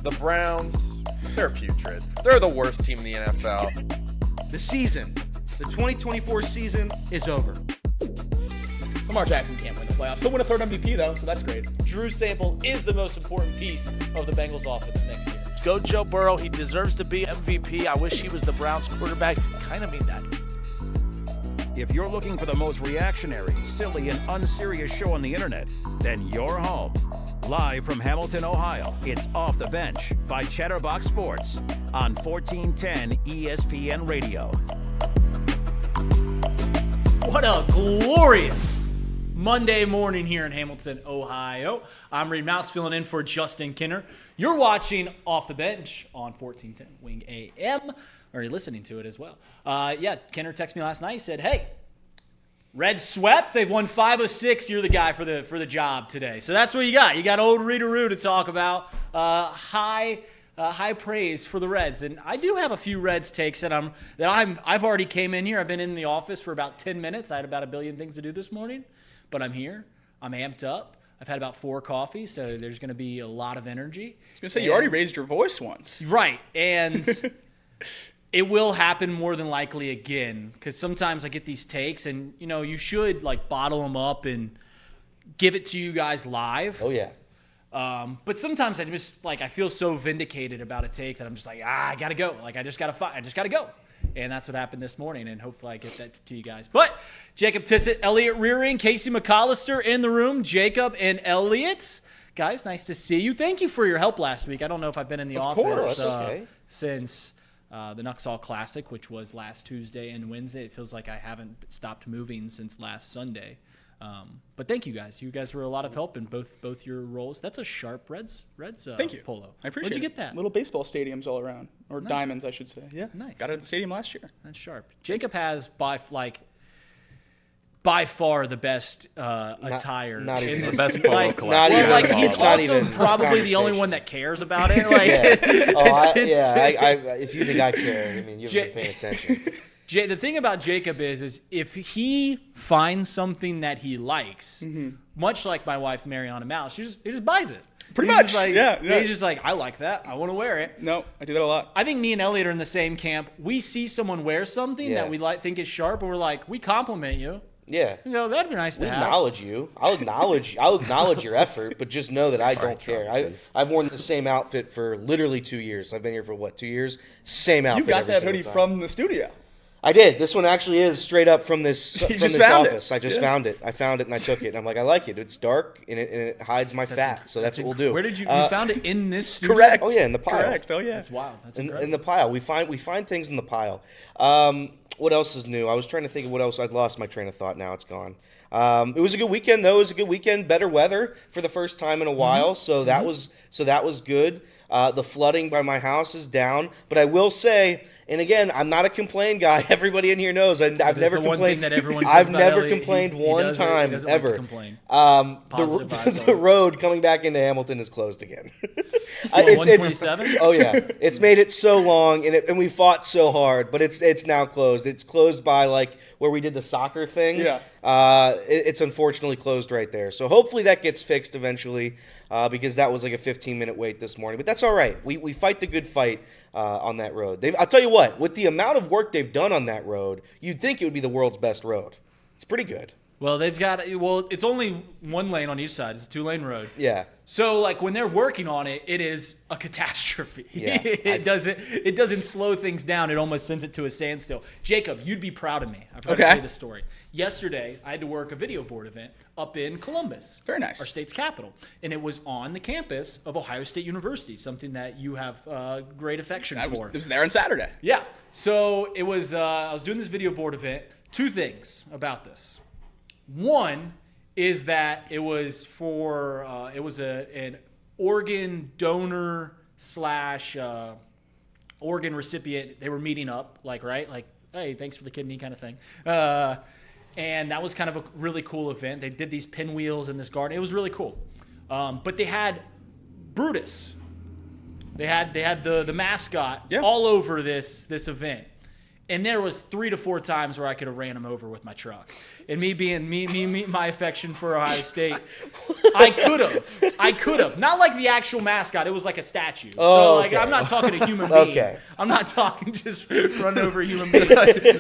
The Browns, they're putrid. They're the worst team in the NFL. The season, the 2024 season is over. Lamar Jackson can't win the playoffs. He'll win a third MVP, though, so that's great. Drew Sample is the most important piece of the Bengals offense next year. Go Joe Burrow. He deserves to be MVP. I wish he was the Browns quarterback. Kind of mean that. If you're looking for the most reactionary, silly, and unserious show on the internet, then you're home. Live from Hamilton, Ohio, it's Off the Bench by Chatterbox Sports on 1410 ESPN Radio. What a glorious Monday morning here in Hamilton, Ohio. I'm Reed Mouse filling in for Justin Kinner. You're watching Off the Bench on 1410 Wing AM, or you're listening to it as well. Kinner texted me last night. He said, hey, Reds swept. They've won 5 of 6. You're the guy for the job today. So that's what you got. You got old Reader-Roo to talk about. High praise for the Reds, and I do have a few Reds takes that I've already came in here. I've been in the office for about 10 minutes. I had about a billion things to do this morning, but I'm here. I'm amped up. I've had about 4 coffees, so there's going to be a lot of energy. I was going to say, you already raised your voice once. Right, and it will happen more than likely again, because sometimes I get these takes, and, you should, bottle them up and give it to you guys live. Oh, yeah. But sometimes I just, I feel so vindicated about a take that I'm just I got to go. I just got to fight. I just got to go. And that's what happened this morning, and hopefully I get that to you guys. But Jacob Tissett, Elliot Rearing, Casey McAllister in the room, Jacob and Elliot. Guys, nice to see you. Thank you for your help last week. I don't know if I've been in the office since the Nuxall Classic, which was last Tuesday and Wednesday. It feels like I haven't stopped moving since last Sunday. But thank you guys. You guys were a lot of help in both your roles. That's a sharp Reds thank you. Polo. I appreciate it. Where'd you get that? Little baseball stadiums all around. Or nice. Diamonds, I should say. Yeah. Nice. Got it at the stadium last year. That's sharp. Jacob has by far the best attire. Not even in the this. best polo collection. He's Not also even probably the only conversation. one that cares about it. If you think I care, you haven't been paying attention. The thing about Jacob is if he finds something that he likes, much like my wife Mariana Mouse, he just buys it. Pretty He's much. Just Yeah. He's just I like that. I want to wear it. No, I do that a lot. I think me and Elliot are in the same camp. We see someone wear something that we think is sharp, and we're we compliment you. Yeah. That'd be nice to have. Acknowledge you. I'll acknowledge your effort, but just know that I don't care. I've worn the same outfit for literally 2 years. I've been here for 2 years? Same outfit. You got every that single hoodie time. from the studio. I did. This one actually is straight up from this office. I just found it. I found it and I took it. And I'm I like it. It's dark and it hides my fat. So that's what we'll do. Where did you found it in this studio? Correct. Oh yeah, in the pile. Correct. Oh yeah. That's wild. That's in the pile. We find things in the pile. What else is new? I was trying to think of what else. I'd lost my train of thought. Now it's gone. It was a good weekend though. It was a good weekend. Better weather for the first time in a while. So that was good. The flooding by my house is down, but I will say, and again, I'm not a complain guy. Everybody in here knows I've never complained. I've never complained one time ever. The road coming back into Hamilton is closed again. 127? Oh yeah, it's made it so long, and we fought so hard, but it's now closed. It's closed by where we did the soccer thing. Yeah. It's unfortunately closed right there. So hopefully that gets fixed eventually, because that was a 15-minute wait this morning. But that's all right. We fight the good fight on that road. I'll tell you what, with the amount of work they've done on that road, you'd think it would be the world's best road. It's pretty good. Well, it's only one lane on each side. It's a 2-lane road. Yeah. So when they're working on it, it is a catastrophe. Yeah, it doesn't slow things down. It almost sends it to a standstill. Jacob, you'd be proud of me. I forgot to tell you the story. Yesterday, I had to work a video board event up in Columbus. Very nice. Our state's capital. And it was on the campus of Ohio State University, something that you have great affection for. It was there on Saturday. Yeah. So it was. I was doing this video board event. 2 things about this. One is that it was for an organ donor / organ recipient. They were meeting up, hey, thanks for the kidney kind of thing. And that was kind of a really cool event. They did these pinwheels in this garden. It was really cool. But they had Brutus. They had the mascot all over this event. And there was 3 to 4 times where I could have ran him over with my truck. And me being my affection for Ohio State, I could have. Not like the actual mascot. It was like a statue. Oh, so okay. I'm not talking a human being. Okay. I'm not talking just running over a human being.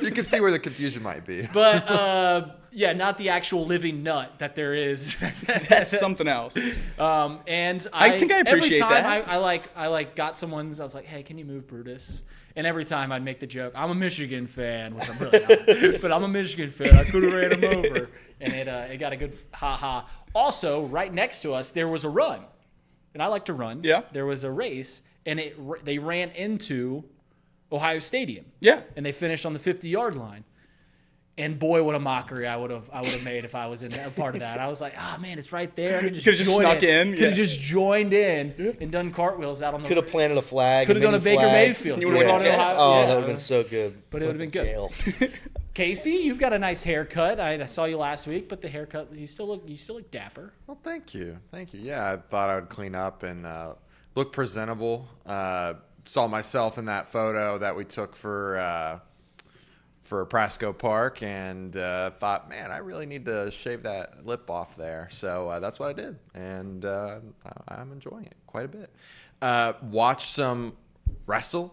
You can see where the confusion might be. But yeah, not the actual living nut that there is. That's something else. And I think I appreciate every time that. I got someone's. I was like, hey, can you move Brutus? And every time I'd make the joke, I'm a Michigan fan, which I'm really not, but I'm a Michigan fan. I could have ran him over, and it got a good ha-ha. Also, right next to us, there was a run, and I like to run. Yeah. There was a race, and they ran into Ohio Stadium. Yeah. And they finished on the 50-yard line. And boy, what a mockery I would have made if I was in a part of that. I was like, oh man, it's right there. I could Could've just snuck in. Could have just joined in and done cartwheels out on the. Could have planted a flag. Could have done a Baker Mayfield. You would've gone to Ohio. Oh, Yeah. that would have been so good. But it would have been good. Jail. Casey, you've got a nice haircut. I saw you last week, but the haircut you still look dapper. Well, thank you. Yeah, I thought I would clean up and look presentable. Saw myself in that photo that we took for Prasco Park, and thought, man, I really need to shave that lip off there. So that's what I did, and I'm enjoying it quite a bit. Watch some wrestling.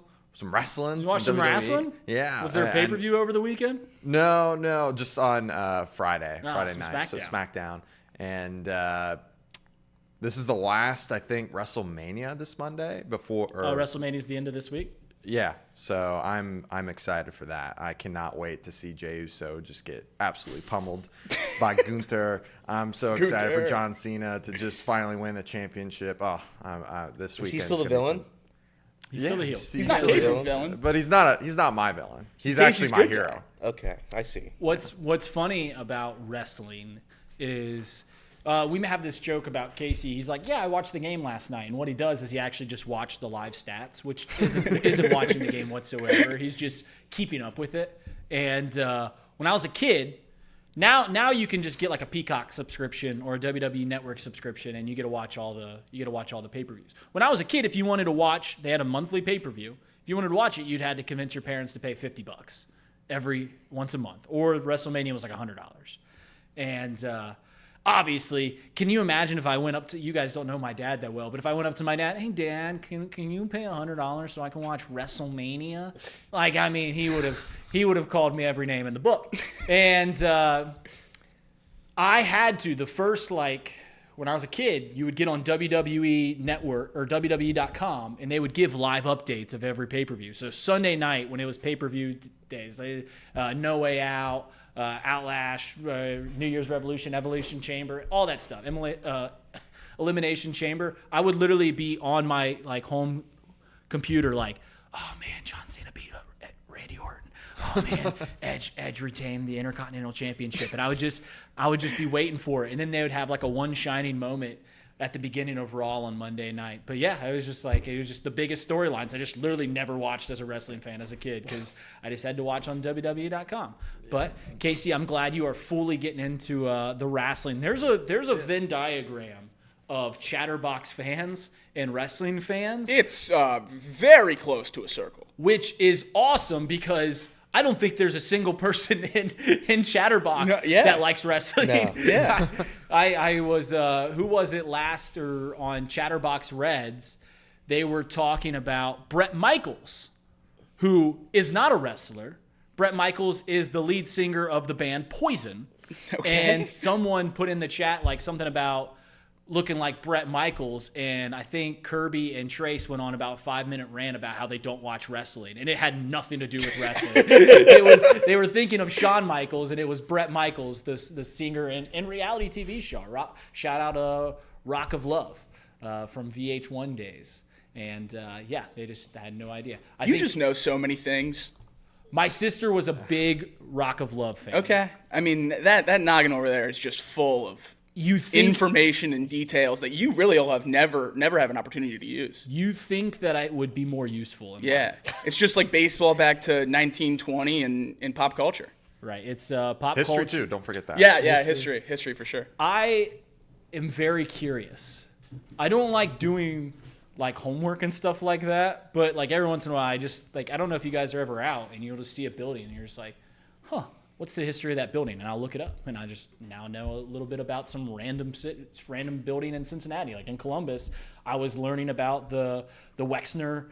You watched some WWE. wrestling? Yeah. Was there a pay-per-view over the weekend? No, just on Friday some night. SmackDown. So SmackDown. And this is the last, I think, WrestleMania this Monday before. WrestleMania's the end of this week. Yeah, so I'm excited for that. I cannot wait to see Jey Uso just get absolutely pummeled by Gunther. I'm so excited for John Cena to just finally win the championship. Oh, this weekend. Is he still the villain? He's still the heel. He's not still a Casey's villain. villain. But he's not my villain. He's Casey's actually my good hero. Okay, I see. What's funny about wrestling is we have this joke about Casey. He's like, yeah, I watched the game last night. And what he does is he actually just watched the live stats, which isn't watching the game whatsoever. He's just keeping up with it. And when I was a kid, now you can just get like a Peacock subscription or a WWE Network subscription, and you get to watch all the pay-per-views. When I was a kid, if you wanted to watch, they had a monthly pay-per-view. If you wanted to watch it, you'd had to convince your parents to pay $50 once a month, or WrestleMania was like $100. And obviously, can you imagine if I went up to, you guys don't know my dad that well, but if I went up to my dad, hey dad, can you pay $100 so I can watch WrestleMania? Like, I mean, he would have called me every name in the book. And I had to, the first, like, when I was a kid, you would get on WWE Network or WWE.com, and they would give live updates of every pay-per-view. So Sunday night, when it was pay-per-view days, No Way Out, Outlash, New Year's Revolution, Evolution Chamber, all that stuff, Elimination Chamber, I would literally be on my like home computer like, oh man, John Cena beat Randy Orton. Oh man, Edge retained the Intercontinental Championship, and I would just be waiting for it, and then they would have like a one shining moment at the beginning of Raw on Monday night. But yeah, it was just the biggest storylines. I just literally never watched as a wrestling fan as a kid because I just had to watch on WWE.com. But Casey, I'm glad you are fully getting into the wrestling. There's a Venn diagram of Chatterbox fans and wrestling fans. It's very close to a circle. Which is awesome because I don't think there's a single person in Chatterbox that likes wrestling. No. Yeah. I was who was it last or on Chatterbox Reds? They were talking about Bret Michaels, who is not a wrestler. Bret Michaels is the lead singer of the band Poison. Okay. And someone put in the chat like something about looking like Bret Michaels, and I think Kirby and Trace went on about a 5-minute rant about how they don't watch wrestling, and it had nothing to do with wrestling. They were thinking of Shawn Michaels, and it was Bret Michaels, the singer in reality TV show. Shout out Rock of Love from VH1 days, and they just had no idea. I think just know so many things. my sister was a big Rock of Love fan. Okay. I mean, that noggin over there is just full of information and details that you really will have never have an opportunity to use. You think that I would be more useful in life. It's just like baseball back to 1920 in pop culture. Right. It's pop History culture. too. Don't forget that. Yeah, history for sure. I am very curious. I don't like doing like homework and stuff like that. But like every once in a while, I just like, I don't know if you guys are ever out and you'll just see a building and you're just like, huh, what's the history of that building? And I'll look it up, and I just now know a little bit about some random building in Cincinnati. Like in Columbus, I was learning about the Wexner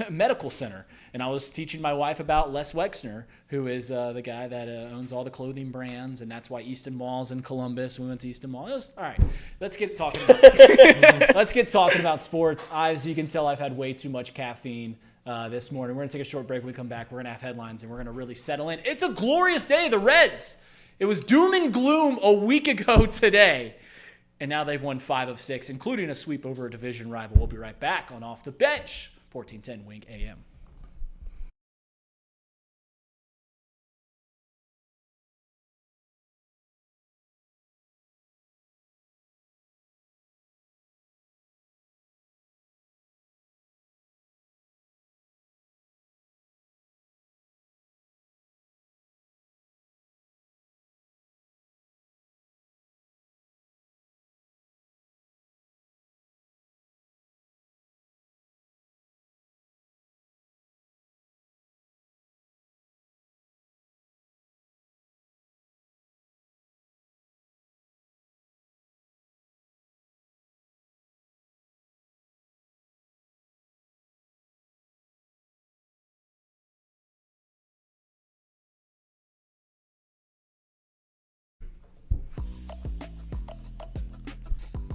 Medical Center, and I was teaching my wife about Les Wexner, who is the guy that owns all the clothing brands, and that's why Easton Mall's in Columbus. We went to Easton Mall. All right, let's get talking about sports. As you can tell, I've had way too much caffeine this morning. We're going to take a short break. When we come back, we're going to have headlines, and we're going to really settle in. It's a glorious day. The Reds. It was doom and gloom a week ago today, and now they've won 5 of 6, including a sweep over a division rival. We'll be right back on Off the Bench, 1410 Wing AM.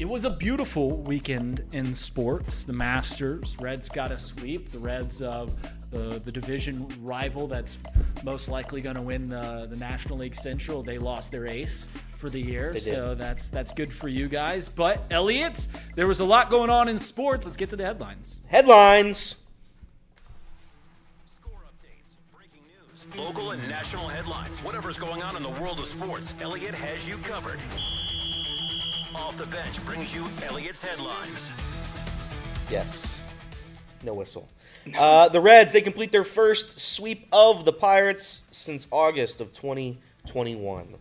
It was a beautiful weekend in sports. The Masters, Reds got a sweep. The Reds, the division rival that's most likely going to win the National League Central, they lost their ace for the year. So that's good for you guys. But Elliot, there was a lot going on in sports. Let's get to the headlines. Headlines. Score updates, breaking news, local and national headlines. Whatever's going on in the world of sports, Elliot has you covered. Off the Bench brings you Elliot's headlines. Yes. No whistle. The Reds, they complete their first sweep of the Pirates since August of 2021.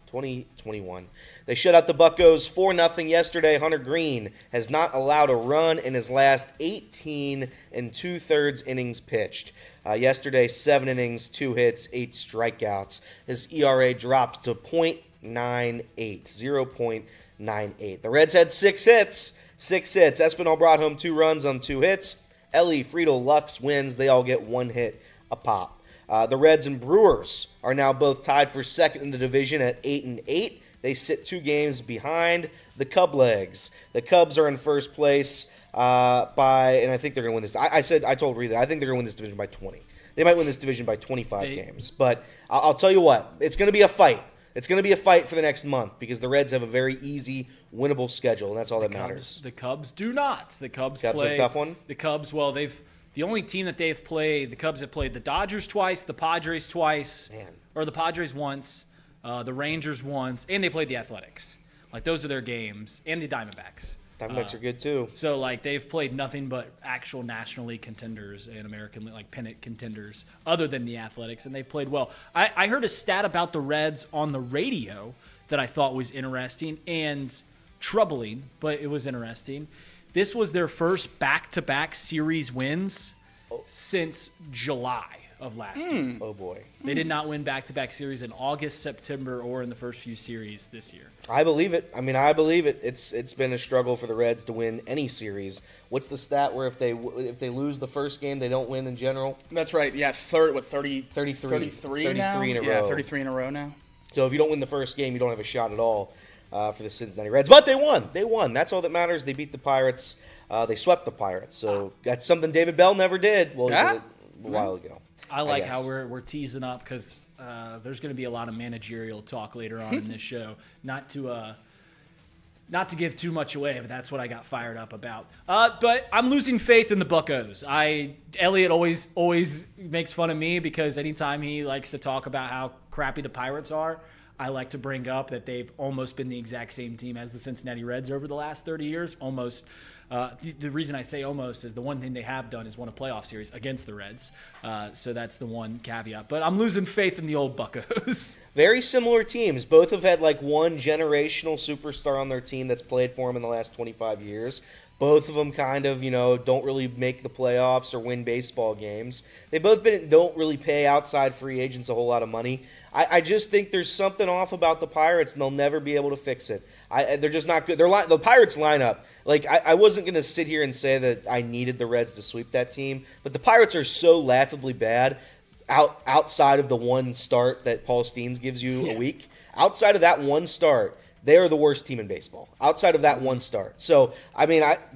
They shut out the Buccos 4-0 yesterday. Hunter Greene has not allowed a run in his last 18 2/3 innings pitched. Yesterday, 7 innings, 2 hits, 8 strikeouts. His ERA dropped to .98, 0.98. The Reds had 6 hits. Espinal brought home 2 runs on 2 hits. Elly, Friedel, Lux wins. They all get 1 hit a pop. The Reds and Brewers are now both tied for second in the division at 8-8. They sit 2 games behind the Cublegs. The Cubs are in first place and I think they're going to win this. I told Reed that I think they're going to win this division by 20. They might win this division by 25 games. But I'll tell you what, it's going to be a fight. It's going to be a fight for the next month because the Reds have a very easy, winnable schedule, and that's all that matters. The Cubs do not. The Cubs are a tough one? The Cubs, well, the only team that they've played, the Cubs have played the Dodgers twice, the Padres twice, or the Padres once, the Rangers once, and they played the Athletics. Like, those are their games, and the Diamondbacks. Diamondbacks are good, too. So, like, they've played nothing but actual National League contenders and American League, like, pennant contenders, other than the Athletics, and they've played well. I heard a stat about the Reds on the radio that I thought was interesting and troubling, but it was interesting. This was their first back-to-back series wins since July of last year. Oh, boy. They did not win back-to-back series in August, September, or in the first few series this year. I believe it. I believe it. It's been a struggle for the Reds to win any series. What's the stat where if they lose the first game, they don't win in general? That's right. Yeah, 33 now? in a row. Yeah, 33 in a row now. So if you don't win the first game, you don't have a shot at all for the Cincinnati Reds. But they won. They won. That's all that matters. They beat the Pirates. They swept the Pirates. So that's something David Bell never did. Well, he did it a while ago. I like how we're teasing up because there's going to be a lot of managerial talk later on in this show. Not to give too much away, but that's what I got fired up about. But I'm losing faith in the Buccos. Elliot always makes fun of me because anytime he likes to talk about how crappy the Pirates are, I like to bring up that they've almost been the exact same team as the Cincinnati Reds over the last 30 years. Almost. The reason I say almost is the one thing they have done is won a playoff series against the Reds. So that's the one caveat. But I'm losing faith in the old Buccos. Very similar teams. Both have had like one generational superstar on their team that's played for them in the last 25 years. Both of them kind of, don't really make the playoffs or win baseball games. They both don't really pay outside free agents a whole lot of money. I just think there's something off about the Pirates, and they'll never be able to fix it. They're just not good. The Pirates lineup, I wasn't going to sit here and say that I needed the Reds to sweep that team, but the Pirates are so laughably bad outside of the one start that Paul Steens gives you a week. Outside of that one start, they are the worst team in baseball, outside of that one start. So,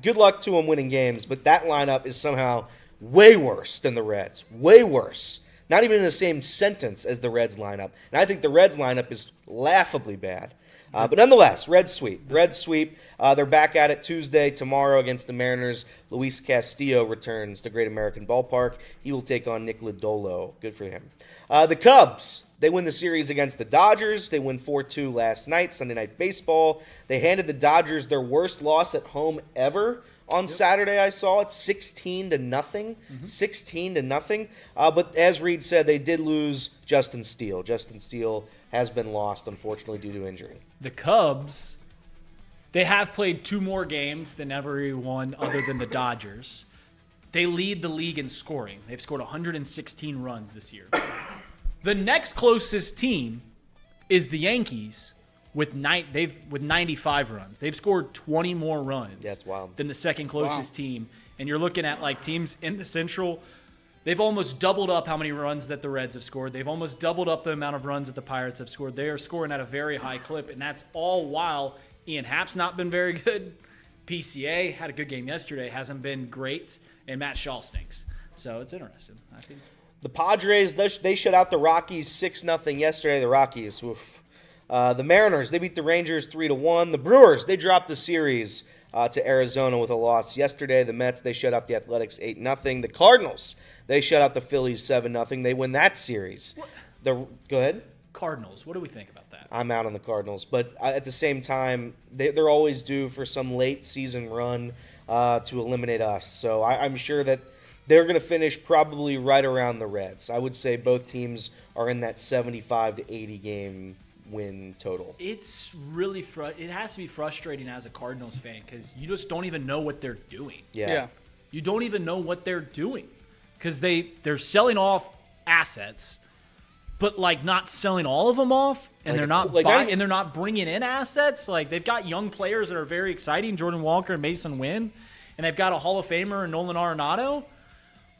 good luck to them winning games, but that lineup is somehow way worse than the Reds. Way worse. Not even in the same sentence as the Reds lineup. And I think the Reds lineup is laughably bad. But nonetheless, Reds sweep. They're back at it Tuesday, tomorrow against the Mariners. Luis Castillo returns to Great American Ballpark. He will take on Nick Lodolo. Good for him. The Cubs, they win the series against the Dodgers. They win 4-2 last night, Sunday Night Baseball. They handed the Dodgers their worst loss at home ever. On Saturday, I saw it 16-0. 16-0. But as Reed said, they did lose Justin Steele. Justin Steele has been lost, unfortunately, due to injury. The Cubs, they have played 2 more games than everyone other than the Dodgers. They lead the league in scoring. They've scored 116 runs this year. The next closest team is the Yankees with 95 runs. They've scored 20 more runs than the second closest team. And you're looking at teams in the Central. They've almost doubled up how many runs that the Reds have scored. They've almost doubled up the amount of runs that the Pirates have scored. They are scoring at a very high clip, and that's all while Ian Happ's not been very good. PCA had a good game yesterday, hasn't been great, and Matt Shaw stinks. So it's interesting, I think. The Padres, they shut out the Rockies 6-0 yesterday. The Rockies, oof. The Mariners, they beat the Rangers 3-1. The Brewers, they dropped the series to Arizona with a loss yesterday. The Mets, they shut out the Athletics 8-0. The Cardinals, they shut out the Phillies 7-0. They win that series. Go ahead. Cardinals, what do we think about that? I'm out on the Cardinals, but at the same time, they're always due for some late season run to eliminate us. So I'm sure that they're going to finish probably right around the Reds. I would say both teams are in that 75 to 80 game win total. It's really it has to be frustrating as a Cardinals fan because you just don't even know what they're doing. Yeah. You don't even know what they're doing because they're selling off assets, but not selling all of them off, and they're not and they're not bringing in assets. They've got young players that are very exciting, Jordan Walker and Mason Wynn, and they've got a Hall of Famer in Nolan Arenado.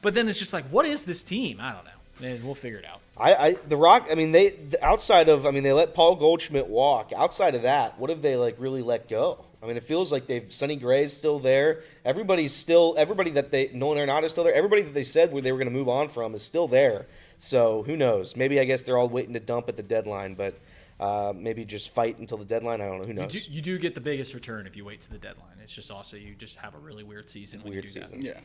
But then it's just what is this team? I don't know. We'll figure it out. The Rock. They let Paul Goldschmidt walk. Outside of that, what have they really let go? It feels like Sonny Gray's still there. Nolan Arenado's still there. Everybody that they said they were going to move on from is still there. So who knows? Maybe I guess they're all waiting to dump at the deadline, but maybe just fight until the deadline. I don't know. Who knows? You do get the biggest return if you wait to the deadline. It's just also you just have a really weird season. When you do that. Yeah.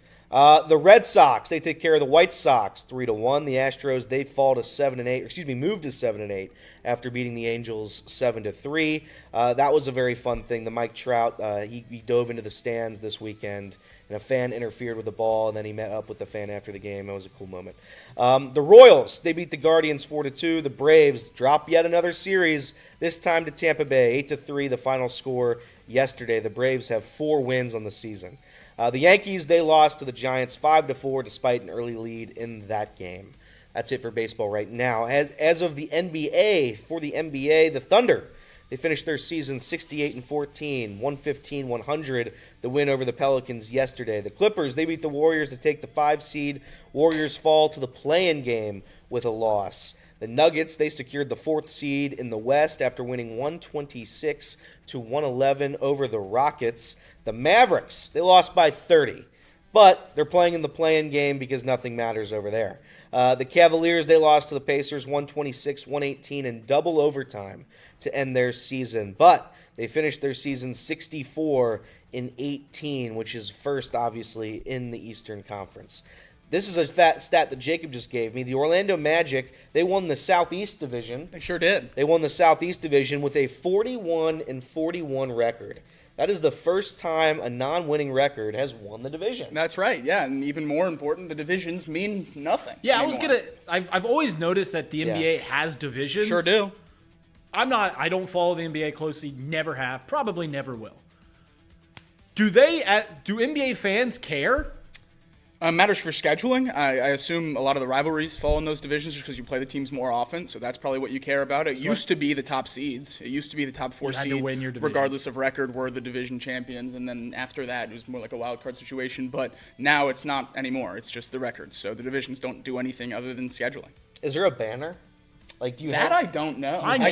The Red Sox, they take care of the White Sox 3-1. The Astros, they fall to 7-8. Moved to 7-8 after beating the Angels 7-3. That was a very fun thing. The Mike Trout, he dove into the stands this weekend, and a fan interfered with the ball, and then he met up with the fan after the game. That was a cool moment. The Royals, they beat the Guardians 4-2. The Braves drop yet another series, this time to Tampa Bay, 8-3, the final score yesterday. The Braves have 4 wins on the season. The Yankees, they lost to the Giants 5-4 despite an early lead in that game. That's it for baseball right now. As of the NBA, for the NBA, the Thunder, they finished their season 68-14, 115-100, the win over the Pelicans yesterday. The Clippers, they beat the Warriors to take the 5 seed. Warriors fall to the play-in game with a loss. The Nuggets, they secured the 4th seed in the West after winning 126-111 over the Rockets. The Mavericks, they lost by 30, but they're playing in the play-in game because nothing matters over there. The Cavaliers, they lost to the Pacers 126-118 in double overtime to end their season, but they finished their season 64-18, which is first, obviously, in the Eastern Conference. This is a stat that Jacob just gave me. The Orlando Magic, they won the Southeast Division. They sure did. They won the Southeast Division with a 41-41 record. That is the first time a non-winning record has won the division. That's right, yeah. And even more important, the divisions mean nothing. Yeah, anymore. I've always noticed that the NBA has divisions. Sure do. I don't follow the NBA closely, never have, probably never will. Do NBA fans care? Matters for scheduling. I assume a lot of the rivalries fall in those divisions just because you play the teams more often, so that's probably what you care about. It used to be the top seeds. It used to be the top 4 You had to seeds, win your division. regardless of record, were the division champions, and then after that, it was more like a wild card situation. But now it's not anymore. It's just the records, so the divisions don't do anything other than scheduling. Is there a banner? Like, do you That have? I don't know. I'm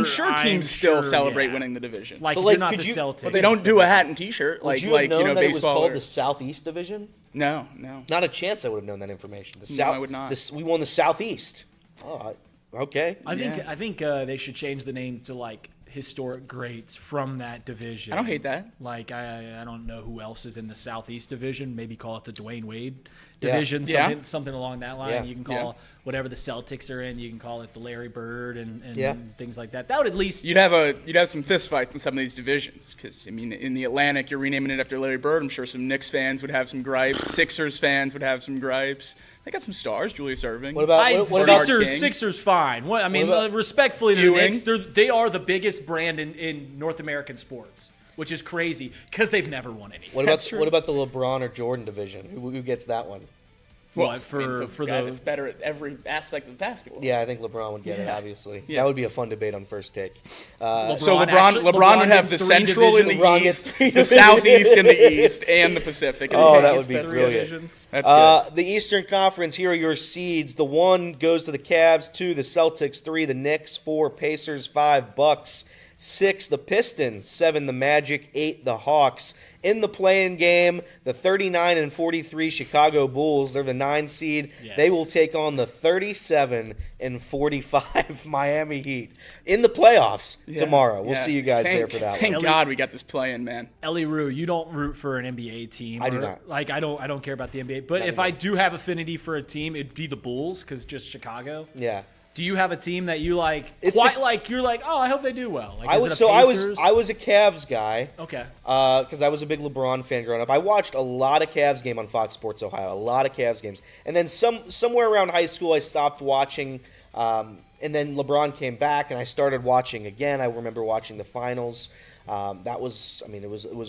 sure teams still celebrate yeah. winning the division. Like, But, if like, you're not could the you- Celtics. But they don't do a hat and T-shirt Would you have known that baseball. it was called or- the Southeast Division? No. Not a chance I would have known that information. I would not. We won the Southeast. Oh, okay. I think they should change the name to like historic greats from that division. I don't hate that. Like I don't know who else is in the Southeast Division. Maybe call it the Dwayne Wade Yeah. division. Yeah. Something along that line. Yeah. You can call whatever the Celtics are in. You can call it the Larry Bird and Yeah. things like that. That would at least You'd have some fist fights in some of these divisions because I mean in the Atlantic you're renaming it after Larry Bird. I'm sure some Knicks fans would have some gripes. Sixers fans would have some gripes. They got some stars. Julius Erving. What about King? Sixers fine. about Respectfully to the Ewing? Knicks, they are the biggest brand in North American sports, which is crazy because they've never won any. what about the LeBron or Jordan division? Who gets that one? For the guy the that's better at every aspect of basketball. Yeah, I think LeBron would get it. Obviously, Yeah. that would be a fun debate on First Take. So LeBron would have the gets 3 Central in the divisions. LeBron gets East, 3 the Southeast in the East, and the Pacific. In Oh, the that East. would be That's brilliant. divisions. That's good. The Eastern Conference, here are your seeds. The 1 goes to the Cavs, 2 the Celtics, 3 the Knicks, 4 Pacers, 5 Bucks, 6 the Pistons, 7 the Magic, 8 the Hawks. In the play-in game, the 39-43 Chicago Bulls, they're the 9 seed. Yes. They will take on the 37-45 Miami Heat in the playoffs tomorrow. We'll see you guys there for that one. Thank God we got this play-in, man. Elly Rue, you don't root for an NBA team. I do not. Like I don't care about the NBA. But if I do have affinity for a team, it'd be the Bulls because just Chicago. Yeah. Do you have a team that you like? It's You're like, oh, I hope they do well. Like, I is was it a I Pacers? was a Cavs guy. Okay. Because I was a big LeBron fan growing up. I watched a lot of Cavs game on Fox Sports Ohio, a lot of Cavs games. And then somewhere around high school, I stopped watching. And then LeBron came back, and I started watching again. I remember watching the finals. It was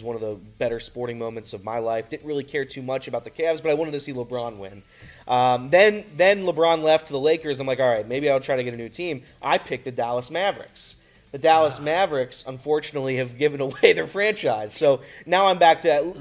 one of the better sporting moments of my life. Didn't really care too much about the Cavs, but I wanted to see LeBron win. Then LeBron left to the Lakers. I'm like, all right, maybe I'll try to get a new team. I picked the Dallas Mavericks. The Dallas Mavericks, unfortunately, have given away their franchise. So now I'm back to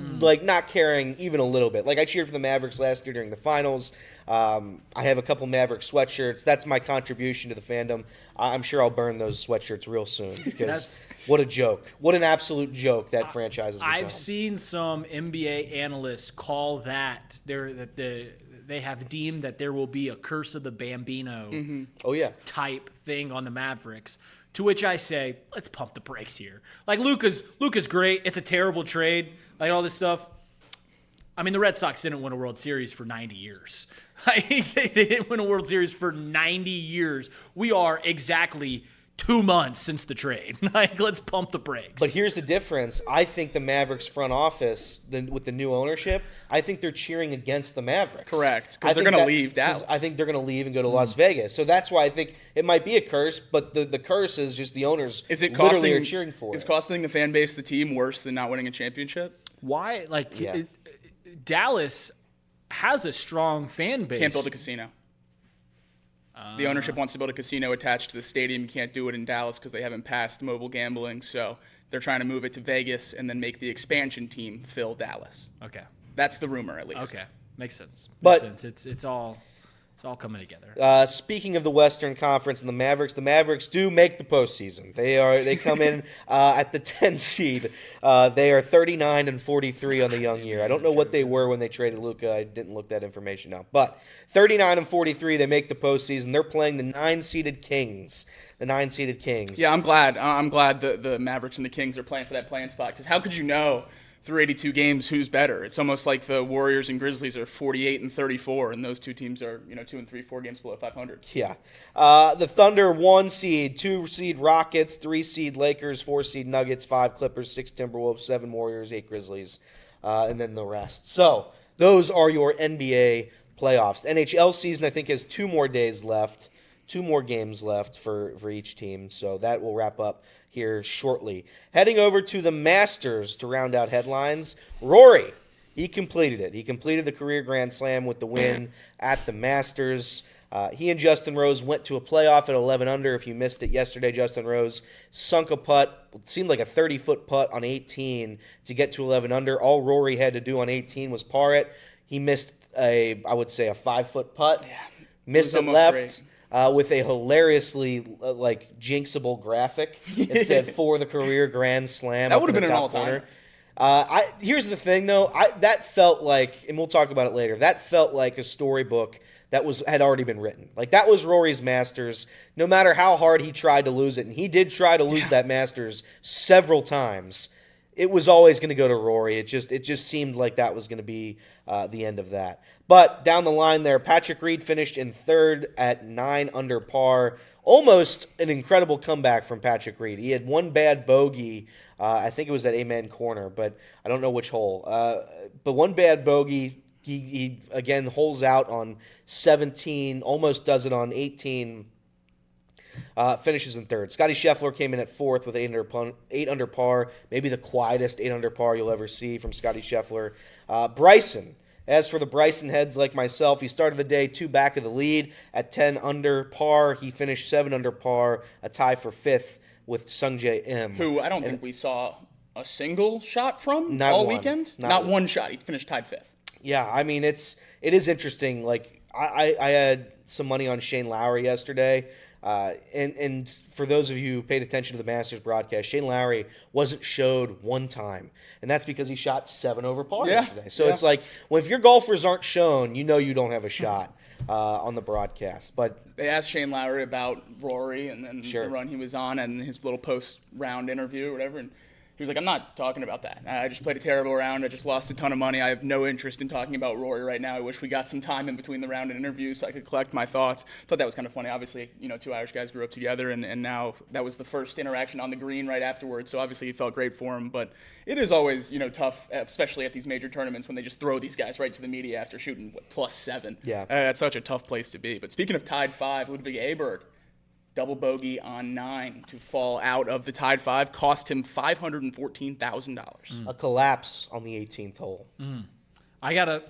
not caring even a little bit. Like I cheered for the Mavericks last year during the finals. I have a couple Maverick sweatshirts. That's my contribution to the fandom. I'm sure I'll burn those sweatshirts real soon because what a joke. What an absolute joke that franchise has become. I've seen some NBA analysts call that they have deemed that there will be a curse of the Bambino Oh, yeah. type thing on the Mavericks. To which I say, let's pump the brakes here. Like Luka's great. It's a terrible trade. Like all this stuff. I mean, the Red Sox didn't win a World Series for 90 years. They didn't win a World Series for 90 years. We are exactly 2 months since the trade. Like, let's pump the brakes. But here's the difference. I think the Mavericks front office, with the new ownership, I think they're cheering against the Mavericks. Correct, 'cause I they're think gonna leave Dallas. 'cause I think they're going to leave and go to Las Vegas. So that's why I think it might be a curse, but the curse is just the owners Is it literally costing? are cheering for Is it. costing the fan base, the team, worse than not winning a championship? Why? Like, Yeah. Dallas has a strong fan base. Can't build a casino. The ownership wants to build a casino attached to the stadium. You can't do it in Dallas because they haven't passed mobile gambling. So they're trying to move it to Vegas and then make the expansion team fill Dallas. Okay. That's the rumor, at least. Okay. Makes sense. But- Makes sense. It's all coming together. Speaking of the Western Conference and the Mavericks do make the postseason. They come in at the 10 seed. They are 39-43 on the young year. I don't know what they were when they traded Luka. I didn't look that information up. But 39-43, they make the postseason. They're playing the 9-seeded Kings. The 9-seeded Kings. Yeah, I'm glad. I'm glad the Mavericks and the Kings are playing for that playing spot because how could you know through 82 games, who's better? It's almost like the Warriors and Grizzlies are 48 and 34, and those two teams are 2 and 3, 4 games below 500. Yeah. The Thunder, 1 seed, 2 seed Rockets, 3 seed Lakers, 4 seed Nuggets, 5 Clippers, 6 Timberwolves, 7 Warriors, 8 Grizzlies, and then the rest. So those are your NBA playoffs. NHL season, I think, has 2 more days left, 2 more games left for each team. So that will wrap up here shortly. Heading over to the Masters to round out headlines. Rory, he completed it. He completed the career Grand Slam with the win at the Masters. He and Justin Rose went to a playoff at 11 under. If you missed it yesterday, Justin Rose sunk a putt. It seemed like a 30-foot putt on 18 to get to 11 under. All Rory had to do on 18 was par it. He missed I would say a 5-foot putt. Yeah, missed it left. With a hilariously jinxable graphic. It said for the career Grand Slam. That would have been an all-timer. Here's the thing, though. That felt like, and we'll talk about it later, that felt like a storybook that had already been written. Like, that was Rory's Masters. No matter how hard he tried to lose it, and he did try to lose that Masters several times, it was always going to go to Rory. It just seemed like that was going to be the end of that. But down the line there, Patrick Reed finished in third at 9 under par. Almost an incredible comeback from Patrick Reed. He had 1 bad bogey. I think it was at Amen Corner, but I don't know which hole. But 1 bad bogey. He again holes out on 17, almost does it on 18. Finishes in third. Scotty Scheffler came in at fourth with 8 under par. Maybe the quietest 8 under par you'll ever see from Scotty Scheffler. Bryson. As for the Bryson heads like myself, he started the day 2 back of the lead at 10 under par. He finished 7 under par, a tie for 5th with Sungjae Im. Who I don't think we saw a single shot from all weekend. Not one shot. He finished tied 5th. Yeah, I mean, it is interesting. Like, I had some money on Shane Lowry yesterday. And for those of you who paid attention to the Masters broadcast, Shane Lowry wasn't showed one time. And that's because he shot 7 over par yesterday. So it's like, well, if your golfers aren't shown, you don't have a shot on the broadcast. But they asked Shane Lowry about Rory and then the run he was on and his little post-round interview or whatever. And he was like, I'm not talking about that. I just played a terrible round. I just lost a ton of money. I have no interest in talking about Rory right now. I wish we got some time in between the round and interviews so I could collect my thoughts. Thought that was kind of funny. Obviously, 2 Irish guys grew up together, and now that was the first interaction on the green right afterwards. So obviously it felt great for him. But it is always, tough, especially at these major tournaments when they just throw these guys right to the media after shooting, +7. Yeah. That's such a tough place to be. But speaking of tied 5, Ludwig Aberg, double bogey on 9 to fall out of the tied 5, cost him $514,000. A collapse on the 18th hole.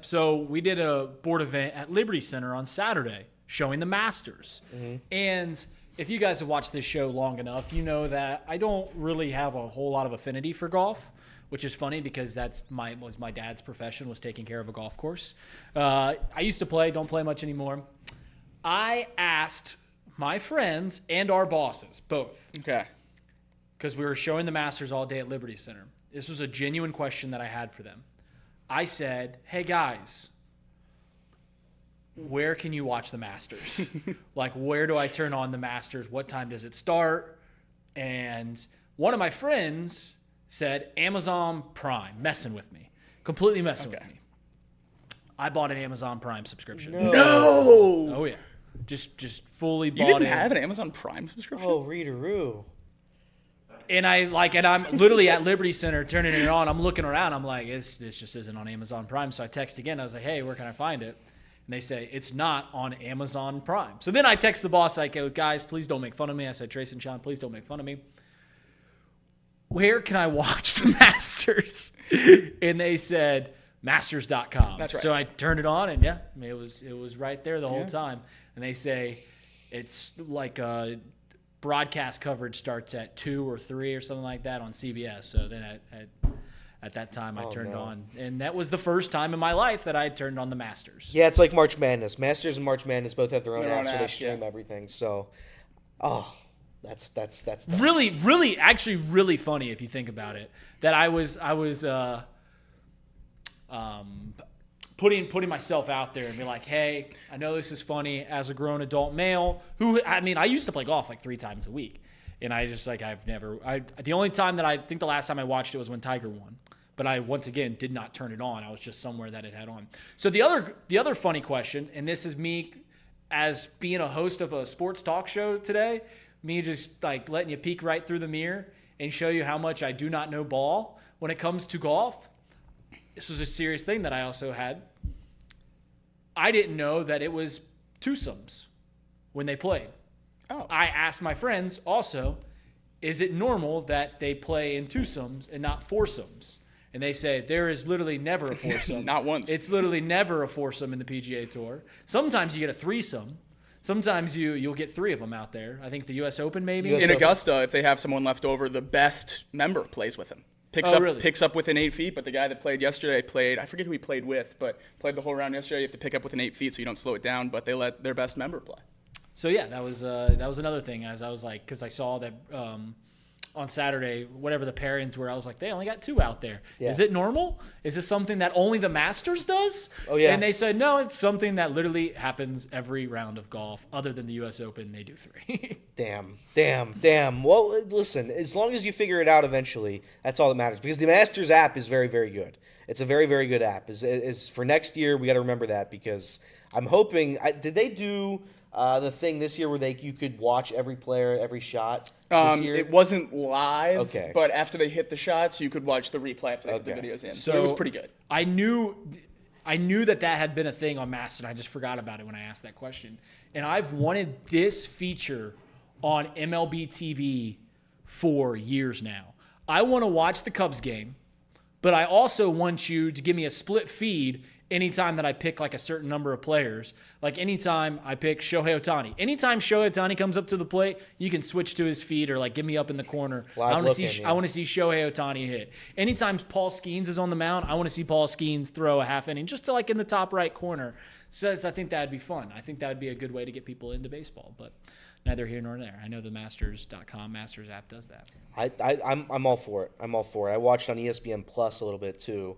So we did a board event at Liberty Center on Saturday showing the Masters. Mm-hmm. And if you guys have watched this show long enough, you know that I don't really have a whole lot of affinity for golf, which is funny because that's my dad's profession, was taking care of a golf course. I used to play, don't play much anymore. I asked my friends and our bosses, both. Okay. Because we were showing the Masters all day at Liberty Center. This was a genuine question that I had for them. I said, hey, guys, where can you watch the Masters? Like, where do I turn on the Masters? What time does it start? And one of my friends said, Amazon Prime, messing with me. Completely messing with me. I bought an Amazon Prime subscription. No! Oh, yeah. Just fully bought it. You didn't have an Amazon Prime subscription? Oh, Readeroo. And I'm literally at Liberty Center turning it on. I'm looking around. I'm like, this just isn't on Amazon Prime. So I text again. I was like, hey, where can I find it? And they say, it's not on Amazon Prime. So then I text the boss, like, oh, guys, please don't make fun of me. I said, Trace and Sean, please don't make fun of me. Where can I watch the Masters? And they said, masters.com. That's right. So I turned it on, and it was right there the whole time. And they say it's like broadcast coverage starts at 2 or 3 or something like that on CBS. So then at that time I turned on. And that was the first time in my life that I had turned on the Masters. Yeah, it's like March Madness. Masters and March Madness both have their own apps where they stream everything. So, that's tough. Really, actually really funny if you think about it. That I was putting myself out there and be like, hey, I know this is funny as a grown adult male I used to play golf like 3 times a week. And I just the only time that I think the last time I watched it was when Tiger won. but I once again did not turn it on. I was just somewhere that it had on. So the other funny question, and this is me as being a host of a sports talk show today, me just like letting you peek right through the mirror and show you how much I do not know ball when it comes to golf. This was a serious thing that I also had. I didn't know that it was twosomes when they played. Oh. I asked my friends also, is it normal that they play in twosomes and not foursomes? And they say there is literally never a foursome. Not once. It's literally never a foursome in the PGA Tour. Sometimes you get a threesome. Sometimes you'll get three of them out there. I think the U.S. Open maybe. In Augusta, if they have someone left over, the best member plays with him. Picks up within 8 feet, but the guy that played yesterday I forget who he played with, but played the whole round yesterday. You have to pick up within 8 feet so you don't slow it down, but they let their best member play. So yeah, that was another thing. As I was like, because I saw that on Saturday, whatever the pairings were, I was like, they only got two out there. Yeah. Is it normal? Is this something that only the Masters does? Oh yeah. And they said no, it's something that literally happens every round of golf. Other than the U.S. Open, they do three. Damn. Well, listen, as long as you figure it out eventually, that's all that matters. Because the Masters app is very, very good. It's a very, very good app. Is for next year, we got to remember that because I'm hoping. Did they do the thing this year where you could watch every player, every shot this year? It wasn't live, okay. But after they hit the shots, you could watch the replay after they put the videos in. So it was pretty good. I knew that had been a thing on Mastodon. I just forgot about it when I asked that question. And I've wanted this feature on MLB TV for years now. I want to watch the Cubs game, but I also want you to give me a split feed anytime that I pick like a certain number of players. Like anytime I pick Shohei Ohtani. Anytime Shohei Ohtani comes up to the plate, you can switch to his feed or like get me up in the corner. I want to see Shohei Ohtani hit. Anytime Paul Skeens is on the mound, I want to see Paul Skeens throw a half inning just to like in the top right corner. So I think that'd be fun. I think that would be a good way to get people into baseball, but neither here nor there. I know the Masters.com Masters app does that. I'm all for it. I watched on ESPN Plus a little bit too.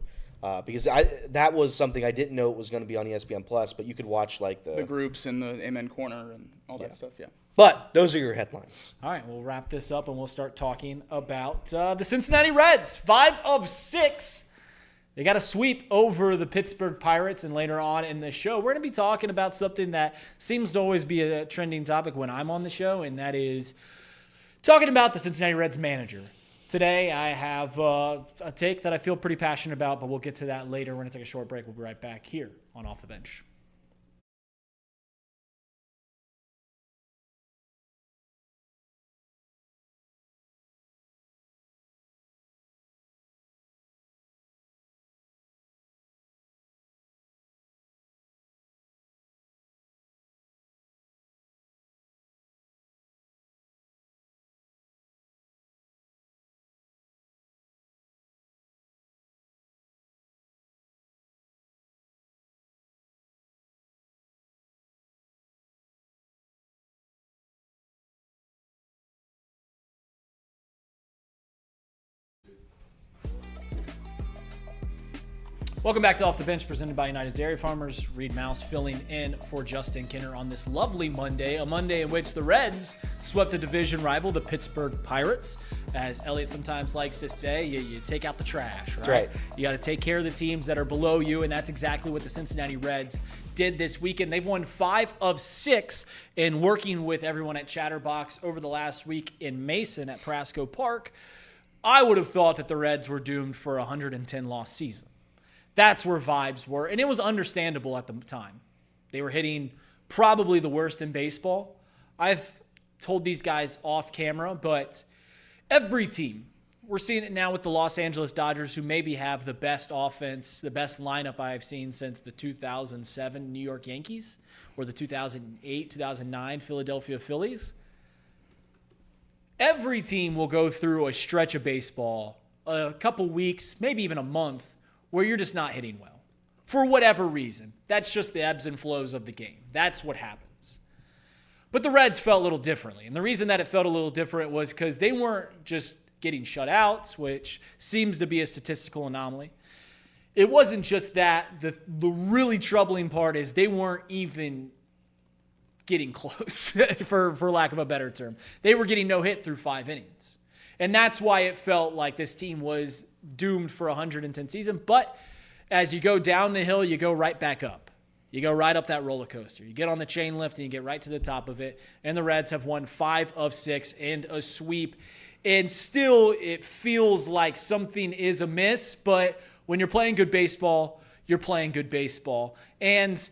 Because that was something I didn't know it was going to be on ESPN Plus, but you could watch like the groups and the Amen Corner and all that stuff. Yeah. But those are your headlines. All right, we'll wrap this up and we'll start talking about the Cincinnati Reds. 5 of 6. They got a sweep over the Pittsburgh Pirates, and later on in the show, we're going to be talking about something that seems to always be a trending topic when I'm on the show, and that is talking about the Cincinnati Reds manager. Today, I have a take that I feel pretty passionate about, but we'll get to that later. We're going to take a short break. We'll be right back here on Off the Bench. Welcome back to Off the Bench, presented by United Dairy Farmers. Reed Mouse filling in for Justin Kinner on this lovely Monday, a Monday in which the Reds swept a division rival, the Pittsburgh Pirates. As Elliot sometimes likes to say, you take out the trash, right? That's right. You got to take care of the teams that are below you, and that's exactly what the Cincinnati Reds did this weekend. They've won 5 of 6 in working with everyone at Chatterbox over the last week in Mason at Prasco Park. I would have thought that the Reds were doomed for a 110-loss season. That's where vibes were, and it was understandable at the time. They were hitting probably the worst in baseball. I've told these guys off camera, but every team, we're seeing it now with the Los Angeles Dodgers, who maybe have the best offense, the best lineup I've seen since the 2007 New York Yankees or the 2008, 2009 Philadelphia Phillies. Every team will go through a stretch of baseball, a couple weeks, maybe even a month, where you're just not hitting well for whatever reason. That's just the ebbs and flows of the game. That's what happens. But the Reds felt a little differently. And the reason that it felt a little different was because they weren't just getting shutouts, which seems to be a statistical anomaly. It wasn't just that. The really troubling part is they weren't even getting close, for lack of a better term. They were getting no hit through 5 innings. And that's why it felt like this team was doomed for a 110 season. But as you go down the hill, you go right back up. You go right up that roller coaster. You get on the chain lift and you get right to the top of it. And the Reds have won 5 of 6 and a sweep. And still, it feels like something is amiss. But when you're playing good baseball, you're playing good baseball. And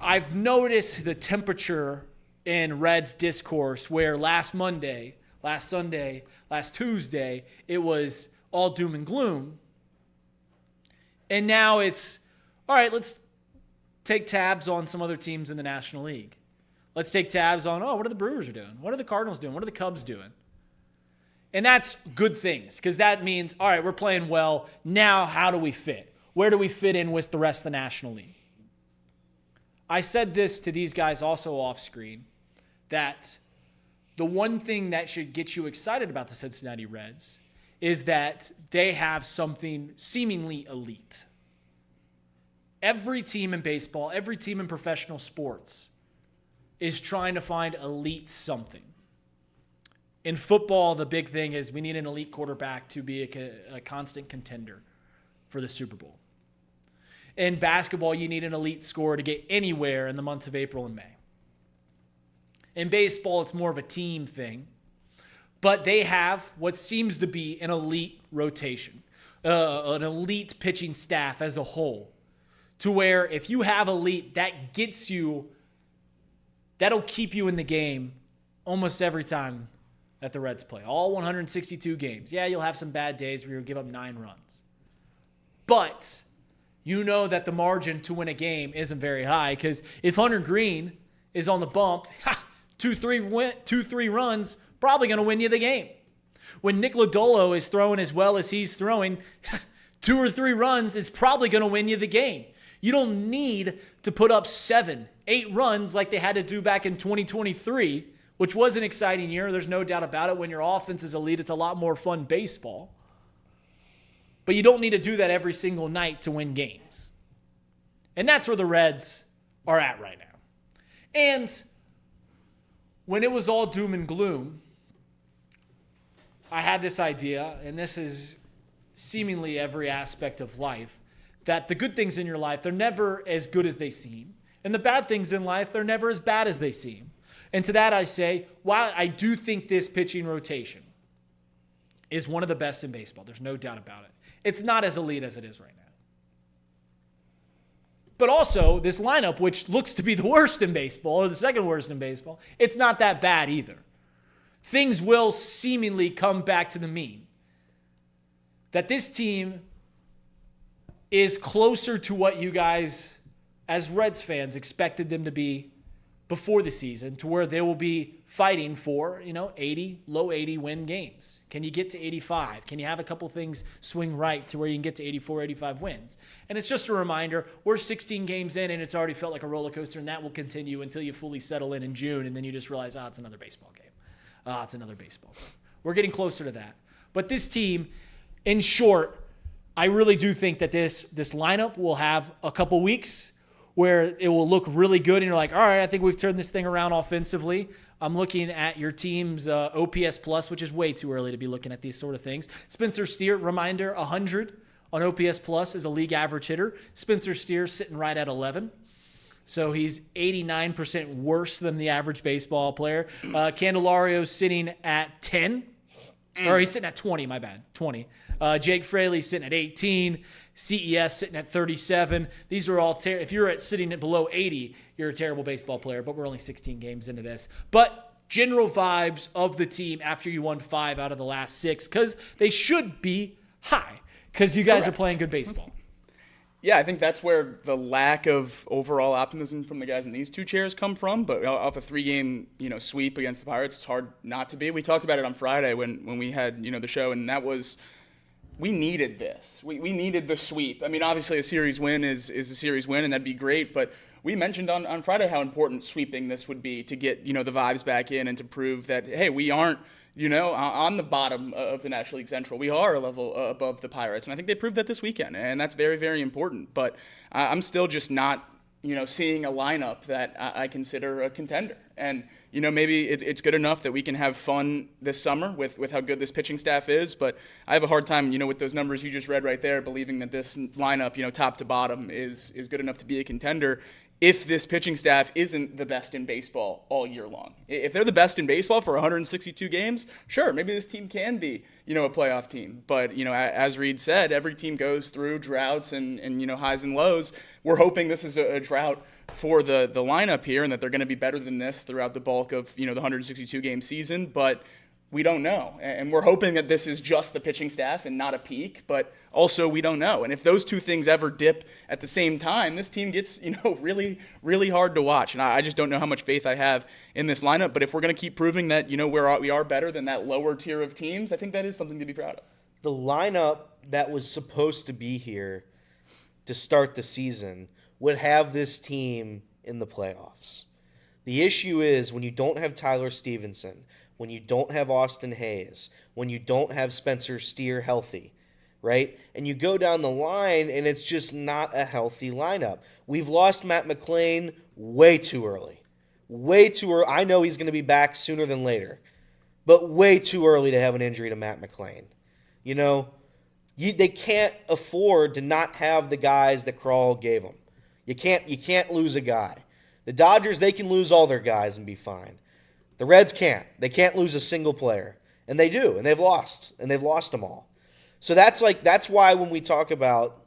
I've noticed the temperature in Reds discourse where last Monday, last Sunday, last Tuesday, it was all doom and gloom. And now it's, all right, let's take tabs on some other teams in the National League. Let's take tabs on, what are the Brewers doing? What are the Cardinals doing? What are the Cubs doing? And that's good things because that means, all right, we're playing well. Now how do we fit? Where do we fit in with the rest of the National League? I said this to these guys also off screen, that the one thing that should get you excited about the Cincinnati Reds is that they have something seemingly elite. Every team in baseball, every team in professional sports is trying to find elite something. In football, the big thing is we need an elite quarterback to be a constant contender for the Super Bowl. In basketball, you need an elite scorer to get anywhere in the months of April and May. In baseball, it's more of a team thing. But they have what seems to be an elite rotation, an elite pitching staff as a whole, to where if you have elite, that gets you, that'll keep you in the game almost every time that the Reds play. All 162 games. Yeah, you'll have some bad days where you'll give up 9 runs. But you know that the margin to win a game isn't very high because if Hunter Greene is on the bump, 2-3 runs, probably going to win you the game. When Nick Lodolo is throwing as well as he's throwing, 2 or 3 runs is probably going to win you the game. You don't need to put up 7, 8 runs like they had to do back in 2023, which was an exciting year. There's no doubt about it. When your offense is elite, it's a lot more fun baseball. But you don't need to do that every single night to win games. And that's where the Reds are at right now. And when it was all doom and gloom, I had this idea, and this is seemingly every aspect of life, that the good things in your life, they're never as good as they seem. And the bad things in life, they're never as bad as they seem. And to that I say, while I do think this pitching rotation is one of the best in baseball, there's no doubt about it. It's not as elite as it is right now. But also, this lineup, which looks to be the worst in baseball, or the second worst in baseball, it's not that bad either. Things will seemingly come back to the mean. That this team is closer to what you guys, as Reds fans, expected them to be before the season, to where they will be fighting for, 80, low 80 win games. Can you get to 85? Can you have a couple things swing right to where you can get to 84, 85 wins? And it's just a reminder, we're 16 games in and it's already felt like a roller coaster, and that will continue until you fully settle in June, and then you just realize, it's another baseball game. It's another baseball game. We're getting closer to that. But this team, in short, I really do think that this lineup will have a couple weeks where it will look really good, and you're like, all right, I think we've turned this thing around offensively. I'm looking at your team's OPS plus, which is way too early to be looking at these sort of things. Spencer Steer, reminder, 100 on OPS plus is a league average hitter. Spencer Steer sitting right at 11. So he's 89% worse than the average baseball player. Candelario's sitting at 10. Or he's sitting at 20, my bad, 20. Jake Fraley's sitting at 18. CES sitting at 37. These are all if you're sitting at below 80, you're a terrible baseball player, but we're only 16 games into this. But general vibes of the team after you won 5 out of the last 6, because they should be high, because you guys are playing good baseball. Yeah, I think that's where the lack of overall optimism from the guys in these 2 chairs come from. But off a 3-game, sweep against the Pirates, it's hard not to be. We talked about it on Friday when we had, the show, and that was, we needed this. We needed the sweep. I mean, obviously a series win is a series win, and that'd be great. But we mentioned on Friday how important sweeping this would be to get, the vibes back in and to prove that, hey, we aren't, on the bottom of the National League Central. We are a level above the Pirates, and I think they proved that this weekend, and that's very, very important. But I'm still just not seeing a lineup that I consider a contender. And, maybe it's good enough that we can have fun this summer with how good this pitching staff is. But I have a hard time, with those numbers you just read right there, believing that this lineup, top to bottom, is good enough to be a contender if this pitching staff isn't the best in baseball all year long. If they're the best in baseball for 162 games, sure, maybe this team can be, a playoff team. But, as Reed said, every team goes through droughts and highs and lows. We're hoping this is a drought for the lineup here and that they're going to be better than this throughout the bulk of, the 162 game season. But we don't know. And we're hoping that this is just the pitching staff and not a peak, but also we don't know. And if those two things ever dip at the same time, this team gets, really, really hard to watch. And I just don't know how much faith I have in this lineup. But if we're going to keep proving that, we are better than that lower tier of teams, I think that is something to be proud of. The lineup that was supposed to be here to start the season would have this team in the playoffs. The issue is when you don't have Tyler Stevenson, when you don't have Austin Hayes, when you don't have Spencer Steer healthy, right? And you go down the line, and it's just not a healthy lineup. We've lost Matt McClain way too early. Way too early. I know he's going to be back sooner than later, but way too early to have an injury to Matt McClain. They can't afford to not have the guys that Krall gave them. You can't lose a guy. The Dodgers, they can lose all their guys and be fine. The Reds can't. They can't lose a single player. And they do, and they've lost. And they've lost them all. So that's why when we talk about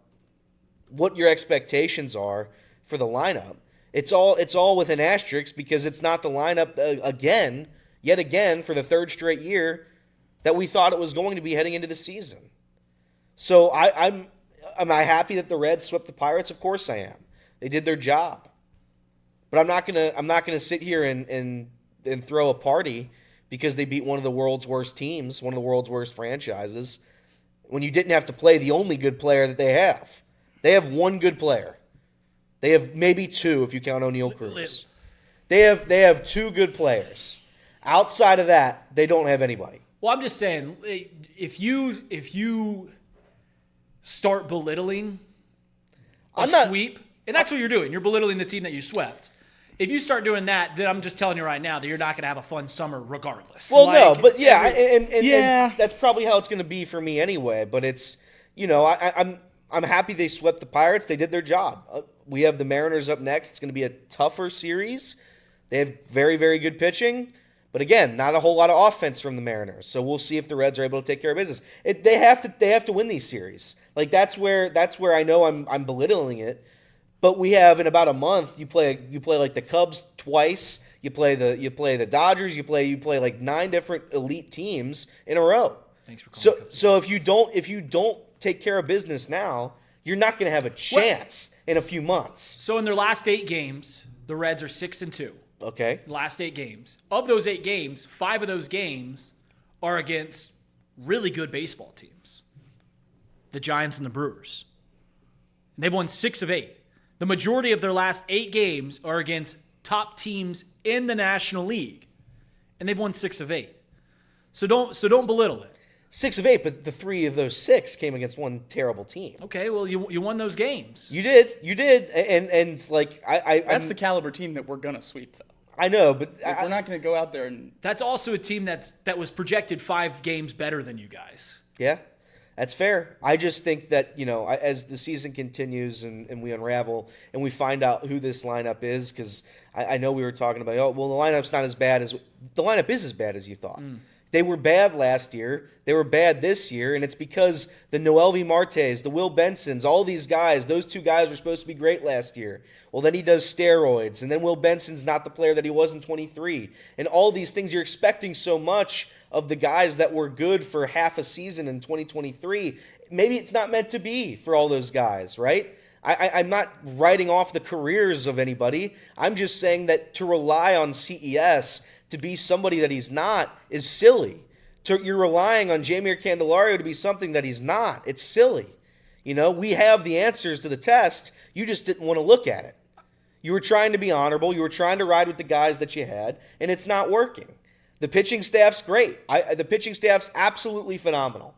what your expectations are for the lineup, it's all with an asterisk because it's not the lineup yet again, for the third straight year that we thought it was going to be heading into the season. So am I happy that the Reds swept the Pirates? Of course I am. They did their job. But I'm not gonna sit here and throw a party because they beat one of the world's worst teams, one of the world's worst franchises, when you didn't have to play the only good player that they have. They have one good player. They have maybe two if you count O'Neal Cruz. They have two good players. Outside of that, they don't have anybody. Well, I'm just saying, if you start belittling a sweep, and that's what you're doing, you're belittling the team that you swept. If you start doing that, then I'm just telling you right now that you're not going to have a fun summer regardless. Well, no, but yeah, and that's probably how it's going to be for me anyway. But it's, I'm happy they swept the Pirates. They did their job. We have the Mariners up next. It's going to be a tougher series. They have very, very good pitching. But again, not a whole lot of offense from the Mariners. So we'll see if the Reds are able to take care of business. They have to win these series. Like that's where I know I'm belittling it. But we have in about a month. You play like the Cubs twice. You play the Dodgers. You play like 9 different elite teams in a row. Thanks for calling. So if you don't take care of business now, you're not going to have a chance in a few months. So in their last 8 games, the Reds are 6-2. Okay. Last 8 games. Of those 8 games, 5 of those games are against really good baseball teams. The Giants and the Brewers. And they've won 6 of 8. The majority of their last 8 games are against top teams in the National League. And they've won 6 of 8. So don't belittle it. 6 of 8, but the 3 of those 6 came against one terrible team. Okay, well you won those games. You did, and like that's the caliber team that we're gonna sweep, though. I know, but we're not gonna go out there and. That's also a team that was projected 5 games better than you guys. Yeah, that's fair. I just think that as the season continues and we unravel and we find out who this lineup is, because I know we were talking about the lineup's not as bad as the lineup is as bad as you thought. They were bad last year. They were bad this year, and it's because the Noelvi Martes, the Will Bensons, all these guys, those 2 guys were supposed to be great last year. Well, then he does steroids, and then Will Benson's not the player that he was in 23. And all these things, you're expecting so much of the guys that were good for half a season in 2023. Maybe it's not meant to be for all those guys, right? I'm not writing off the careers of anybody. I'm just saying that to rely on CES to be somebody that he's not is silly. You're relying on Jamier Candelario to be something that he's not. It's silly. We have the answers to the test. You just didn't want to look at it. You were trying to be honorable. You were trying to ride with the guys that you had, and it's not working. The pitching staff's great. The pitching staff's absolutely phenomenal.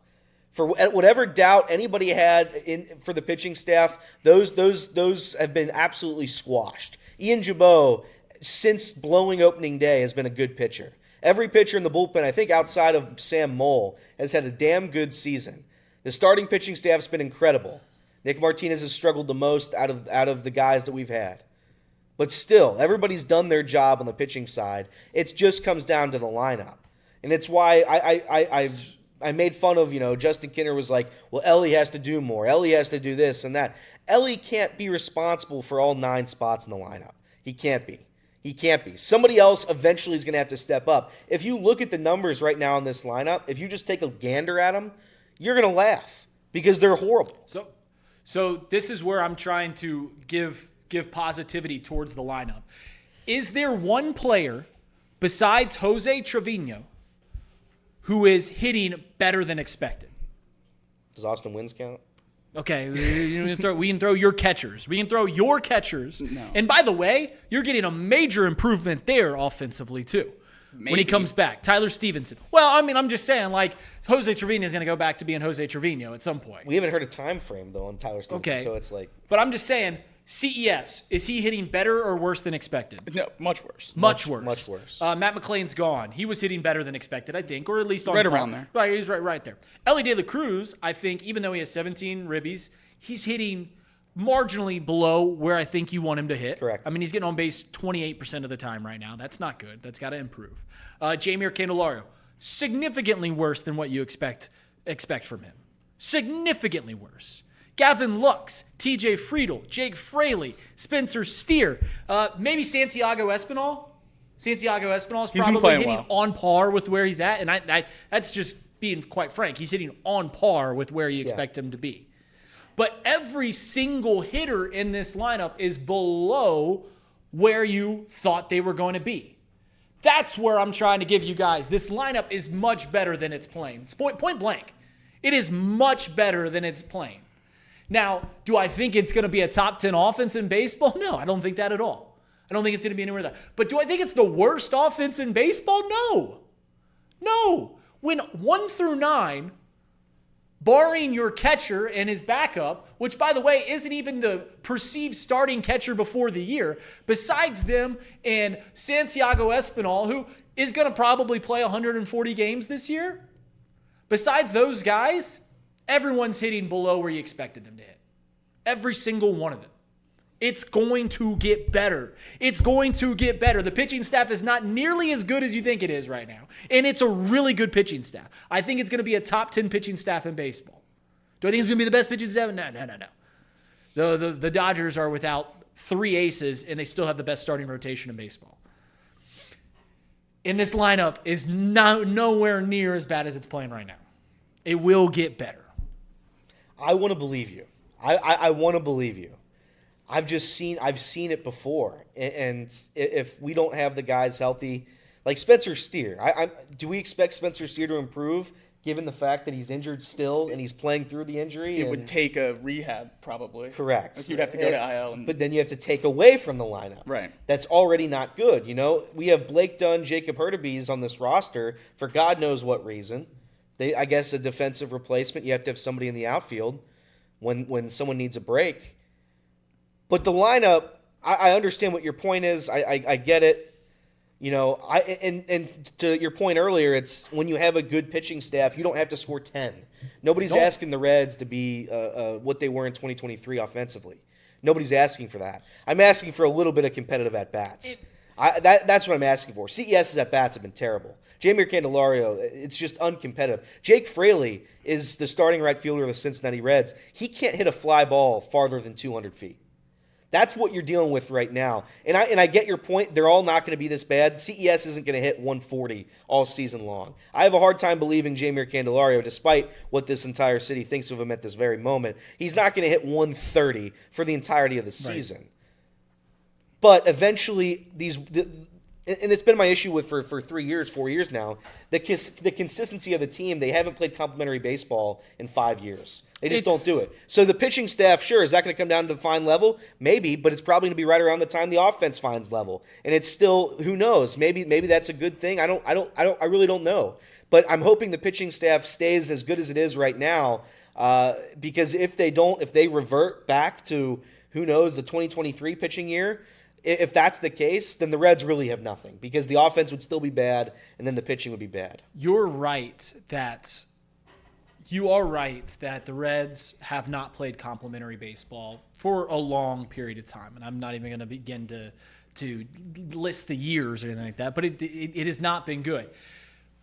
For whatever doubt anybody had for the pitching staff, those have been absolutely squashed. Ian Jabot, since blowing opening day, has been a good pitcher. Every pitcher in the bullpen, I think outside of Sam Moll, has had a damn good season. The starting pitching staff's been incredible. Nick Martinez has struggled the most out of the guys that we've had. But still, everybody's done their job on the pitching side. It just comes down to the lineup. And it's why I made fun of, Justin Kinner was like, well, Elly has to do more. Elly has to do this and that. Elly can't be responsible for all 9 spots in the lineup. He can't be. He can't be. Somebody else eventually is going to have to step up. If you look at the numbers right now in this lineup, if you just take a gander at them, you're going to laugh because they're horrible. So this is where I'm trying to give positivity towards the lineup. Is there one player besides Jose Trevino who is hitting better than expected? Does Austin Wynns count? Okay, we can throw your catchers. We can throw your catchers. No. And by the way, you're getting a major improvement there offensively too. Maybe. When he comes back. Tyler Stevenson. Well, I'm just saying, Jose Trevino is going to go back to being Jose Trevino at some point. We haven't heard a time frame, though, on Tyler Stevenson, okay. So it's like... But I'm just saying, CES, is he hitting better or worse than expected? No, much worse. Much worse. Much worse. Matt McClain's gone. He was hitting better than expected, I think, or at least on right around there. Right, he's right there. Elly De La Cruz, I think, even though he has 17 ribbies, he's hitting marginally below where I think you want him to hit. Correct. He's getting on base 28% of the time right now. That's not good. That's got to improve. Jeimer Candelario, significantly worse than what you expect from him. Significantly worse. Gavin Lux, TJ Friedel, Jake Fraley, Spencer Steer, maybe Santiago Espinal. Santiago Espinal is probably hitting on par with where he's at, and that's just being quite frank. He's hitting on par with where you expect him to be. But every single hitter in this lineup is below where you thought they were going to be. That's where I'm trying to give you guys. This lineup is much better than it's playing. It's point blank. It is much better than it's playing. Now, do I think it's going to be a top 10 offense in baseball? No, I don't think that at all. I don't think it's going to be anywhere there. But do I think it's the worst offense in baseball? No. When 1 through 9, barring your catcher and his backup, which, by the way, isn't even the perceived starting catcher before the year, besides them and Santiago Espinal, who is going to probably play 140 games this year, besides those guys, everyone's hitting below where you expected them to hit. Every single one of them. It's going to get better. It's going to get better. The pitching staff is not nearly as good as you think it is right now. And it's a really good pitching staff. I think it's going to be a top 10 pitching staff in baseball. Do I think it's going to be the best pitching staff? No. The Dodgers are without 3 aces, and they still have the best starting rotation in baseball. And this lineup is nowhere near as bad as it's playing right now. It will get better. I want to believe you. I want to believe you. I've seen it before, and if we don't have the guys healthy, like Spencer Steer, do we expect Spencer Steer to improve given the fact that he's injured still and he's playing through the injury? It would take a rehab probably. Correct. You'd have to go to IL. But then you have to take away from the lineup. Right. That's already not good. We have Blake Dunn, Jacob Hurtubise on this roster for God knows what reason. I guess a defensive replacement. You have to have somebody in the outfield when someone needs a break. But the lineup, I understand what your point is. I get it. And to your point earlier, it's when you have a good pitching staff, you don't have to score 10. Nobody's asking the Reds to be what they were in 2023 offensively. Nobody's asking for that. I'm asking for a little bit of competitive at-bats. That's what I'm asking for. CES's at-bats have been terrible. Jeimer Candelario, it's just uncompetitive. Jake Fraley is the starting right fielder of the Cincinnati Reds. He can't hit a fly ball farther than 200 feet. That's what you're dealing with right now. And I get your point. They're all not going to be this bad. CES isn't going to hit 140 all season long. I have a hard time believing Jeimer Candelario, despite what this entire city thinks of him at this very moment, he's not going to hit 130 for the entirety of the season. Right. But eventually, and it's been my issue with for 3 years, 4 years now, the consistency of the team. They haven't played complementary baseball in 5 years. They just don't do it. So the pitching staff, sure, is that going to come down to fine level? Maybe, but it's probably going to be right around the time the offense finds level. And it's still, who knows? Maybe that's a good thing. I really don't know. But I'm hoping the pitching staff stays as good as it is right now, because if they revert back to, who knows, the 2023 pitching year, if that's the case, then the Reds really have nothing, because the offense would still be bad and then the pitching would be bad. You are right that the Reds have not played complementary baseball for a long period of time, and I'm not even going to begin to list the years or anything like that, but it has not been good.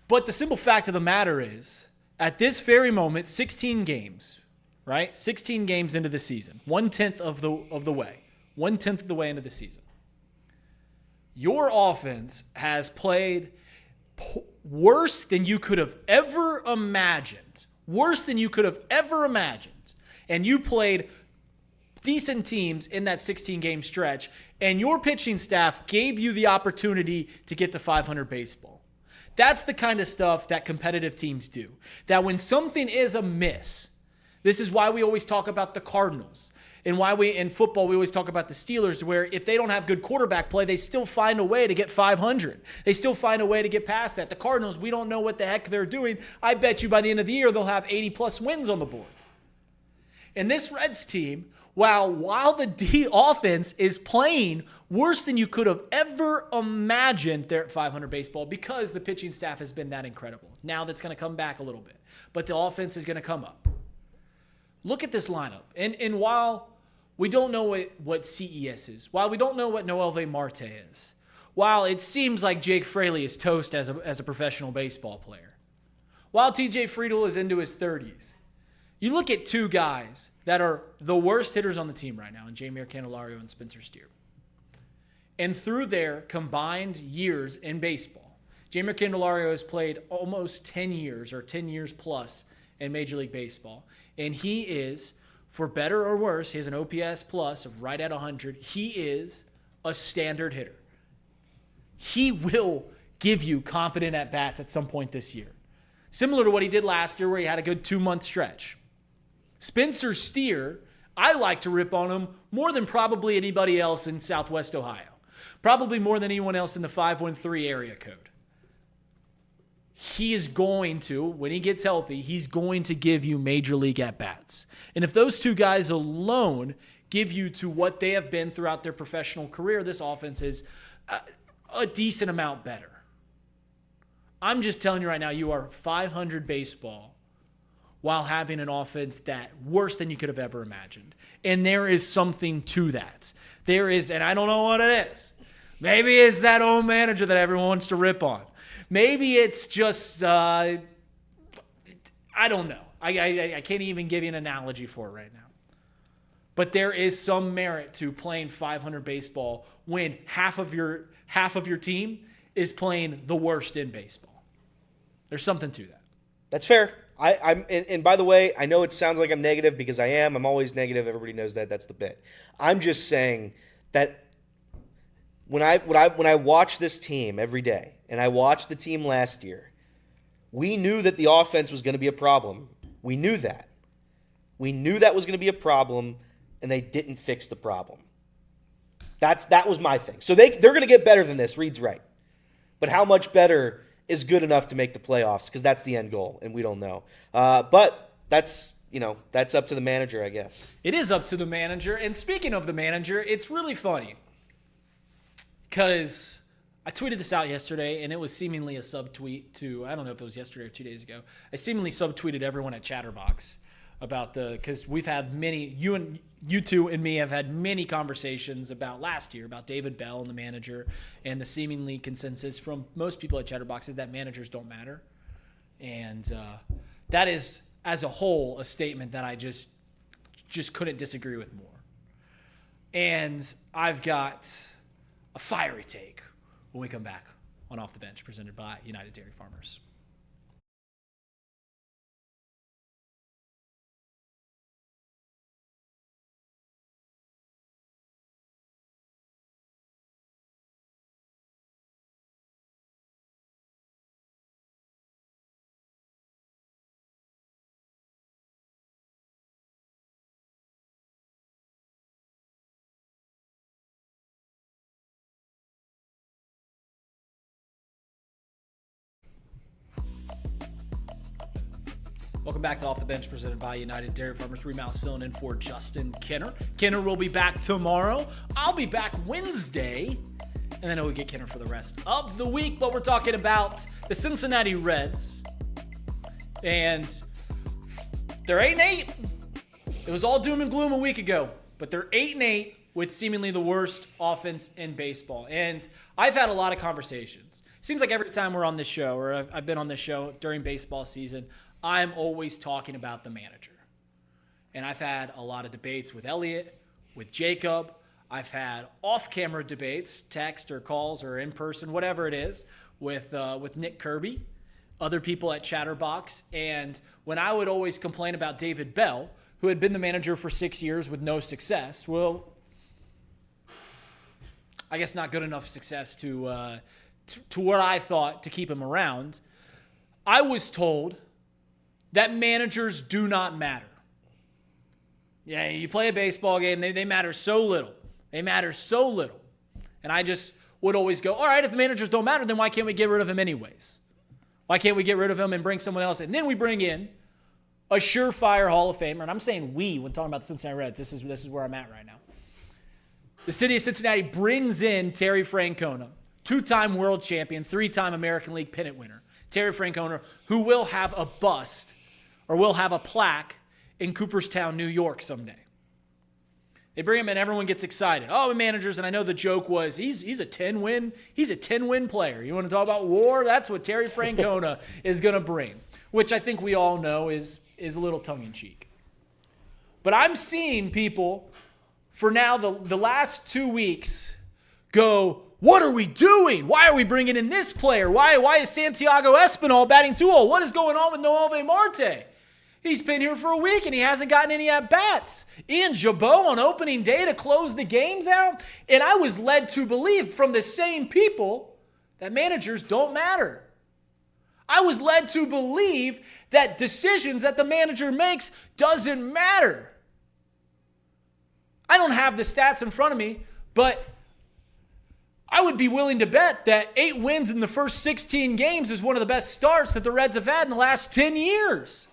But the simple fact of the matter is, at this very moment, 16 games, right? 16 games into the season, 1/10 of the way, 1/10 of the way into the season. Your offense has played worse than you could have ever imagined. Worse than you could have ever imagined. And you played decent teams in that 16-game stretch, and your pitching staff gave you the opportunity to get to 500 baseball. That's the kind of stuff that competitive teams do. That when something is amiss, this is why we always talk about the Cardinals. And why in football we always talk about the Steelers, where if they don't have good quarterback play, they still find a way to get 500. They still find a way to get past that. The Cardinals, we don't know what the heck they're doing. I bet you by the end of the year they'll have 80-plus wins on the board. And this Reds team, while the offense is playing worse than you could have ever imagined, they're at 500 baseball because the pitching staff has been that incredible. Now that's going to come back a little bit. But the offense is going to come up. Look at this lineup. And while we don't know what CES is, while we don't know what Noelvi Marte is, while it seems like Jake Fraley is toast as a professional baseball player, while TJ Friedel is into his 30s, you look at two guys that are the worst hitters on the team right now, in Jeimer Candelario and Spencer Steer. And through their combined years in baseball, Jeimer Candelario has played almost 10 years or 10 years plus in Major League Baseball. And he is, for better or worse, he has an OPS plus of right at 100. He is a standard hitter. He will give you competent at-bats at some point this year. Similar to what he did last year, where he had a good 2-month stretch. Spencer Steer, I like to rip on him more than probably anybody else in Southwest Ohio. Probably more than anyone else in the 513 area code. He is going to, when he gets healthy, he's going to give you major league at-bats. And if those two guys alone give you to what they have been throughout their professional career, this offense is a decent amount better. I'm just telling you right now, you are 500 baseball while having an offense that worse than you could have ever imagined. And there is something to that. There is, and I don't know what it is. Maybe it's that old manager that everyone wants to rip on. Maybe it's just, I don't know. I can't even give you an analogy for it right now. But there is some merit to playing 500 baseball when half of your team is playing the worst in baseball. There's something to that. That's fair. And by the way, I know it sounds like I'm negative because I am. I'm always negative. Everybody knows that. That's the bit. I'm just saying that when I watch this team every day, and I watched the team last year, we knew that the offense was going to be a problem. We knew that. We knew that was going to be a problem, and they didn't fix the problem. That was my thing. So they're going to get better than this. Reed's right. But how much better is good enough to make the playoffs? Because that's the end goal, and we don't know. But that's up to the manager, I guess. It is up to the manager. And speaking of the manager, it's really funny because I tweeted this out yesterday, and it was seemingly a subtweet to, I don't know if it was yesterday or 2 days ago. I seemingly subtweeted everyone at Chatterbox about because we've had many, you two and me have had many conversations about last year, about David Bell and the manager, and the seemingly consensus from most people at Chatterbox is that managers don't matter. And that is, as a whole, a statement that I just couldn't disagree with more. And I've got a fiery take when we come back on Off the Bench, presented by United Dairy Farmers. Welcome back to Off the Bench, presented by United Dairy Farmers. Remouse filling in for Justin Kinner. Kinner will be back tomorrow. I'll be back Wednesday. And then we'll get Kinner for the rest of the week. But we're talking about the Cincinnati Reds. And they're 8-8. It was all doom and gloom a week ago. But they're 8-8 with seemingly the worst offense in baseball. And I've had a lot of conversations. Seems like every time we're on this show, or I've been on this show during baseball season, I'm always talking about the manager. And I've had a lot of debates with Elliot, with Jacob. I've had off-camera debates, text or calls or in person, whatever it is, with Nick Kirby, other people at Chatterbox. And when I would always complain about David Bell, who had been the manager for 6 years with no success, well, I guess not good enough success to what I thought to keep him around, I was told that managers do not matter. Yeah, you play a baseball game, they matter so little. They matter so little. And I just would always go, all right, if the managers don't matter, then why can't we get rid of him anyways? Why can't we get rid of him and bring someone else in? And then we bring in a surefire Hall of Famer, and I'm saying we when talking about the Cincinnati Reds. This is where I'm at right now. The city of Cincinnati brings in Terry Francona, two-time world champion, three-time American League pennant winner. Terry Francona, who will have a bust or will have a plaque in Cooperstown, New York someday. They bring him in, everyone gets excited. Oh, managers, and I know the joke was he's a 10-win player. You want to talk about war? That's what Terry Francona is going to bring, which I think we all know is a little tongue-in-cheek. But I'm seeing people for now the last 2 weeks go, what are we doing? Why are we bringing in this player? Why is Santiago Espinal batting 2-0? What is going on with Noelvi Marte? He's been here for a week and he hasn't gotten any at-bats. Ian Jabot on opening day to close the games out. And I was led to believe from the same people that managers don't matter. I was led to believe that decisions that the manager makes doesn't matter. I don't have the stats in front of me, but I would be willing to bet that 8 wins in the first 16 games is one of the best starts that the Reds have had in the last 10 years.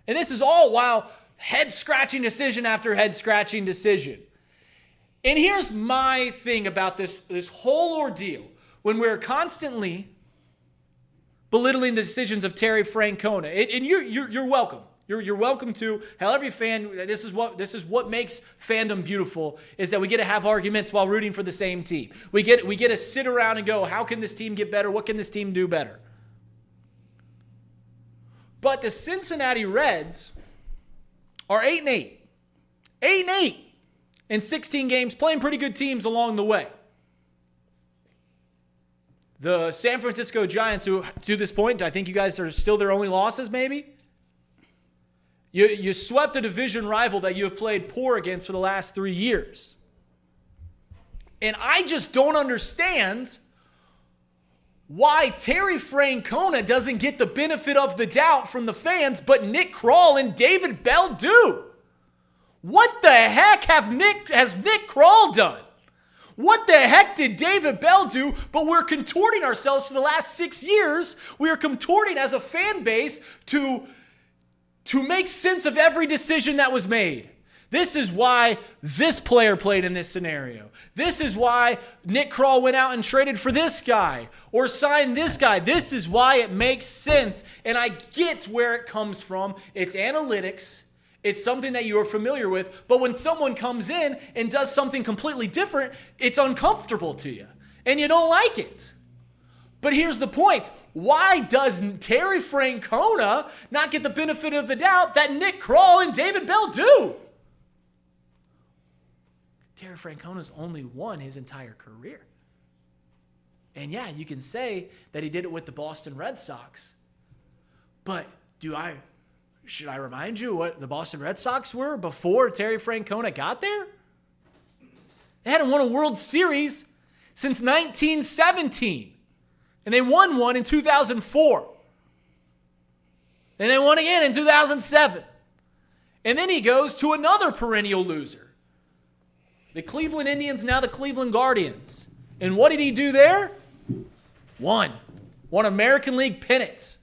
And this is all while head-scratching decision after head-scratching decision. And here's my thing about this whole ordeal. When we're constantly belittling the decisions of Terry Francona, and you're welcome. You're welcome to, however you fan. This is what makes fandom beautiful, is that we get to have arguments while rooting for the same team. We get to sit around and go, how can this team get better? What can this team do better? But the Cincinnati Reds are 8-8. 8-8 in 16 games, playing pretty good teams along the way. The San Francisco Giants, who to this point, I think you guys are still their only losses, maybe? You swept a division rival that you have played poor against for the last 3 years. And I just don't understand why Terry Francona doesn't get the benefit of the doubt from the fans, but Nick Krall and David Bell do. What the heck has Nick Krall done? What the heck did David Bell do? But we're contorting ourselves for the last 6 years. We are contorting as a fan base to make sense of every decision that was made. This is why this player played in this scenario. This is why Nick Krall went out and traded for this guy or signed this guy. This is why it makes sense. And I get where it comes from. It's analytics. It's something that you are familiar with. But when someone comes in and does something completely different, it's uncomfortable to you. And you don't like it. But here's the point. Why doesn't Terry Francona not get the benefit of the doubt that Nick Krall and David Bell do? Terry Francona's only won his entire career. And yeah, you can say that he did it with the Boston Red Sox. But should I remind you what the Boston Red Sox were before Terry Francona got there? They hadn't won a World Series since 1917. And they won one in 2004. And they won again in 2007. And then he goes to another perennial loser. The Cleveland Indians, now the Cleveland Guardians. And what did he do there? Won American League pennants.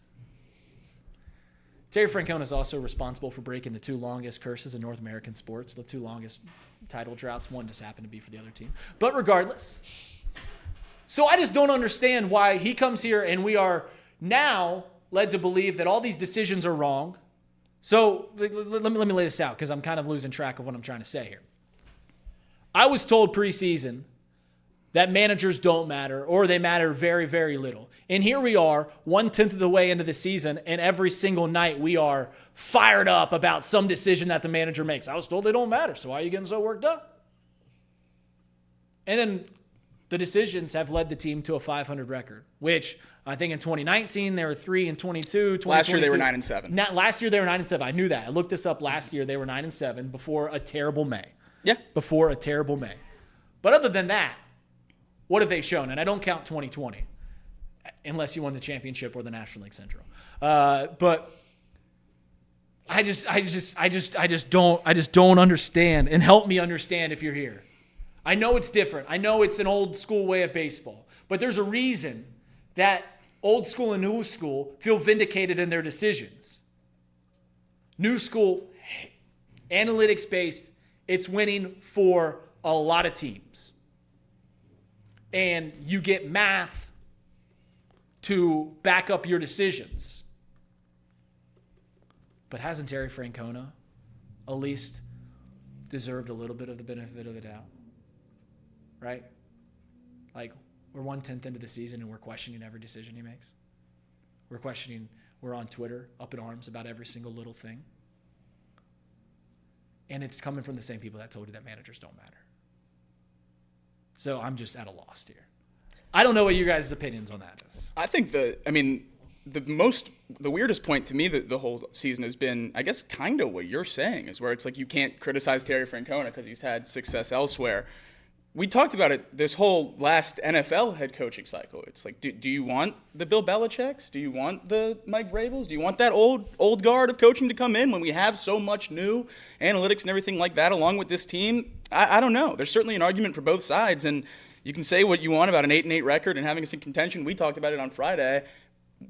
Terry Francona is also responsible for breaking the 2 longest curses in North American sports, the 2 longest title droughts. One just happened to be for the other team. But regardless, so I just don't understand why he comes here and we are now led to believe that all these decisions are wrong. So let me lay this out because I'm kind of losing track of what I'm trying to say here. I was told preseason that managers don't matter, or they matter very, very little. And here we are, 1/10 of the way into the season, and every single night we are fired up about some decision that the manager makes. I was told they don't matter, so why are you getting so worked up? And then the decisions have led the team to a 500 record, which I think in 2019 they were 3-22. Last year they were 9-7. Last year they were 9-7. I knew that. I looked this up last year. They were 9-7 before a terrible May. Yeah. Before a terrible May. But other than that, what have they shown? And I don't count 2020, unless you won the championship or the National League Central. But I just don't understand. And help me understand if you're here. I know it's different. I know it's an old school way of baseball. But there's a reason that old school and new school feel vindicated in their decisions. New school, analytics based, it's winning for a lot of teams. And you get math to back up your decisions. But hasn't Terry Francona at least deserved a little bit of the benefit of the doubt? Right? Like, we're 1/10 into the season and we're questioning every decision he makes. We're on Twitter up in arms about every single little thing. And it's coming from the same people that told you that managers don't matter. So I'm just at a loss here. I don't know what you guys' opinions on that is. I think the weirdest point to me that the whole season has been, I guess, kind of what you're saying, is where it's like you can't criticize Terry Francona because he's had success elsewhere. We talked about it this whole last NFL head coaching cycle. It's like, do you want the Bill Belichick's? Do you want the Mike Vrabels? Do you want that old guard of coaching to come in when we have so much new analytics and everything like that along with this team? I don't know. There's certainly an argument for both sides, and you can say what you want about an 8-8 record and having us in contention. We talked about it on Friday.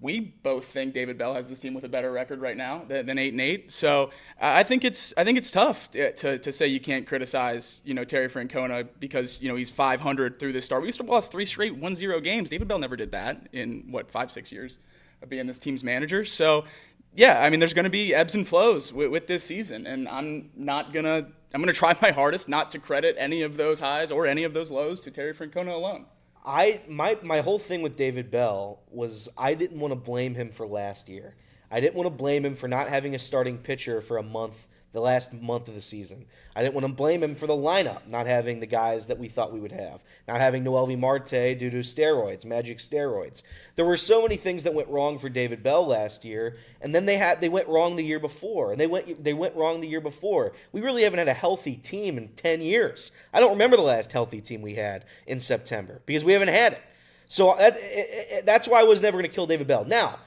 We both think David Bell has this team with a better record right now than 8-8. So I think it's tough to say you can't criticize Terry Francona because he's 500 through this start. We used to lost 3 straight 1-0 games. David Bell never did that in 5-6 years of being this team's manager. So yeah, I mean there's going to be ebbs and flows with this season, and I'm going to try my hardest not to credit any of those highs or any of those lows to Terry Francona alone. My whole thing with David Bell was I didn't want to blame him for last year. I didn't want to blame him for not having a starting pitcher for the last month of the season. I didn't want to blame him for the lineup, not having the guys that we thought we would have, not having Noelvi Marte due to steroids, magic steroids. There were so many things that went wrong for David Bell last year, and then they went wrong the year before, and they went wrong the year before. We really haven't had a healthy team in 10 years. I don't remember the last healthy team we had in September because we haven't had it. So that's why I was never going to kill David Bell. Now,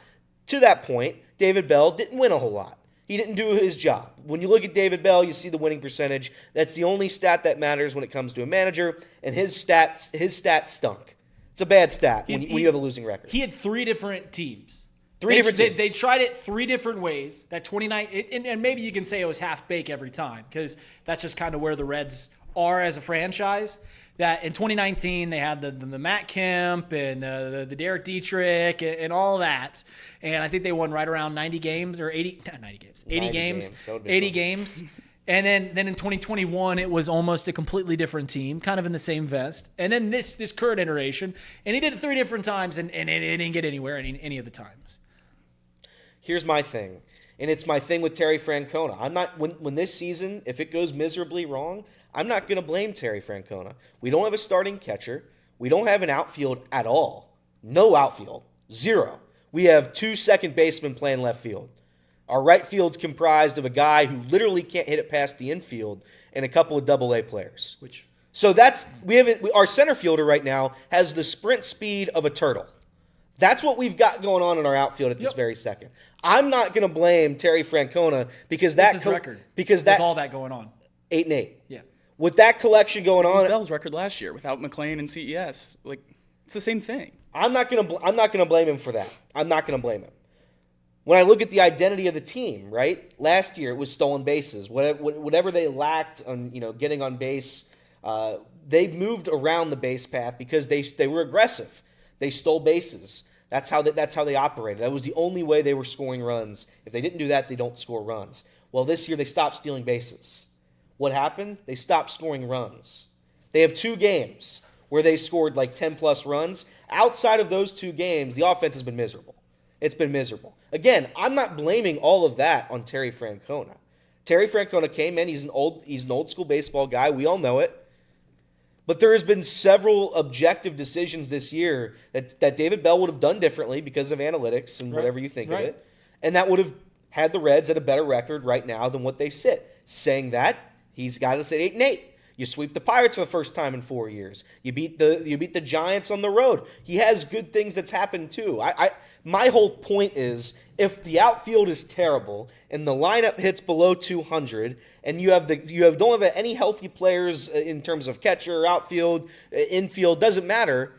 to that point, David Bell didn't win a whole lot. He didn't do his job. When you look at David Bell, you see the winning percentage. That's the only stat that matters when it comes to a manager, and his stats stunk. It's a bad stat when you have a losing record. He had 3 different teams. Different teams. They tried it 3 different ways. That 29, and maybe you can say it was half-bake every time because that's just kind of where the Reds are as a franchise. That in 2019 they had the Matt Kemp and the Derek Dietrich and all that, and I think they won right around 90 games or 80 games. 80 games. And then in 2021 it was almost a completely different team, kind of in the same vest. And then this current iteration, and he did it 3 different times, and it didn't get anywhere any of the times. Here's my thing, and it's my thing with Terry Francona. I'm not when this season, if it goes miserably wrong, I'm not going to blame Terry Francona. We don't have a starting catcher. We don't have an outfield at all. No outfield. 0. We have 2 second basemen playing left field. Our right field's comprised of a guy who literally can't hit it past the infield and a couple of double-A players. So our center fielder right now has the sprint speed of a turtle. That's what we've got going on in our outfield at this very second. I'm not going to blame Terry Francona because What's his record with all that going on? 8-8. Yeah. With that collection going on, Bell's record last year without McLean and CES, like it's the same thing. I'm not gonna blame him for that. I'm not gonna blame him. When I look at the identity of the team, right? Last year it was stolen bases. Whatever they lacked on, getting on base, they moved around the base path because they were aggressive. They stole bases. That's how they operated. That was the only way they were scoring runs. If they didn't do that, they don't score runs. Well, this year they stopped stealing bases. What happened? They stopped scoring runs. They have 2 games where they scored like 10-plus runs. Outside of those 2 games, the offense has been miserable. It's been miserable. Again, I'm not blaming all of that on Terry Francona. Terry Francona came in. He's an old school baseball guy. We all know it. But there has been several objective decisions this year that David Bell would have done differently because of analytics and whatever you think of it. And that would have had the Reds at a better record right now than what they sit. Saying that, he's got us at 8-8. You sweep the Pirates for the first time in 4 years. You beat the Giants on the road. He has good things that's happened too. My whole point is, if the outfield is terrible and the lineup hits below 200, and you don't have any healthy players in terms of catcher, outfield, infield, doesn't matter.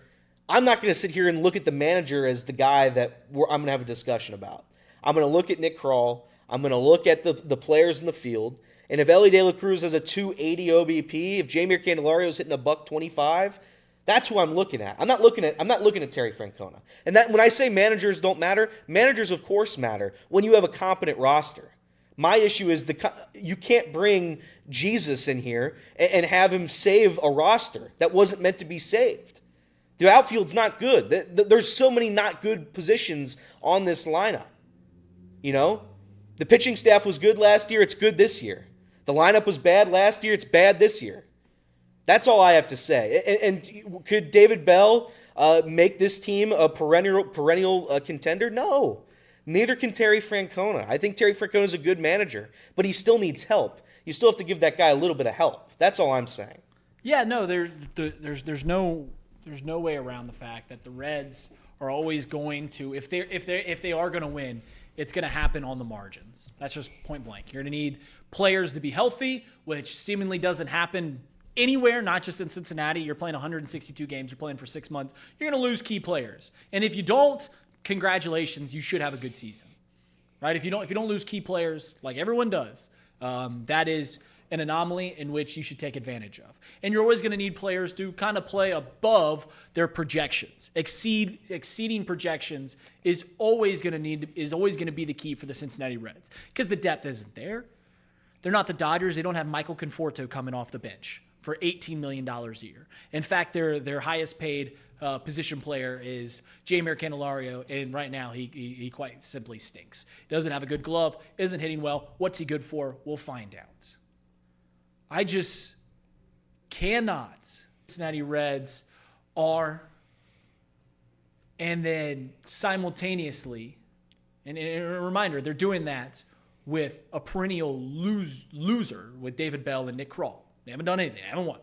I'm not going to sit here and look at the manager as the guy that I'm going to have a discussion about. I'm going to look at Nick Krall. I'm going to look at the players in the field. And if Elly De La Cruz has a 280 OBP, if Jeimer Candelario is hitting a $125, that's who I'm looking at. I'm not looking at Terry Francona. And that when I say managers don't matter, managers of course matter when you have a competent roster. My issue is you can't bring Jesus in here and have him save a roster that wasn't meant to be saved. The outfield's not good. There's so many not good positions on this lineup. The pitching staff was good last year. It's good this year. The lineup was bad last year. It's bad this year. That's all I have to say. And could David Bell make this team a perennial contender? No. Neither can Terry Francona. I think Terry Francona is a good manager, but he still needs help. You still have to give that guy a little bit of help. That's all I'm saying. Yeah, no, there's no way around the fact that the Reds are always going to, if they are going to win, it's going to happen on the margins. That's just point blank. You're going to need players to be healthy, which seemingly doesn't happen anywhere, not just in Cincinnati. You're playing 162 games. You're playing for 6 months. You're going to lose key players. And if you don't, congratulations, you should have a good season, right? If you don't lose key players like everyone does, that is an anomaly in which you should take advantage of. And you're always going to need players to kind of play above their projections. Exceeding projections is always going to be the key for the Cincinnati Reds because the depth isn't there. They're not the Dodgers. They don't have Michael Conforto coming off the bench for $18 million a year. In fact, their highest paid position player is Jeimer Candelario, and right now he quite simply stinks. Doesn't have a good glove, isn't hitting well. What's he good for? We'll find out. I just cannot. Cincinnati Reds are, and then simultaneously, and a reminder, they're doing that with a perennial loser with David Bell and Nick Krall. They haven't done anything. They haven't won.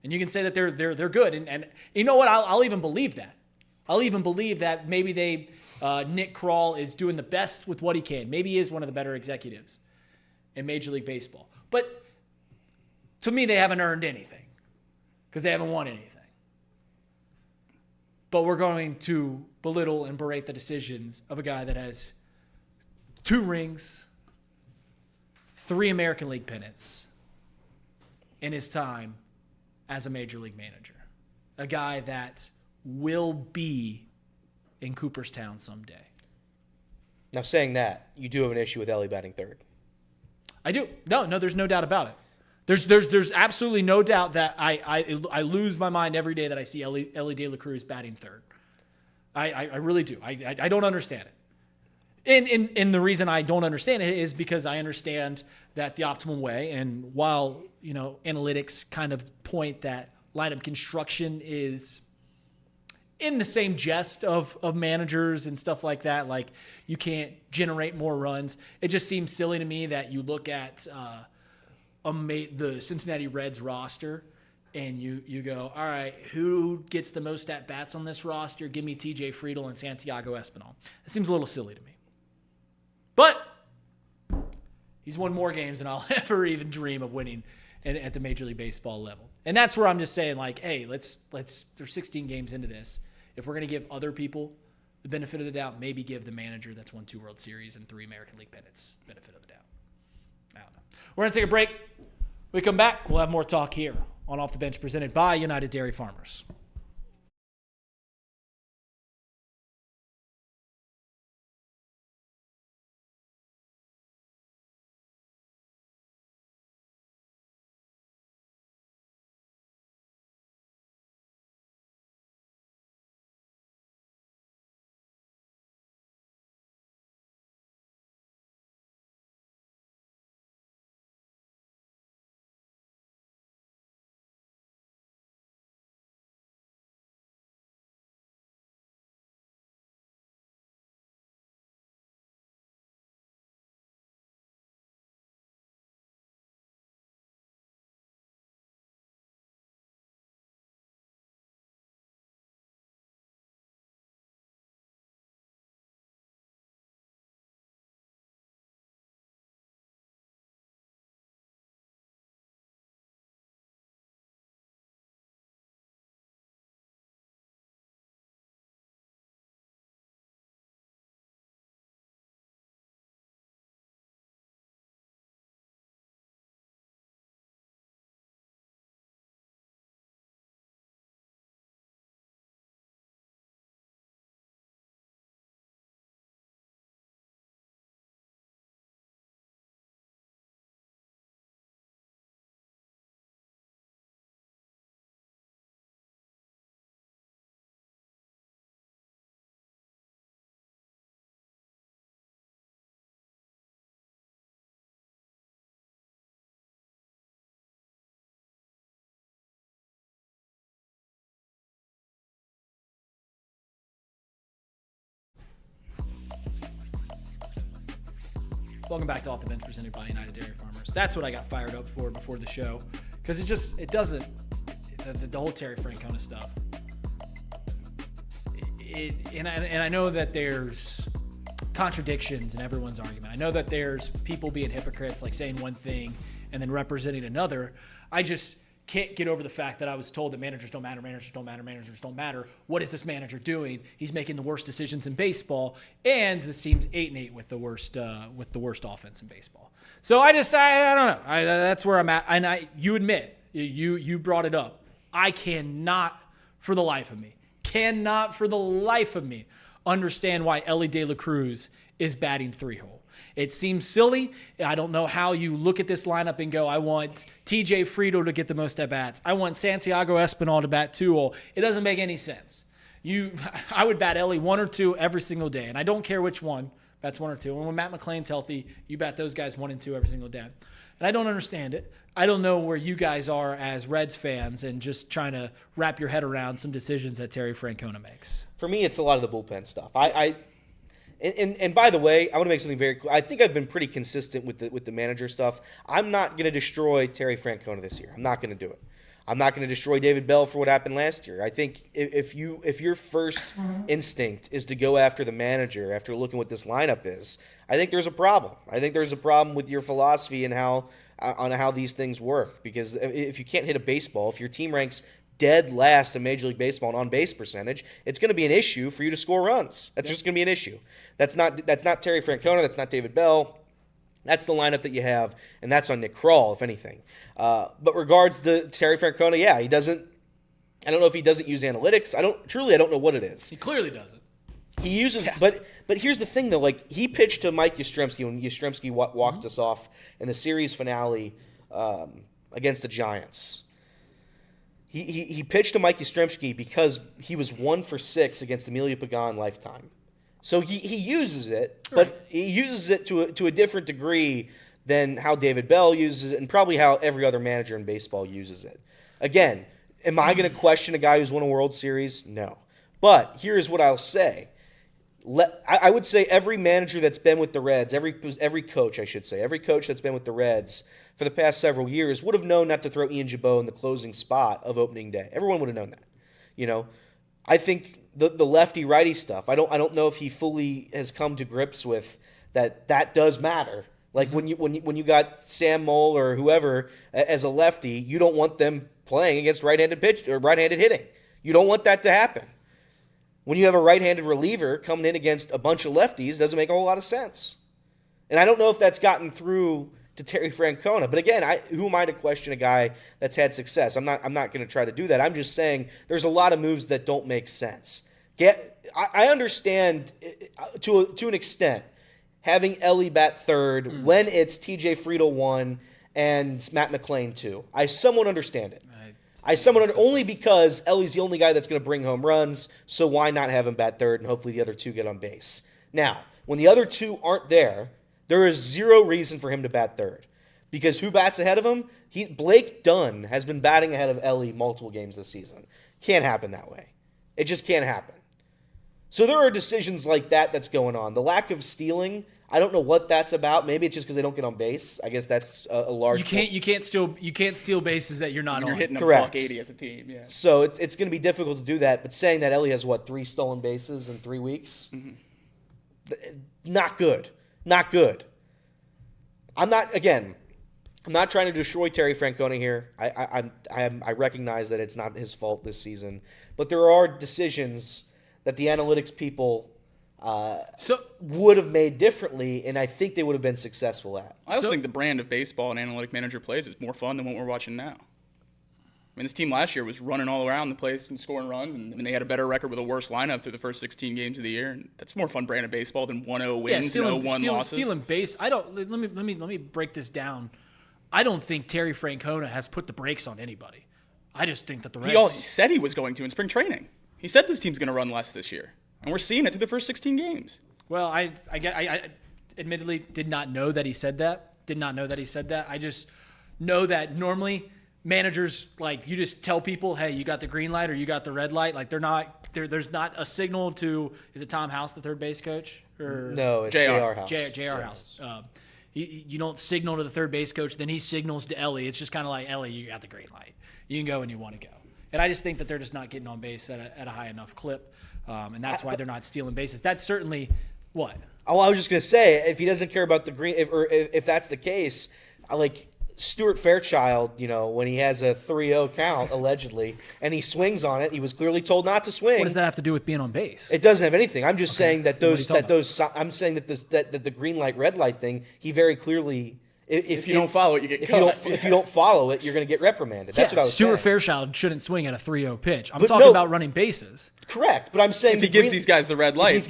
And you can say that they're good. And you know what? I'll even believe that. I'll even believe that maybe Nick Krall is doing the best with what he can. Maybe he is one of the better executives in Major League Baseball. But to me, they haven't earned anything because they haven't won anything. But we're going to belittle and berate the decisions of a guy that has 2 rings, 3 American League pennants in his time as a Major League manager. A guy that will be in Cooperstown someday. Now, saying that, you do have an issue with Elly batting third. I do. No, there's no doubt about it. There's absolutely no doubt that I lose my mind every day that I see Elly De La Cruz batting third. I really do. I don't understand it. And the reason I don't understand it is because I understand that the optimal way, and while analytics kind of point that lineup construction is in the same jest of managers and stuff like that, like you can't generate more runs. It just seems silly to me that you look at the Cincinnati Reds roster and you go, all right, who gets the most at-bats on this roster? Give me TJ Friedl and Santiago Espinal. It seems a little silly to me. But he's won more games than I'll ever even dream of winning at the Major League Baseball level. And that's where I'm just saying, like, hey, there's 16 games into this. If we're going to give other people the benefit of the doubt. Maybe give the manager that's won 2 World Series and 3 American League pennants benefit of the doubt. I don't know. We're going to take a break. When we come back, we'll have more talk here on Off the Bench presented by United Dairy Farmers. Welcome back to Off the Bench presented by United Dairy Farmers. That's what I got fired up for before the show, because it doesn't, the whole Terry Francona stuff. And I know that there's contradictions in everyone's argument. I know that there's people being hypocrites, like saying one thing and then representing another. I just can't get over the fact that I was told that managers don't matter. What is this manager doing? He's making the worst decisions in baseball, and this team's 8-8 with the worst offense in baseball. So I don't know. That's where I'm at. And you admit, you brought it up. I cannot for the life of me understand why Elly De La Cruz is batting 3-hole. It seems silly. I don't know how you look at this lineup and go, I want TJ Friedl to get the most at-bats. I want Santiago Espinal to bat 2-hole. It doesn't make any sense. I would bat Elly 1 or 2 every single day, and I don't care which one bats 1 or 2. And when Matt McClain's healthy, you bat those guys 1 and 2 every single day. And I don't understand it. I don't know where you guys are as Reds fans and just trying to wrap your head around some decisions that Terry Francona makes. For me, it's a lot of the bullpen stuff. And by the way, I want to make something very clear. I think I've been pretty consistent with the manager stuff. I'm not going to destroy Terry Francona this year. I'm not going to do it. I'm not going to destroy David Bell for what happened last year. I think if your first instinct is to go after the manager after looking what this lineup is, I think there's a problem. I think there's a problem with your philosophy and how these things work. Because if you can't hit a baseball, if your team ranks dead last in Major League Baseball in on-base percentage, it's going to be an issue for you to score runs. That's just going to be an issue. That's not Terry Francona. That's not David Bell. That's the lineup that you have, and that's on Nick Krall, if anything. But regards to Terry Francona, yeah, he doesn't. I don't know if he doesn't use analytics. I don't know what it is. He clearly doesn't. He uses, but here's the thing though. Like, he pitched to Mike Yastrzemski when Yastrzemski walked us off in the series finale against the Giants. He pitched to Mike Yastrzemski because he was 1 for 6 against Emilio Pagan lifetime. So he uses it, but he uses it to a different degree than how David Bell uses it, and probably how every other manager in baseball uses it. Again, am I going to question a guy who's won a World Series? No. But here's what I'll say. I would say every manager that's been with the Reds, every coach that's been with the Reds for the past several years would have known not to throw Ian Gibaut in the closing spot of opening day. Everyone would have known that. You know, I think the lefty-righty stuff, I don't know if he fully has come to grips with that does matter. Like when you got Sam Moll or whoever as a lefty, you don't want them playing against right-handed pitch or right-handed hitting. You don't want that to happen. When you have a right-handed reliever coming in against a bunch of lefties, it doesn't make a whole lot of sense. And I don't know if that's gotten through to Terry Francona. But again, who am I to question a guy that's had success? I'm not going to try to do that. I'm just saying there's a lot of moves that don't make sense. I understand to an extent having Elly bat third when it's TJ Friedl 1 and Matt McClain 2. I somewhat understand it. Only because Ellie's the only guy that's going to bring home runs, so why not have him bat third and hopefully the other two get on base? Now, when the other two aren't there is zero reason for him to bat third. Because who bats ahead of him? Blake Dunn has been batting ahead of Elly multiple games this season. Can't happen that way. It just can't happen. So there are decisions like that that's going on. The lack of stealing, I don't know what that's about. Maybe it's just because they don't get on base. I guess that's a large. You can't steal bases that you're not on. You're hitting a Correct. $180 as a team. Yeah. So it's going to be difficult to do that. But saying that Elly has 3 stolen bases in 3 weeks, not good. Not good. I'm not trying to destroy Terry Francona here. I recognize that it's not his fault this season, but there are decisions that the analytics people would have made differently, and I think they would have been successful at. I also think the brand of baseball an analytic manager plays is more fun than what we're watching now. I mean, this team last year was running all around the place and scoring runs, and they had a better record with a worse lineup through the first 16 games of the year. And that's more fun brand of baseball than 1-0 wins and 0-1 losses. Stealing base. Let me break this down. I don't think Terry Francona has put the brakes on anybody. I just think that the Reds. He said he was going to in spring training. He said this team's going to run less this year, and we're seeing it through the first 16 games. Well, I admittedly did not know that he said that. I just know that normally managers, like, you just tell people, hey, you got the green light or you got the red light. Like, there's not a signal to, is it Tom House, the third base coach? Or No, it's J.R. House. J.R. House. You don't signal to the third base coach, then he signals to Elly. It's just kind of like, Elly, you got the green light. You can go when you want to go. And I just think that they're just not getting on base at a high enough clip, and that's why they're not stealing bases. That's certainly what? Oh, I was just going to say, if he doesn't care about the green, if that's the case, Stuart Fairchild, when he has a 3-0 count, allegedly, and he swings on it, he was clearly told not to swing. What does that have to do with being on base? It doesn't have anything. I'm just saying that I'm saying that the green light, red light thing, he very clearly. If you don't follow it, you get cut. If you don't follow it, you're going to get reprimanded. That's what I was saying. Stuart Fairchild shouldn't swing at a 3-0 pitch. I'm talking about running bases. Correct, but I'm saying if he gives these guys the red light, if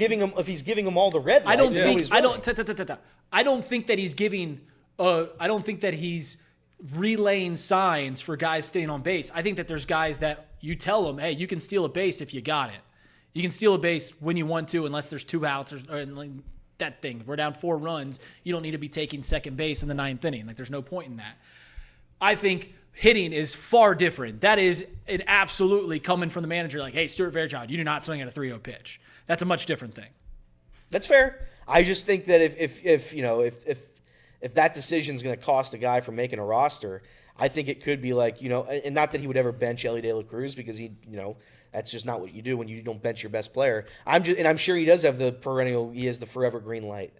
he's giving them all the red light, I don't think that he's giving. I don't think that he's relaying signs for guys staying on base. I think that there's guys that you tell them, hey, you can steal a base if you got it. You can steal a base when you want to, unless there's 2 outs or that thing. If we're down 4 runs, you don't need to be taking second base in the 9th inning. Like, there's no point in that. I think hitting is far different. That is an absolutely coming from the manager, like, hey, Stuart Fairchild, you do not swing at a 3-0 pitch. That's a much different thing. That's fair. I just think that if that decision is going to cost a guy from making a roster, I think it could be like, and not that he would ever bench Elly De La Cruz, because that's just not what you do when you don't bench your best player. I'm sure he does have the forever green light.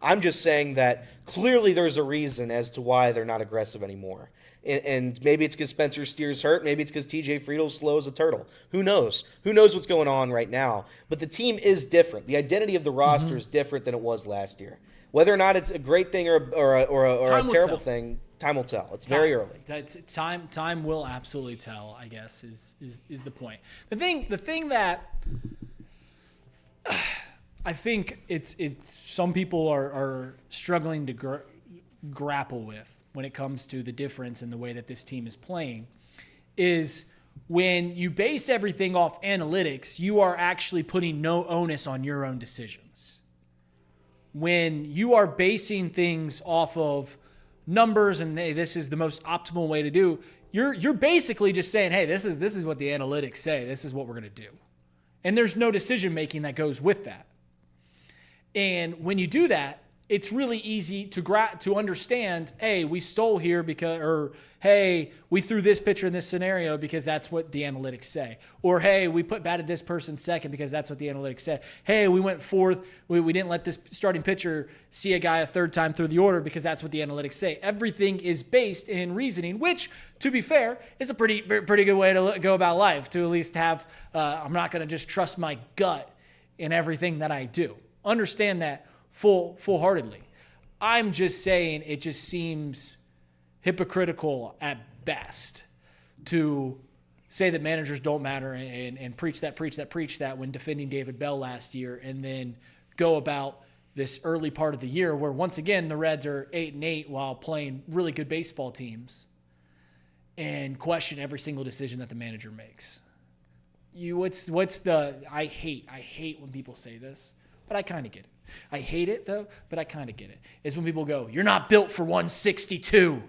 I'm just saying that clearly there's a reason as to why they're not aggressive anymore. And maybe it's because Spencer Steer's hurt. Maybe it's because TJ Friedl's slow as a turtle. Who knows? Who knows what's going on right now? But the team is different. The identity of the roster is different than it was last year. Whether or not it's a great thing or a terrible thing, time will tell. It's very early. Time will absolutely tell, I guess, is the point. The thing that I think it's some people are struggling to grapple with when it comes to the difference in the way that this team is playing is when you base everything off analytics, you are actually putting no onus on your own decisions. When you are basing things off of numbers and hey, this is the most optimal way to do, you're basically just saying, hey, this is what the analytics say. This is what we're going to do. And there's no decision making that goes with that. And when you do that, it's really easy to understand, hey, we stole here or hey, we threw this pitcher in this scenario because that's what the analytics say. Or hey, we batted this person second because that's what the analytics say. Hey, we went fourth. We didn't let this starting pitcher see a guy a third time through the order because that's what the analytics say. Everything is based in reasoning, which, to be fair, is a pretty good way to go about life, to at least have, I'm not going to just trust my gut in everything that I do. Understand that full-heartedly. I'm just saying it just seems hypocritical at best to say that managers don't matter and preach that when defending David Bell last year, and then go about this early part of the year where once again the Reds are 8-8 while playing really good baseball teams and question every single decision that the manager makes. I hate when people say this, but I kind of get it. I hate it though, but I kind of get it. It's when people go, "You're not built for 162."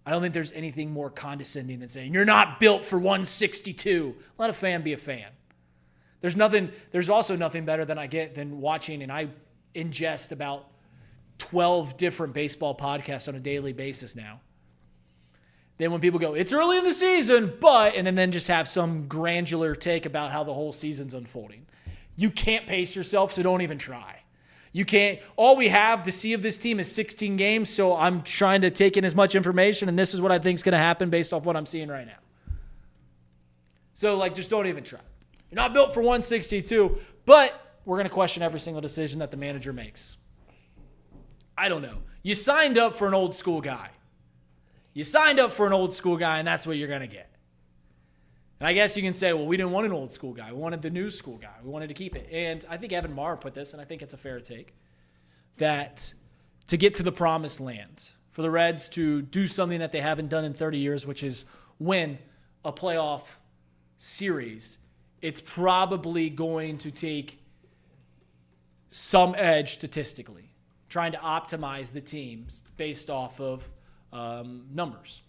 I don't think there's anything more condescending than saying, "You're not built for 162." Let a fan be a fan. There's also nothing better than watching, and I ingest about 12 different baseball podcasts on a daily basis now. Then when people go, "It's early in the season, but," and then just have some granular take about how the whole season's unfolding. You can't pace yourself, so don't even try. You can't. All we have to see of this team is 16 games, so I'm trying to take in as much information, and this is what I think is going to happen based off what I'm seeing right now. So, just don't even try. You're not built for 162, but we're going to question every single decision that the manager makes. I don't know. You signed up for an old school guy. And that's what you're going to get. And I guess you can say, well, we didn't want an old school guy. We wanted the new school guy. We wanted to keep it. And I think Evan Maher put this, and I think it's a fair take, that to get to the promised land, for the Reds to do something that they haven't done in 30 years, which is win a playoff series, it's probably going to take some edge statistically, trying to optimize the teams based off of numbers.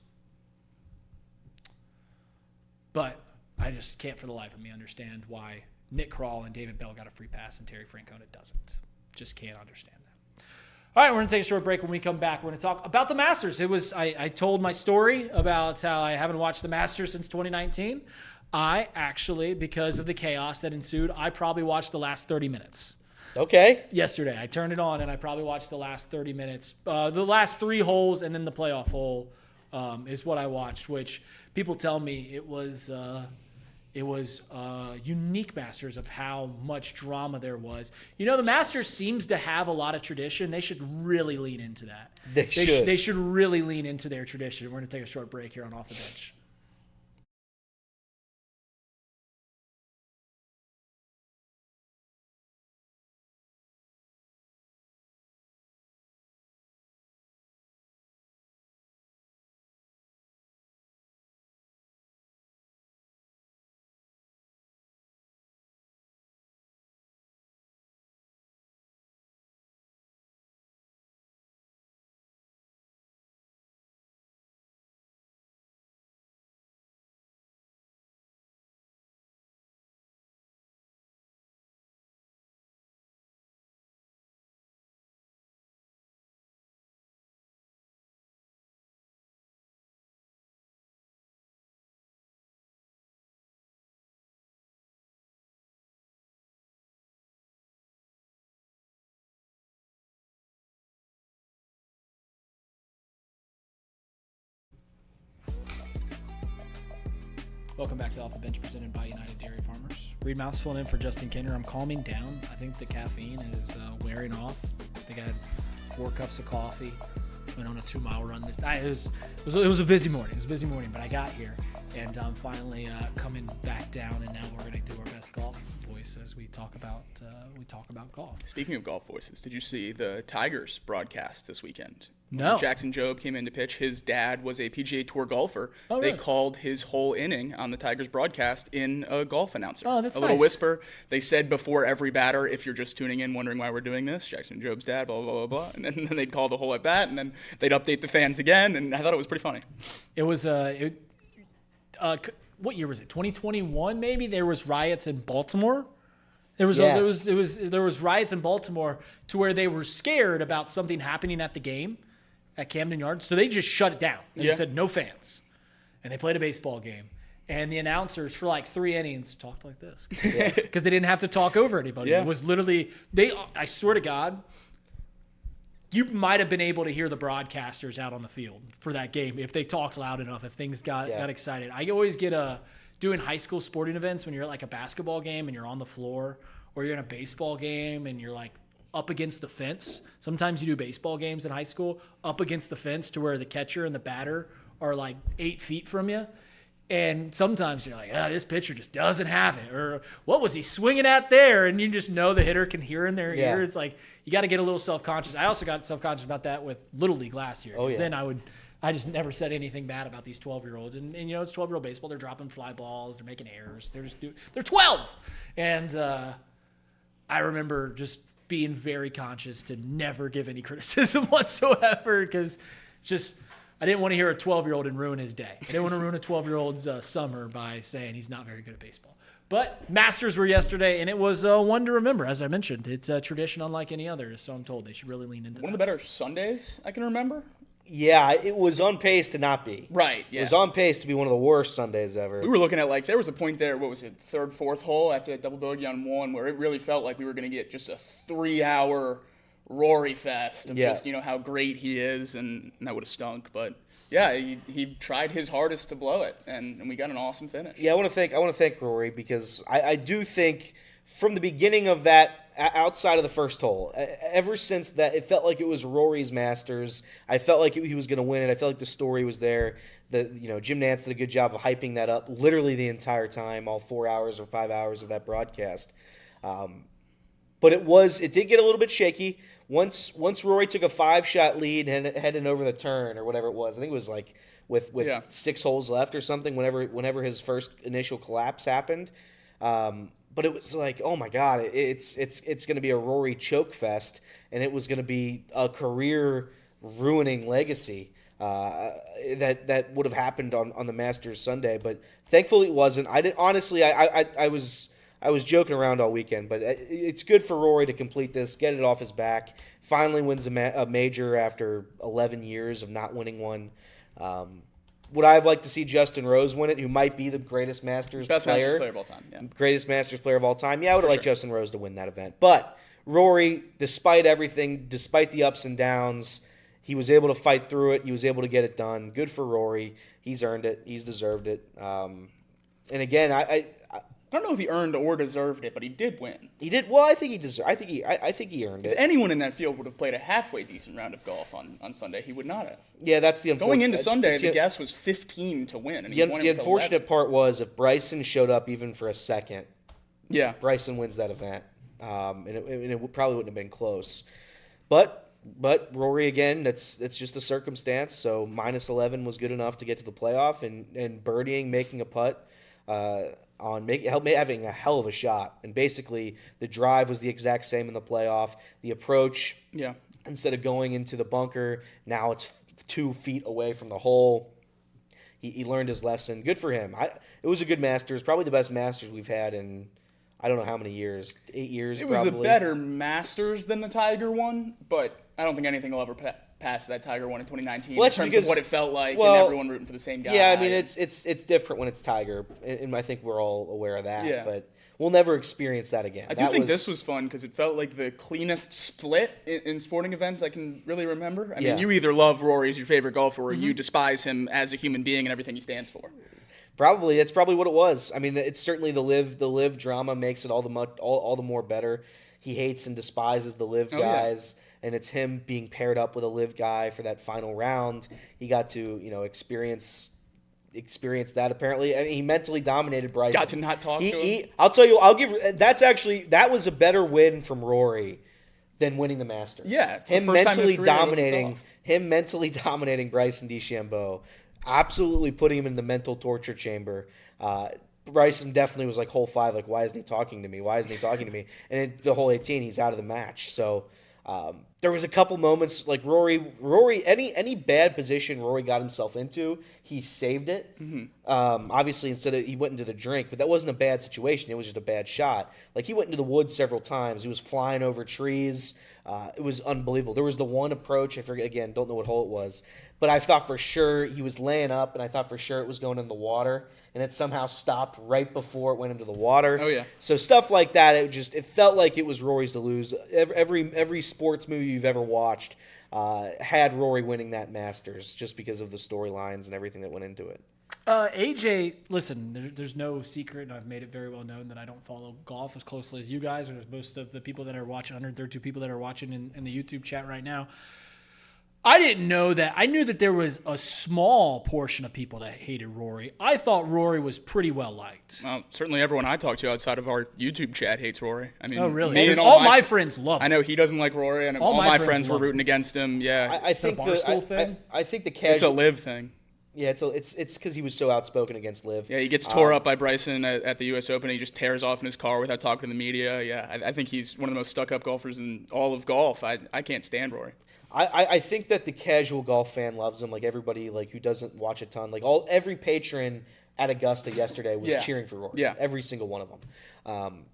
But I just can't for the life of me understand why Nick Krall and David Bell got a free pass and Terry Francona doesn't. Just can't understand that. All right, we're going to take a short break. When we come back, we're going to talk about the Masters. I told my story about how I haven't watched the Masters since 2019. I actually, because of the chaos that ensued, I probably watched the last 30 minutes. Okay. Yesterday, I turned it on, and I probably watched the last 30 minutes. The last 3 holes and then the playoff hole is what I watched, which people tell me it was unique Masters of how much drama there was. The Masters seems to have a lot of tradition. They should really lean into that. They should really lean into their tradition. We're going to take a short break here on Off the Bench. Welcome back to Off the Bench, presented by United Dairy Farmers. Reed Mouse filling in for Justin Kinner. I'm calming down. I think the caffeine is wearing off. I think I had 4 cups of coffee. Went on a 2-mile run this night. It was a busy morning. It was a busy morning, but I got here, and I'm finally coming back down. And now we're going to do our best golf voice as we talk about golf. Speaking of golf voices, did you see the Tigers broadcast this weekend? No. When Jackson Jobe came in to pitch. His dad was a PGA Tour golfer. Oh, they really? called his whole inning on the Tigers broadcast in a golf announcer. Oh, that's a little nice. whisper. They said before every batter, if you're just tuning in wondering why we're doing this, Jackson Jobe's dad, blah, blah, blah, blah. And then they'd call the whole at bat, and then they'd update the fans again. And I thought it was pretty funny. It was what year was it? 2021 maybe? There was riots in Baltimore, There was Yes. there was riots in Baltimore to where they were scared about something happening at the game at Camden Yards, so they just shut it down. They just said no fans, and they played a baseball game. And the announcers for like 3 innings talked like this because they didn't have to talk over anybody. Yeah. It was literally I swear to God, you might have been able to hear the broadcasters out on the field for that game if they talked loud enough. If things got excited, I always get doing high school sporting events when you're at like a basketball game and you're on the floor, or you're in a baseball game and you're like up against the fence. Sometimes you do baseball games in high school up against the fence to where the catcher and the batter are like 8 feet from you. And sometimes you're like, this pitcher just doesn't have it. Or what was he swinging at there? And you just know the hitter can hear in their ear. It's like you got to get a little self-conscious. I also got self-conscious about that with Little League last year. Then I just never said anything bad about these 12-year-olds. And you know, it's 12-year-old baseball. They're dropping fly balls. They're making errors. They're 12. And I remember just being very conscious to never give any criticism whatsoever because just – I didn't want to hear a 12-year-old and ruin his day. I didn't want to ruin a 12-year-old's summer by saying he's not very good at baseball. But Masters were yesterday, and it was one to remember, as I mentioned. It's a tradition unlike any other, so I'm told they should really lean into One of the better Sundays I can remember. Yeah, it was on pace to not be. Right, yeah. It was on pace to be one of the worst Sundays ever. We were looking at, like, there was a point there, what was it, third, fourth hole after that double bogey on one, where it really felt like we were going to get just a 3-hour Rory fest of just, you know, how great he is, and that would have stunk. But, yeah, he tried his hardest to blow it, and we got an awesome finish. Yeah, I want to thank Rory because I do think from the beginning of that, outside of the first hole, ever since that, it felt like it was Rory's Masters. I felt like he was going to win it. I felt like the story was there. Jim Nantz did a good job of hyping that up literally the entire time, all 4 hours or 5 hours of that broadcast. But it did get a little bit shaky. Once Rory took a 5-shot lead and heading over the turn or whatever it was, I think it was like with 6 holes left or something. Whenever his first initial collapse happened, but it was like, oh my God, it's going to be a Rory choke fest, and it was going to be a career ruining legacy that would have happened on the Masters Sunday. But thankfully it wasn't. I was joking around all weekend, but it's good for Rory to complete this, get it off his back. Finally wins a major after 11 years of not winning one. Would I have liked to see Justin Rose win it, who might be the greatest Masters Best player? Masters player of all time, yeah. Greatest Masters player of all time. Yeah, I would have liked Justin Rose to win that event. But Rory, despite everything, despite the ups and downs, he was able to fight through it. He was able to get it done. Good for Rory. He's earned it. He's deserved it. And again, I don't know if he earned or deserved it, but he did win. He did well. I think he deserved. I think he earned it. If anyone in that field would have played a halfway decent round of golf on Sunday, he would not have. Yeah, that's the unfortunate. Going into Sunday, the guess was 15 to win, and he won it the with unfortunate 11. part was if Bryson showed up even for a second, yeah, Bryson wins that event, and it probably wouldn't have been close. But Rory again, that's just a circumstance. So -11 was good enough to get to the playoff, and birdieing, making a putt. Having a hell of a shot, and basically the drive was the exact same in the playoff. The approach, instead of going into the bunker, now it's 2 feet away from the hole. He learned his lesson. Good for him. It was a good Masters, probably the best Masters we've had in I don't know how many years, 8 years. It probably. was a better Masters than the Tiger one, but I don't think anything will ever pass that Tiger one in 2019 in terms of what it felt like and everyone rooting for the same guy. Yeah, I mean it's different when it's Tiger, and I think we're all aware of that. Yeah. But we'll never experience that again. I do think this was fun because it felt like the cleanest split in sporting events I can really remember. I mean, you either love Rory as your favorite golfer or you despise him as a human being and everything he stands for. Probably that's probably what it was. I mean, it's certainly the live drama makes it all the more better. He hates and despises the live guys. And it's him being paired up with a live guy for that final round. He got to, experience that. Apparently, I mean, he mentally dominated Bryson. Got to not talk to him. I'll tell you, that was a better win from Rory than winning the Masters. Yeah, it's him the first mentally time in his career dominating Bryson DeChambeau, absolutely putting him in the mental torture chamber. Bryson definitely was like hole 5, like, why isn't he talking to me? And the whole 18, he's out of the match. So. there was a couple moments like Rory, any bad position Rory got himself into, he saved it. Obviously, he went into the drink, but that wasn't a bad situation. It was just a bad shot. Like, he went into the woods several times. He was flying over trees. It was unbelievable. There was the one approach, I forget, again, don't know what hole it was, but I thought for sure he was laying up, and I thought for sure it was going in the water, and it somehow stopped right before it went into the water. Oh, yeah. So stuff like that, it felt like it was Rory's to lose. Every sports movie you've ever watched had Rory winning that Masters just because of the storylines and everything that went into it. AJ, listen, there's no secret, and I've made it very well known that I don't follow golf as closely as you guys or as most of the people that are watching, 132 people that are watching in the YouTube chat right now. I didn't know that. I knew that there was a small portion of people that hated Rory. I thought Rory was pretty well liked. Well, certainly everyone I talk to outside of our YouTube chat hates Rory. I mean, Oh, really? me and All my friends love him. I know he doesn't like Rory, and all my friends were rooting against him. Yeah, I think a Barstool thing? I think the it's a casual. live thing. Yeah, it's because he was so outspoken against Liv. Yeah, he gets tore up by Bryson at the U.S. Open. He just tears off in his car without talking to the media. Yeah, I think he's one of the most stuck-up golfers in all of golf. I can't stand Rory. I think that the casual golf fan loves him. Like, everybody who doesn't watch a ton. Like, every patron at Augusta yesterday was cheering for Rory. Yeah. Every single one of them.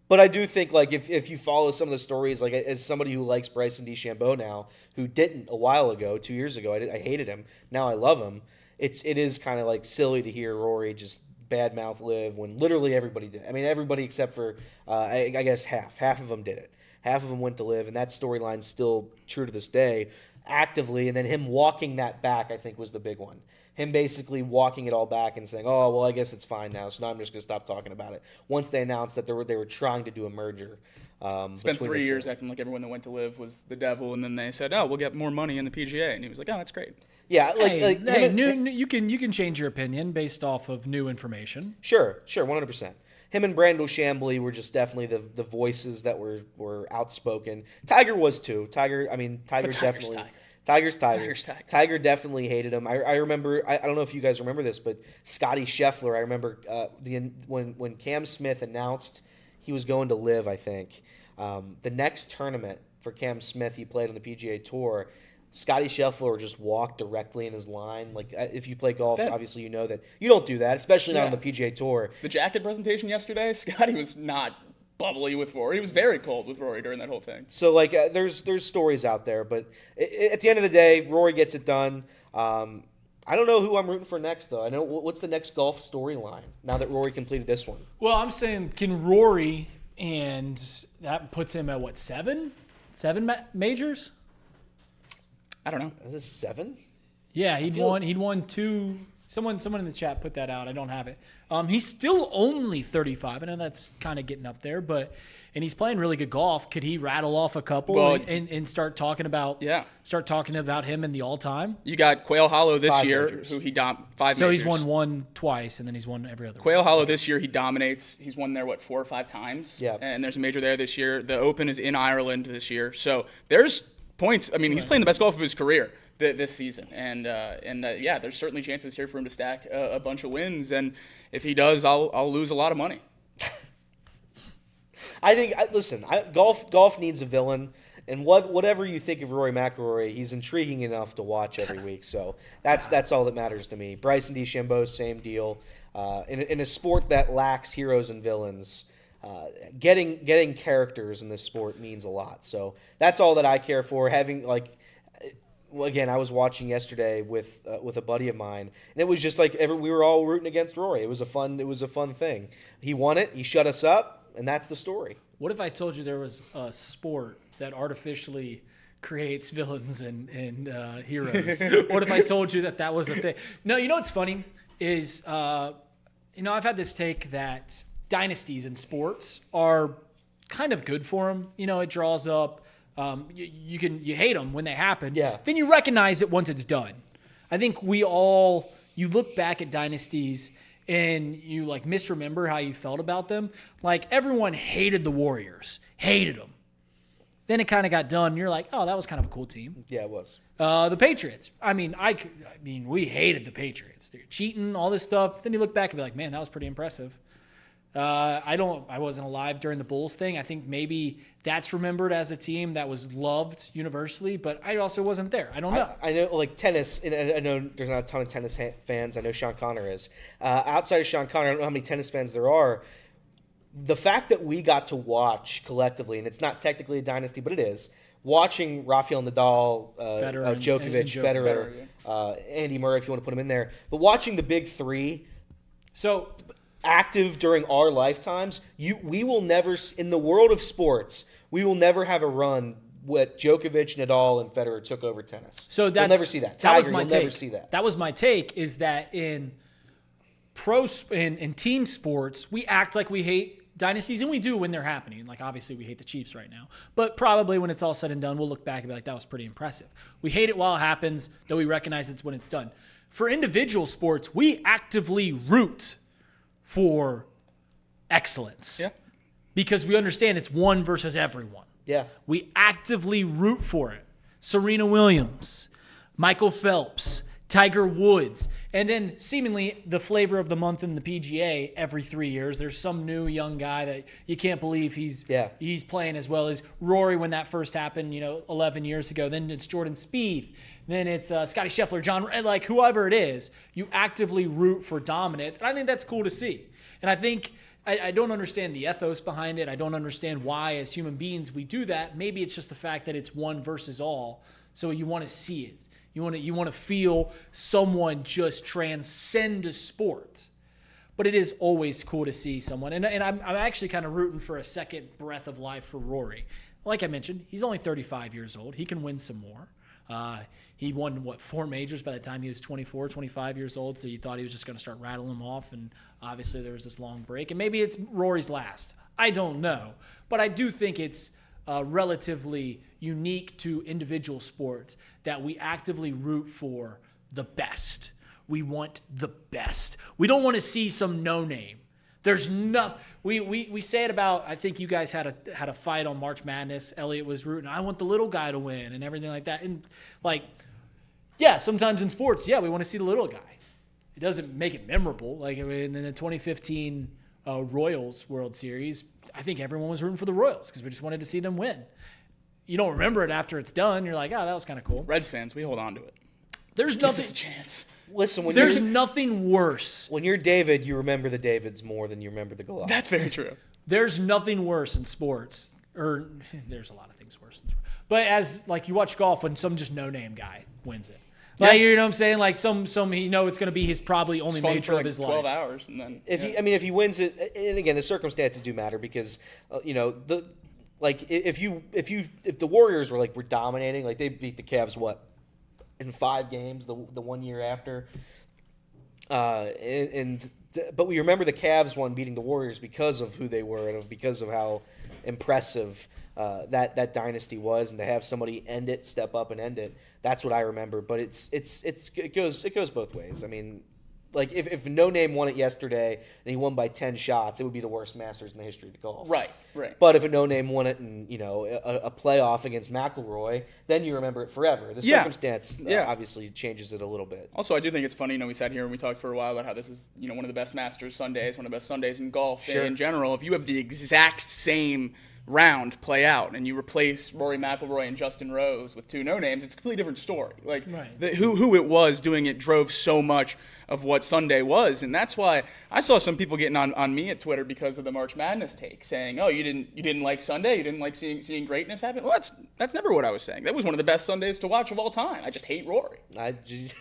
But I do think, like, if you follow some of the stories, like, as somebody who likes Bryson DeChambeau now, who didn't a while ago, 2 years ago, I hated him. Now I love him. It is kind of like silly to hear Rory just badmouth Liv when literally everybody did. I mean, everybody except for I guess half of them did it. Half of them went to Liv, and that storyline's still true to this day, actively. And then him walking that back, I think, was the big one. Him basically walking it all back and saying, "Oh, well, I guess it's fine now, so now I'm just going to stop talking about it." Once they announced that they were trying to do a merger. Spent 3 years acting like everyone that went to Liv was the devil, and then they said, "Oh, we'll get more money in the PGA," and he was like, "Oh, that's great." Yeah, you can change your opinion based off of new information. Sure, 100%. Him and Brandel Chambly were just definitely the voices that were outspoken. Tiger was too. Tiger definitely. Tiger. Tiger definitely hated him. I remember. I don't know if you guys remember this, but Scotty Scheffler. I remember when Cam Smith announced he was going to Live. I think the next tournament for Cam Smith, he played on the PGA Tour. Scotty Scheffler just walked directly in his line. Like, if you play golf, obviously you know that you don't do that, especially not on the PGA Tour. The jacket presentation yesterday, Scotty was not bubbly with Rory. He was very cold with Rory during that whole thing. So, like, there's stories out there, but at the end of the day, Rory gets it done. I don't know who I'm rooting for next, though. I know what's the next golf storyline now that Rory completed this one. Well, I'm saying, can Rory, and that puts him at what, seven majors? I don't know. Is this 7? Yeah, he'd won 2. Someone in the chat put that out. I don't have it. He's still only 35. I know that's kind of getting up there, and he's playing really good golf. Could he rattle off a couple and start talking about him in the all-time? You got Quail Hollow this year, majors. who he 5 majors. So he's won one twice, and then he's won every other. Quail Hollow this year, he dominates. He's won there 4 or 5 times. Yeah. And there's a major there this year. The Open is in Ireland this year. So there's points. I mean, he's playing the best golf of his career this season, and there's certainly chances here for him to stack a bunch of wins, and if he does, I'll lose a lot of money. I think. Golf needs a villain, and whatever you think of Rory McIlroy, he's intriguing enough to watch every week. So that's all that matters to me. Bryson DeChambeau, same deal. In a sport that lacks heroes and villains, getting characters in this sport means a lot. So that's all that I care for. Again, I was watching yesterday with a buddy of mine, and it was just like we were all rooting against Rory. It was a fun thing. He won it. He shut us up, and that's the story. What if I told you there was a sport that artificially creates villains and heroes? What if I told you that was a thing? No, you know what's funny is I've had this take that dynasties in sports are kind of good for them. It draws up. You hate them when they happen. Yeah. Then you recognize it once it's done. I think you look back at dynasties and you misremember how you felt about them. Like, everyone hated the Warriors, hated them. Then it kind of got done. And you're like, oh, that was kind of a cool team. Yeah, it was. The Patriots. I mean, we hated the Patriots. They're cheating, all this stuff. Then you look back and be like, man, that was pretty impressive. I wasn't alive during the Bulls thing. I think maybe that's remembered as a team that was loved universally, but I also wasn't there. I don't know. I know, like tennis, and I know there's not a ton of tennis fans. I know Sean Connor is. Outside of Sean Connor, I don't know how many tennis fans there are. The fact that we got to watch collectively, and it's not technically a dynasty, but it is, watching Rafael Nadal, Djokovic, Federer, Andy Murray, if you want to put him in there, but watching the big three active during our lifetimes, we will never, in the world of sports, we will never have a run what Djokovic, Nadal, and Federer took over tennis. So you'll never see that. Tiger, you'll never see that. That was my take, is that in in team sports, we act like we hate dynasties, and we do when they're happening. Like, obviously, we hate the Chiefs right now. But probably when it's all said and done, we'll look back and be like, that was pretty impressive. We hate it while it happens, though we recognize it's when it's done. For individual sports, we actively root for excellence. Yeah. Because we understand it's one versus everyone. Yeah. We actively root for it. Serena Williams, Michael Phelps, Tiger Woods, and then seemingly the flavor of the month in the PGA every 3 years. There's some new young guy that you can't believe he's playing as well as Rory when that first happened, 11 years ago. Then it's Jordan Spieth. Then it's Scotty Scheffler, John, like whoever it is, you actively root for dominance. And I think that's cool to see. And I think I don't understand the ethos behind it. I don't understand why as human beings we do that. Maybe it's just the fact that it's one versus all. So you want to see it. You want to feel someone just transcend a sport. But it is always cool to see someone. And I'm actually kind of rooting for a second breath of life for Rory. Like I mentioned, he's only 35 years old. He can win some more. He won, 4 majors by the time he was 24, 25 years old, so you thought he was just going to start rattling them off, and obviously there was this long break. And maybe it's Rory's last. I don't know. But I do think it's relatively unique to individual sports that we actively root for the best. We want the best. We don't want to see some no-name. There's nothing. We say it about, I think you guys had a fight on March Madness. Elliot was rooting, I want the little guy to win and everything like that. And sometimes in sports, we want to see the little guy. It doesn't make it memorable. Like in the 2015 Royals World Series, I think everyone was rooting for the Royals because we just wanted to see them win. You don't remember it after it's done. You're like, oh, that was kind of cool. Reds fans, we hold on to it. There's Gives nothing. us a chance. Listen, there's nothing worse. When you're David, you remember the Davids more than you remember the Goliaths. That's very true. There's nothing worse in sports, or there's a lot of things worse in sports. But as you watch golf when some just no-name guy wins it. Like, you know what I'm saying? Like some it's going to be his probably only major of his 12 life. 12 hours and then if he wins it, and again the circumstances do matter because if the Warriors were we're dominating, they beat the Cavs in 5 games the 1 year after, but we remember the Cavs won beating the Warriors because of who they were and because of how impressive that dynasty was, and to have somebody step up and end it. That's what I remember. But it goes both ways. I mean, if No Name won it yesterday and he won by 10 shots, it would be the worst Masters in the history of golf. Right. But if a No Name won it in a playoff against McIlroy, then you remember it forever. The circumstance obviously changes it a little bit. Also, I do think it's funny. We sat here and we talked for a while about how this is one of the best Masters Sundays, one of the best Sundays in golf in general. If you have the exact same round play out and you replace Rory McIlroy and Justin Rose with 2 no-names, it's a completely different story. Who it was doing it drove so much of what Sunday was, and that's why I saw some people getting on me at Twitter because of the March Madness take, saying, "Oh, you didn't like Sunday, you didn't like seeing greatness happen." Well, that's never what I was saying. That was one of the best Sundays to watch of all time. I just hate Rory. I just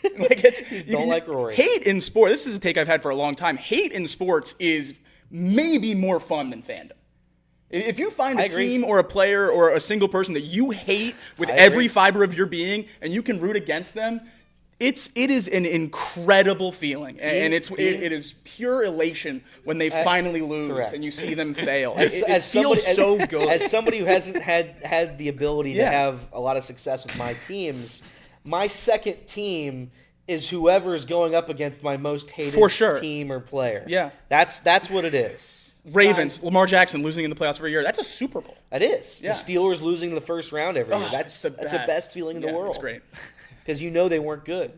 don't like Rory. Hate in sport. This is a take I've had for a long time. Hate in sports is maybe more fun than fandom. If you find a team or a player or a single person that you hate with every fiber of your being and you can root against them, it is an incredible feeling, and it is pure elation when they finally lose and you see them fail. It feels so good. As somebody who hasn't had the ability to have a lot of success with my teams, my second team is whoever is going up against my most hated team or player. Yeah, that's what it is. Ravens, Lamar Jackson losing in the playoffs every year. That's a Super Bowl. That is. Yeah. The Steelers losing in the first round every year. That's the best feeling in the world. That's great. Because they weren't good.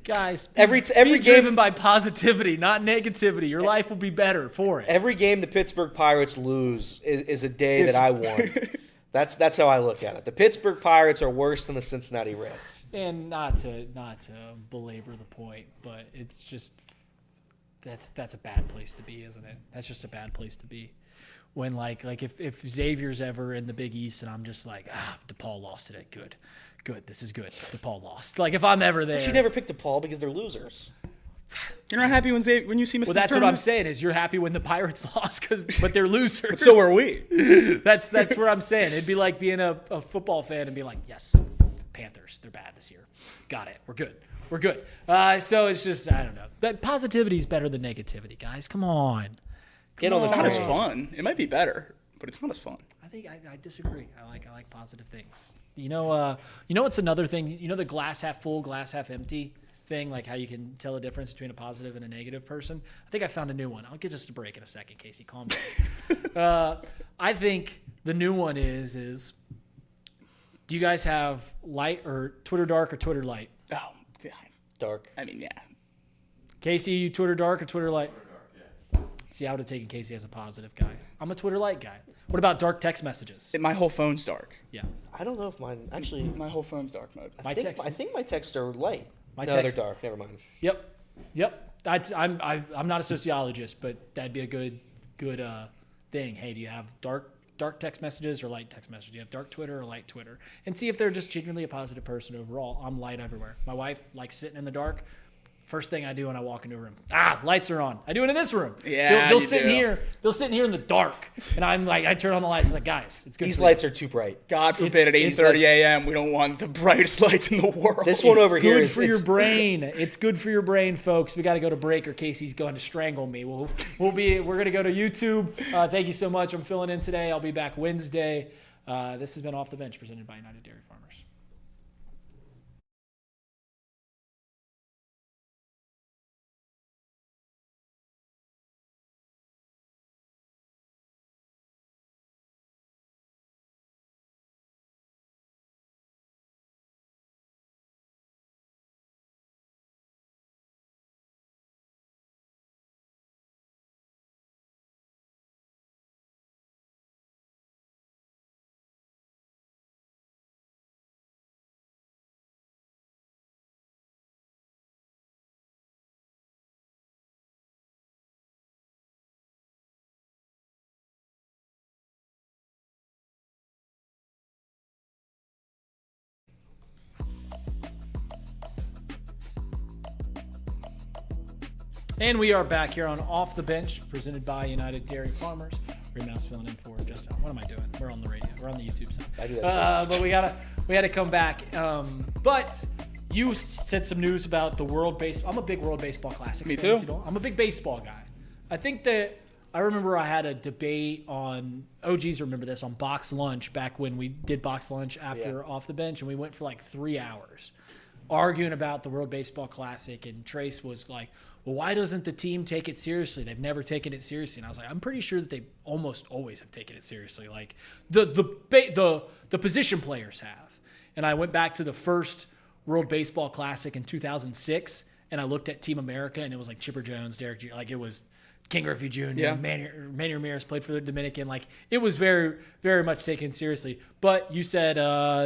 Guys, Every be game driven by positivity, not negativity. Your life will be better for it. Every game the Pittsburgh Pirates lose is a day that I won. That's how I look at it. The Pittsburgh Pirates are worse than the Cincinnati Reds. And not to belabor the point, but it's just that's a bad place to be, isn't it? That's just a bad place to be. When like if Xavier's ever in the Big East and I'm just like, DePaul lost today. Good. This is good. DePaul lost. Like if I'm ever there. But you never picked DePaul because they're losers. You're not happy when you see Mr. Well, that's what I'm saying is you're happy when the Pirates lost but they're losers. But so are we. That's what I'm saying. It'd be like being a football fan and be like, yes, Panthers, they're bad this year. Got it. We're good. So it's just, I don't know. But positivity is better than negativity, guys. Come on. Get on the It's not as train. fun. It might be better, but it's not as fun. I think I disagree. I like positive things. You know what's another thing? You know the glass half full, glass half empty thing, like how you can tell the difference between a positive and a negative person. I think I found a new one. I'll get us a break in a second, Casey. Calm down. I think the new one is do you guys have light or Twitter dark or Twitter light? Oh, yeah. Dark. I mean, yeah. Casey, you Twitter dark or Twitter light? See, I would have taken Casey as a positive guy. I'm a Twitter light guy. What about dark text messages? My whole phone's dark. Yeah. I don't know if mine actually. My whole phone's dark mode. I think my texts are light. My no, text- they're dark. Never mind. Yep. I'm not a sociologist, but that'd be a good thing. Hey, do you have dark text messages or light text messages? Do you have dark Twitter or light Twitter? And see if they're just genuinely a positive person overall. I'm light everywhere. My wife likes sitting in the dark. First thing I do when I walk into a room, lights are on. I do it in this room. Yeah, they'll you sit do. here. They'll sit in here in the dark, and I'm like, I turn on the lights. It's like, guys, it's good. These for lights you. are too bright. God forbid at It's 8:30 a.m. we don't want the brightest lights in the world. This one over here Good is for your brain. It's good for your brain, folks. We got to go to break, or Casey's going to strangle me. We're gonna go to YouTube. Thank you so much. I'm filling in today. I'll be back Wednesday. This has been Off the Bench, presented by United Dairy Farmers. And we are back here on Off the Bench, presented by United Dairy Farmers. Remouse filling in for Justin. What am I doing? We're on the radio. We're on the YouTube side. I do that but we had to come back. But you said some news about the World Baseball. I'm a big World Baseball Classic Me fan, too. if you don't. I'm a big baseball guy. I think that I remember I had a debate on OGs remember this on Box Lunch back when we did Box Lunch after Off the Bench, and we went for like 3 hours arguing about the World Baseball Classic, and Trace was like, well, why doesn't the team take it seriously? They've never taken it seriously. And I was like, I'm pretty sure that they almost always have taken it seriously. Like the position players have. And I went back to the first World Baseball Classic in 2006, and I looked at Team America, and it was like Chipper Jones, Derek Jeter, like it was King Griffey Jr., Yeah. Manny Ramirez played for the Dominican. Like it was very, very much taken seriously. But you said,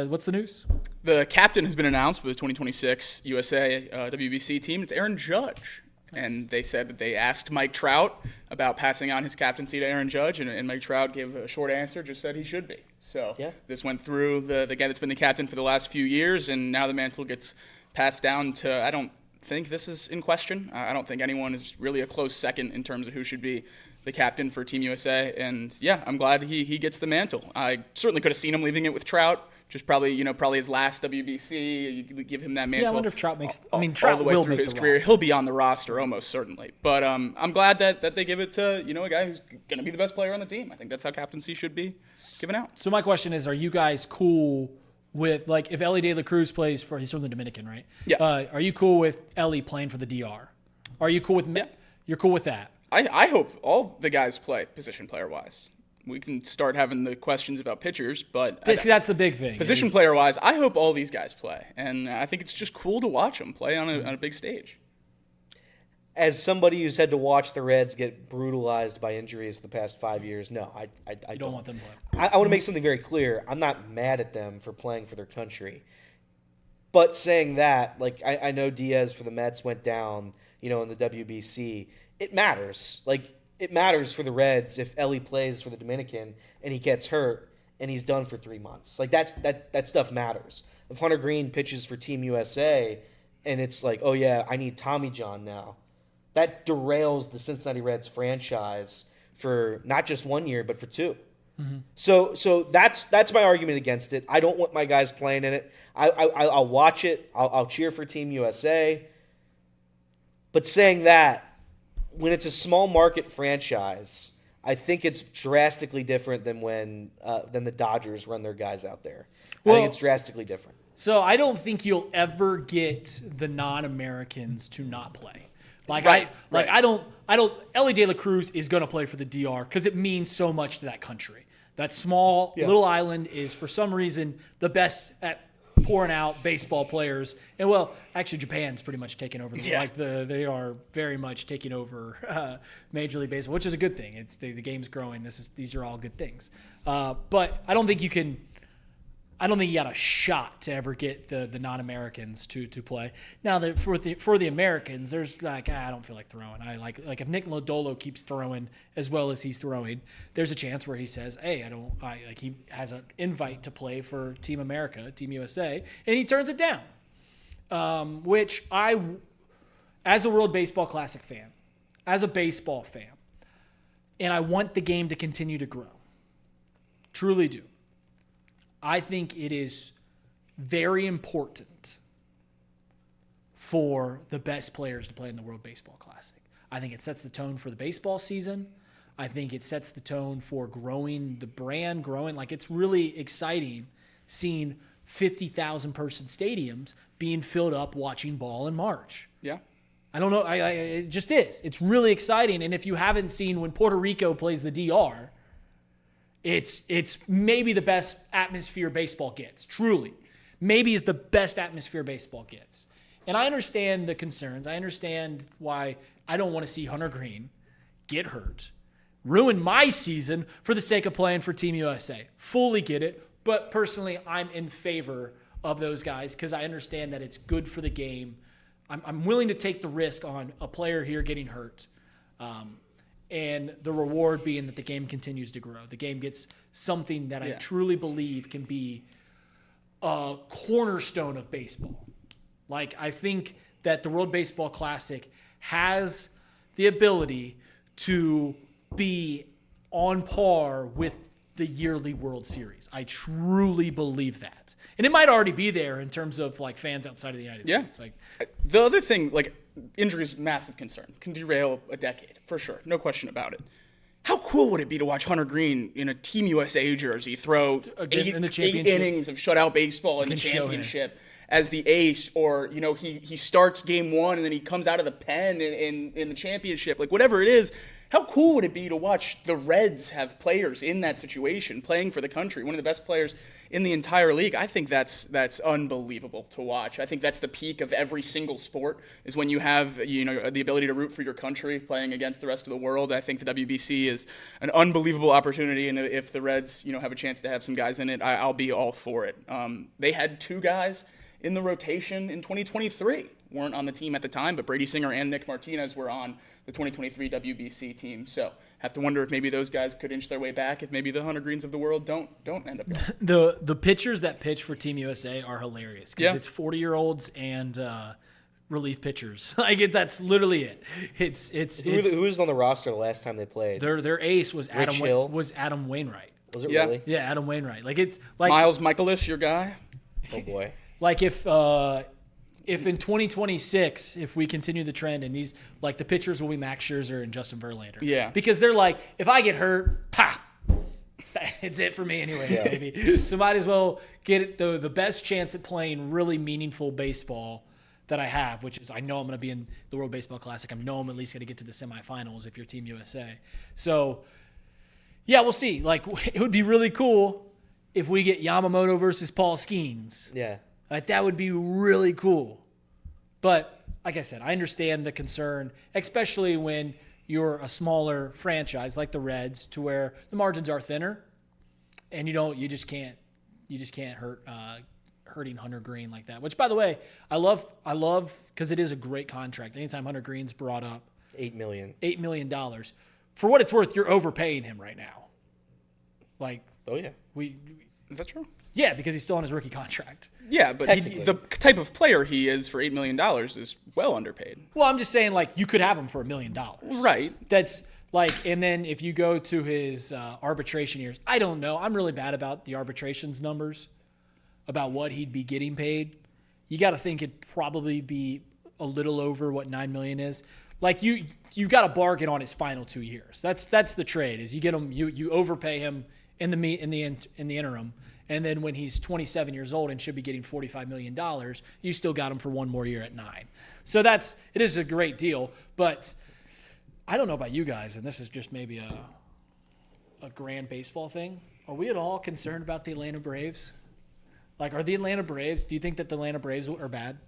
what's the news? The captain has been announced for the 2026 USA WBC team. It's Aaron Judge. Nice. And they said that they asked Mike Trout about passing on his captaincy to Aaron Judge, and Mike Trout gave a short answer, just said he should be. So this went through the guy that's been the captain for the last few years, and now the mantle gets passed down to, I don't think this is in question. I don't think anyone is really a close second in terms of who should be the captain for Team USA. And, yeah, I'm glad he gets the mantle. I certainly could have seen him leaving it with Trout. Just probably his last WBC. You give him that mantle. Yeah, I wonder if Trout makes. all Trout the way will through make his the career. roster. He'll be on the roster almost certainly. But I'm glad that they give it to a guy who's going to be the best player on the team. I think that's how captaincy should be given out. So my question is, are you guys cool with, like, if Elly De La Cruz plays for, he's from the Dominican, right? Yeah. Are you cool with Elly playing for the DR? Are you cool with? Yeah. You're cool with that? I hope all the guys play position player wise. we can start having the questions about pitchers, but That's the big thing. Position player-wise, I hope all these guys play, and I think it's just cool to watch them play on a big stage. As somebody who's had to watch the Reds get brutalized by injuries the past 5 years, no, I don't want them playing. I want to make something very clear. I'm not mad at them for playing for their country. But saying that, like, I know Diaz for the Mets went down, in the WBC. It matters. Like, it matters for the Reds if Elly plays for the Dominican and he gets hurt and he's done for 3 months. Like, that stuff matters. If Hunter Greene pitches for Team USA and it's like, oh, yeah, I need Tommy John now, that derails the Cincinnati Reds franchise for not just 1 year, but for 2. Mm-hmm. So that's my argument against it. I don't want my guys playing in it. I'll watch it. I'll cheer for Team USA. But saying that, when it's a small market franchise, I think it's drastically different than when the Dodgers run their guys out there. I think it's drastically different. So I don't think you'll ever get the non-Americans to not play. Right. I don't. Elly De La Cruz is going to play for the DR because it means so much to that country. That small little island is, for some reason, the best at pouring out baseball players. And actually, Japan's pretty much taken over. They are very much taking over Major League Baseball, which is a good thing. It's the game's growing. These are all good things. But I don't think you can. I don't think you got a shot to ever get the non-Americans to play. Now, for the Americans, there's I don't feel like throwing. I like if Nick Lodolo keeps throwing as well as he's throwing, there's a chance where he says, "Hey, he has an invite to play for Team America, Team USA," and he turns it down. Which as a World Baseball Classic fan, as a baseball fan, and I want the game to continue to grow. Truly do. I think it is very important for the best players to play in the World Baseball Classic. I think it sets the tone for the baseball season. I think it sets the tone for growing the brand, Like, it's really exciting seeing 50,000 person stadiums being filled up watching ball in March. Yeah. I don't know. It just is. It's really exciting. And if you haven't seen when Puerto Rico plays the DR, It's maybe the best atmosphere baseball gets, truly. Maybe is the best atmosphere baseball gets. And I understand the concerns. I understand why I don't want to see Hunter Greene get hurt, ruin my season for the sake of playing for Team USA. Fully get it. But personally, I'm in favor of those guys because I understand that it's good for the game. I'm willing to take the risk on a player here getting hurt. And the reward being that the game continues to grow. The game gets something that I truly believe can be a cornerstone of baseball. Like, I think that the World Baseball Classic has the ability to be on par with the yearly World Series. I truly believe that. And it might already be there in terms of, fans outside of the United States. The other thing, injuries, massive concern. Can derail a decade, for sure. No question about it. How cool would it be to watch Hunter Greene in a Team USA jersey throw in the 8 innings of shutout baseball in the championship as the ace, or, he starts game 1 and then he comes out of the pen in the championship, whatever it is. How cool would it be to watch the Reds have players in that situation playing for the country, one of the best players in the entire league? I think that's unbelievable to watch. I think that's the peak of every single sport, is when you have the ability to root for your country playing against the rest of the world. I think the WBC is an unbelievable opportunity, and if the Reds have a chance to have some guys in it, I'll be all for it. They had 2 guys in the rotation in 2023. Weren't on the team at the time, but Brady Singer and Nick Martinez were on the 2023 WBC team. So have to wonder if maybe those guys could inch their way back if maybe the Hunter Greenes of the world don't end up going. The pitchers that pitch for Team USA are hilarious because it's 40-year-olds and relief pitchers. That's literally it. Who was on the roster the last time they played? Their ace was Adam Wainwright. Was it really? Yeah, Adam Wainwright. Miles Michaelis, your guy. Oh boy. If in 2026, if we continue the trend and these, the pitchers will be Max Scherzer and Justin Verlander. Yeah. Because they're if I get hurt, it's it for me anyway, baby. So might as well get it the best chance at playing really meaningful baseball that I have, which is I know I'm going to be in the World Baseball Classic. I know I'm at least going to get to the semifinals if you're Team USA. So Yeah, we'll see. Like, it would be really cool if we get Yamamoto versus Paul Skeens. Yeah. Like, that would be really cool. But like I said, I understand the concern, especially when you're a smaller franchise like the Reds, to where the margins are thinner, and you just can't hurting Hunter Greene like that. Which, by the way, I love because it is a great contract. Anytime Hunter Greene's brought up, $8 million. $8 million. For what it's worth, you're overpaying him right now. Like, Oh yeah. Is that true? Yeah, because he's still on his rookie contract. Yeah, but the type of player he is for $8 million is well underpaid. Well, I'm just saying, like, you could have him for $1 million. Right. That's like, and then if you go to his arbitration years, I don't know. I'm really bad about the arbitrations numbers, about what he'd be getting paid. You got to think it'd probably be a little over what $9 million is. Like, you got to bargain on his final 2 years. That's the trade. Is you get him, you overpay him in the interim. And then when he's 27 years old and should be getting $45 million, you still got him for one more year at $9 million. So it is a great deal. But I don't know about you guys, and this is just maybe a grand baseball thing. Are we at all concerned about the Atlanta Braves? Like, do you think that the Atlanta Braves are bad?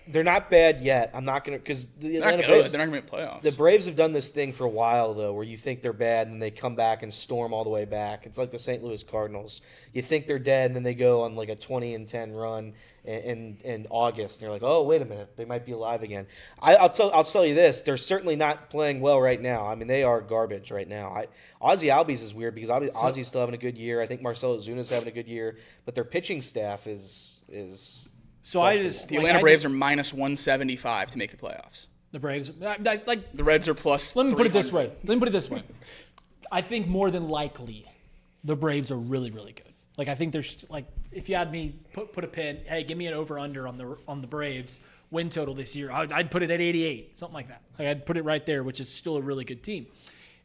They're not bad yet. I'm not gonna, because the Atlanta They're Braves. not going to make playoffs. The Braves have done this thing for a while, though, where you think they're bad and they come back and storm all the way back. It's like the St. Louis Cardinals. You think they're dead, and then they go on like a 20-10 run in August, and you're like, oh, wait a minute, they might be alive again. I'll tell you this: they're certainly not playing well right now. I mean, they are garbage right now. Ozzie Albies is weird because Ozzie's still having a good year. I think Marcelo Zuna's having a good year, but their pitching staff is. So the Atlanta Braves are minus 175 to make the playoffs. The Braves, like The Reds are plus. Let me put it this way. I think more than likely, the Braves are really, really good. Like, I think there's, like, if you had me put a pin, hey, give me an over/under on the Braves win total this year, I'd put it at 88, something like that. Like, I'd put it right there, which is still a really good team.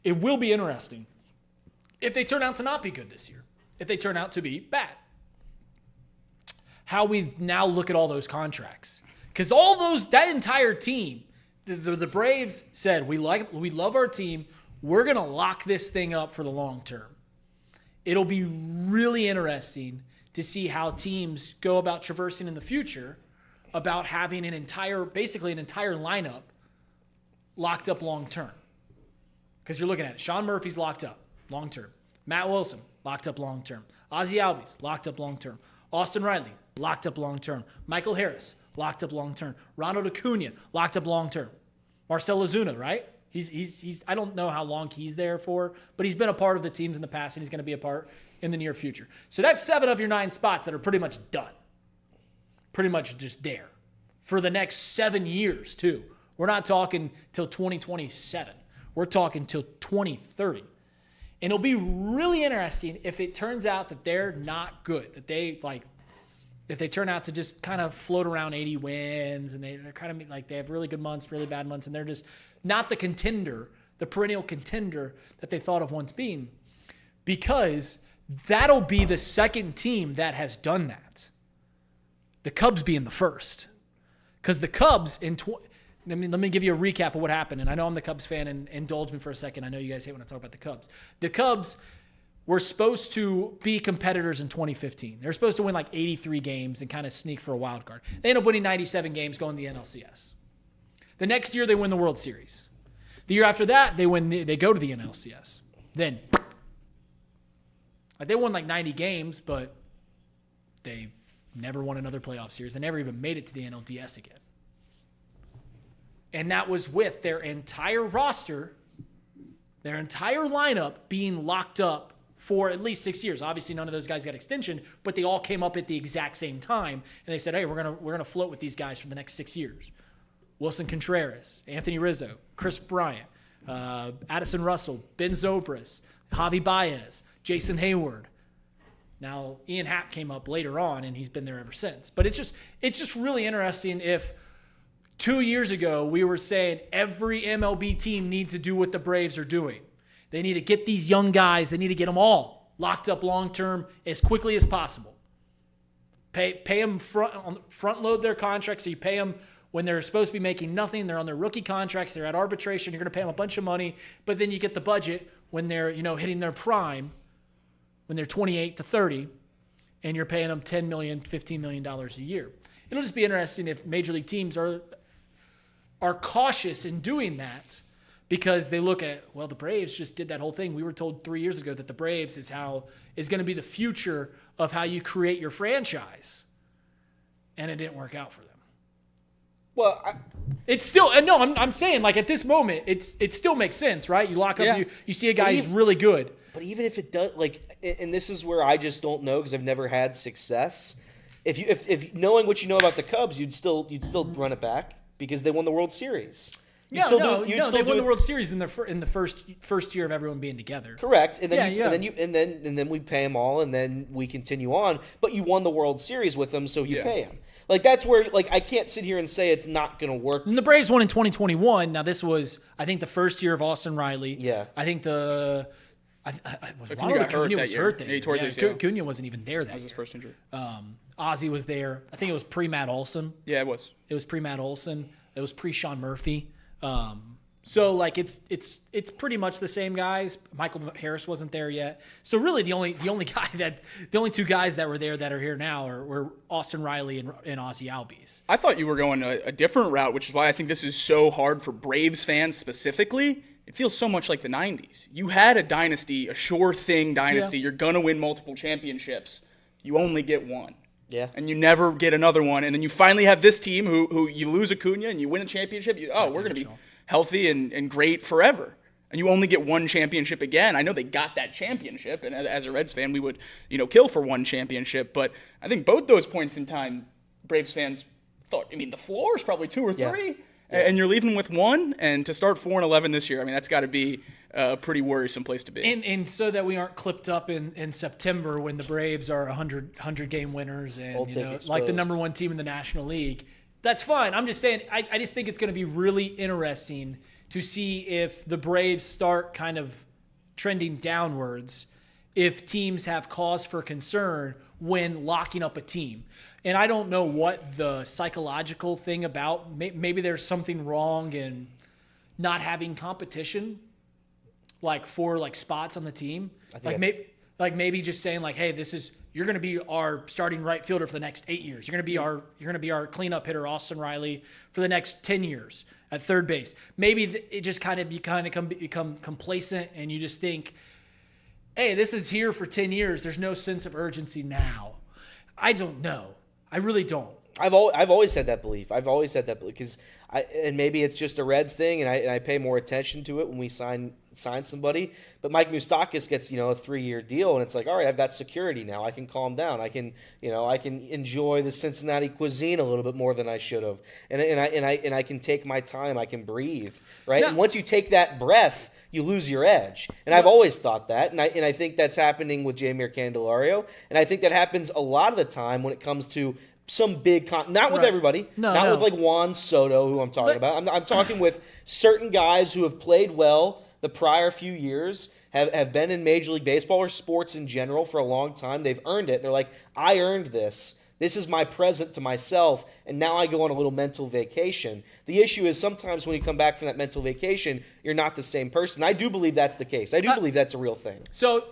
It will be interesting if they turn out to not be good this year. If they turn out to be bad. How we now look at all those contracts. Because that entire team, the Braves said, we love our team. We're going to lock this thing up for the long term. It'll be really interesting to see how teams go about traversing in the future about having basically an entire lineup locked up long term. Because you're looking at it. Sean Murphy's locked up long term. Matt Wilson, locked up long term. Ozzie Albies, locked up long term. Austin Riley, locked up long term. Michael Harris, locked up long term. Ronald Acuna, locked up long term. Marcell Ozuna, right? He's I don't know how long he's there for, but he's been a part of the teams in the past, and he's going to be a part in the near future. So that's 7 of your 9 spots that are pretty much done. Pretty much just there for the next 7 years, too. We're not talking till 2027. We're talking till 2030. And it'll be really interesting if it turns out that they're not good, that if they turn out to just kind of float around 80 wins, and they're kind of like they have really good months, really bad months, and they're just not the contender, the perennial contender that they thought of once being, because that'll be the second team that has done that. The Cubs being the first. Because the Cubs let me give you a recap of what happened. And I know I'm the Cubs fan, and indulge me for a second. I know you guys hate when I talk about the Cubs. The Cubs were supposed to be competitors in 2015. They were supposed to win like 83 games and kind of sneak for a wild card. They ended up winning 97 games, going to the NLCS. The next year, they win the World Series. The year after that, they go to the NLCS. Then, they won like 90 games, but they never won another playoff series. They never even made it to the NLDS again. And that was with their entire roster, their entire lineup being locked up for at least 6 years. Obviously, none of those guys got extension, but they all came up at the exact same time. And they said, hey, we're gonna float with these guys for the next 6 years. Wilson Contreras, Anthony Rizzo, Chris Bryant, Addison Russell, Ben Zobrist, Javi Baez, Jason Hayward. Now, Ian Happ came up later on, and he's been there ever since. But it's just really interesting if 2 years ago, we were saying every MLB team needs to do what the Braves are doing. They need to get these young guys. They need to get them all locked up long-term as quickly as possible. Pay them front load their contracts, so you pay them when they're supposed to be making nothing. They're on their rookie contracts. They're at arbitration. You're going to pay them a bunch of money, but then you get the budget when they're, hitting their prime, when they're 28 to 30, and you're paying them $10 million, $15 million a year. It'll just be interesting if major league teams are cautious in doing that, because they look at, well, the Braves just did that whole thing. We were told 3 years ago that the Braves is going to be the future of how you create your franchise, and it didn't work out for them. Well, it's still, and no, I'm saying, like, at this moment, it still makes sense, right? You lock up, you see a guy who's really good. But even if it does, like, and this is where I just don't know because I've never had success. If knowing what you know about the Cubs, you'd still run it back because they won the World Series. They won the World Series in the first year of everyone being together. Correct, and then we pay them all, and then we continue on. But you won the World Series with them, so you pay them. Like, that's where, like, I can't sit here and say it's not going to work. And the Braves won in 2021. Now, this was, I think, the first year of Austin Riley. Yeah. I think Acuna was hurt that year. He tore his ACL. Acuna wasn't even there that was his year. first injury. Ozzie was there. I think it was pre-Matt Olson. Yeah, it was. It was pre-Matt Olson. It was pre-Sean Murphy. So, like, it's pretty much the same guys. Michael Harris wasn't there yet. So really the only two guys that were there that are here now were Austin Riley and Ozzie Albies. I thought you were going a different route, which is why I think this is so hard for Braves fans specifically. It feels so much like the 90s. You had a dynasty, a sure thing dynasty. Yeah. You're going to win multiple championships. You only get one. Yeah. And you never get another one. And then you finally have this team who you lose Acuna and you win a championship. We're going to be healthy and great forever. And you only get one championship again. I know they got that championship, and as a Reds fan, we would, kill for one championship. But I think both those points in time, Braves fans thought, the floor is probably 2 or 3, and you're leaving with one. And to start 4-11 this year, that's got to be a pretty worrisome place to be. And so that we aren't clipped up in September when the Braves are 100 game winners and like the number 1 team in the National League. That's fine. I'm just saying, I just think it's going to be really interesting to see if the Braves start kind of trending downwards, if teams have cause for concern when locking up a team. And I don't know what the psychological thing about, maybe there's something wrong in not having competition, like for like spots on the team. Maybe just saying like, hey, you're going to be our starting right fielder for the next 8 years. You're going to be our cleanup hitter, Austin Riley, for the next 10 years at third base. Maybe it just become complacent, and you just think, hey, this is here for 10 years. There's no sense of urgency now. I don't know. I really don't. I've always had that belief. Because and maybe it's just a Reds thing, and I pay more attention to it when we sign somebody. But Mike Moustakas gets a 3-year deal, and it's like, all right, I've got security now. I can calm down. I can enjoy the Cincinnati cuisine a little bit more than I should have, and I can take my time. I can breathe, right? Yeah. And once you take that breath, you lose your edge. And I've always thought that, and I think that's happening with Jeimer Candelario, and I think that happens a lot of the time when it comes to some big not with everybody, not with like Juan Soto, who I'm talking about. I'm talking with certain guys who have played well the prior few years, have been in Major League Baseball or sports in general for a long time. They've earned it. They're like, I earned this. This is my present to myself, and now I go on a little mental vacation. The issue is sometimes when you come back from that mental vacation, you're not the same person. I do believe that's the case. I do believe that's a real thing. So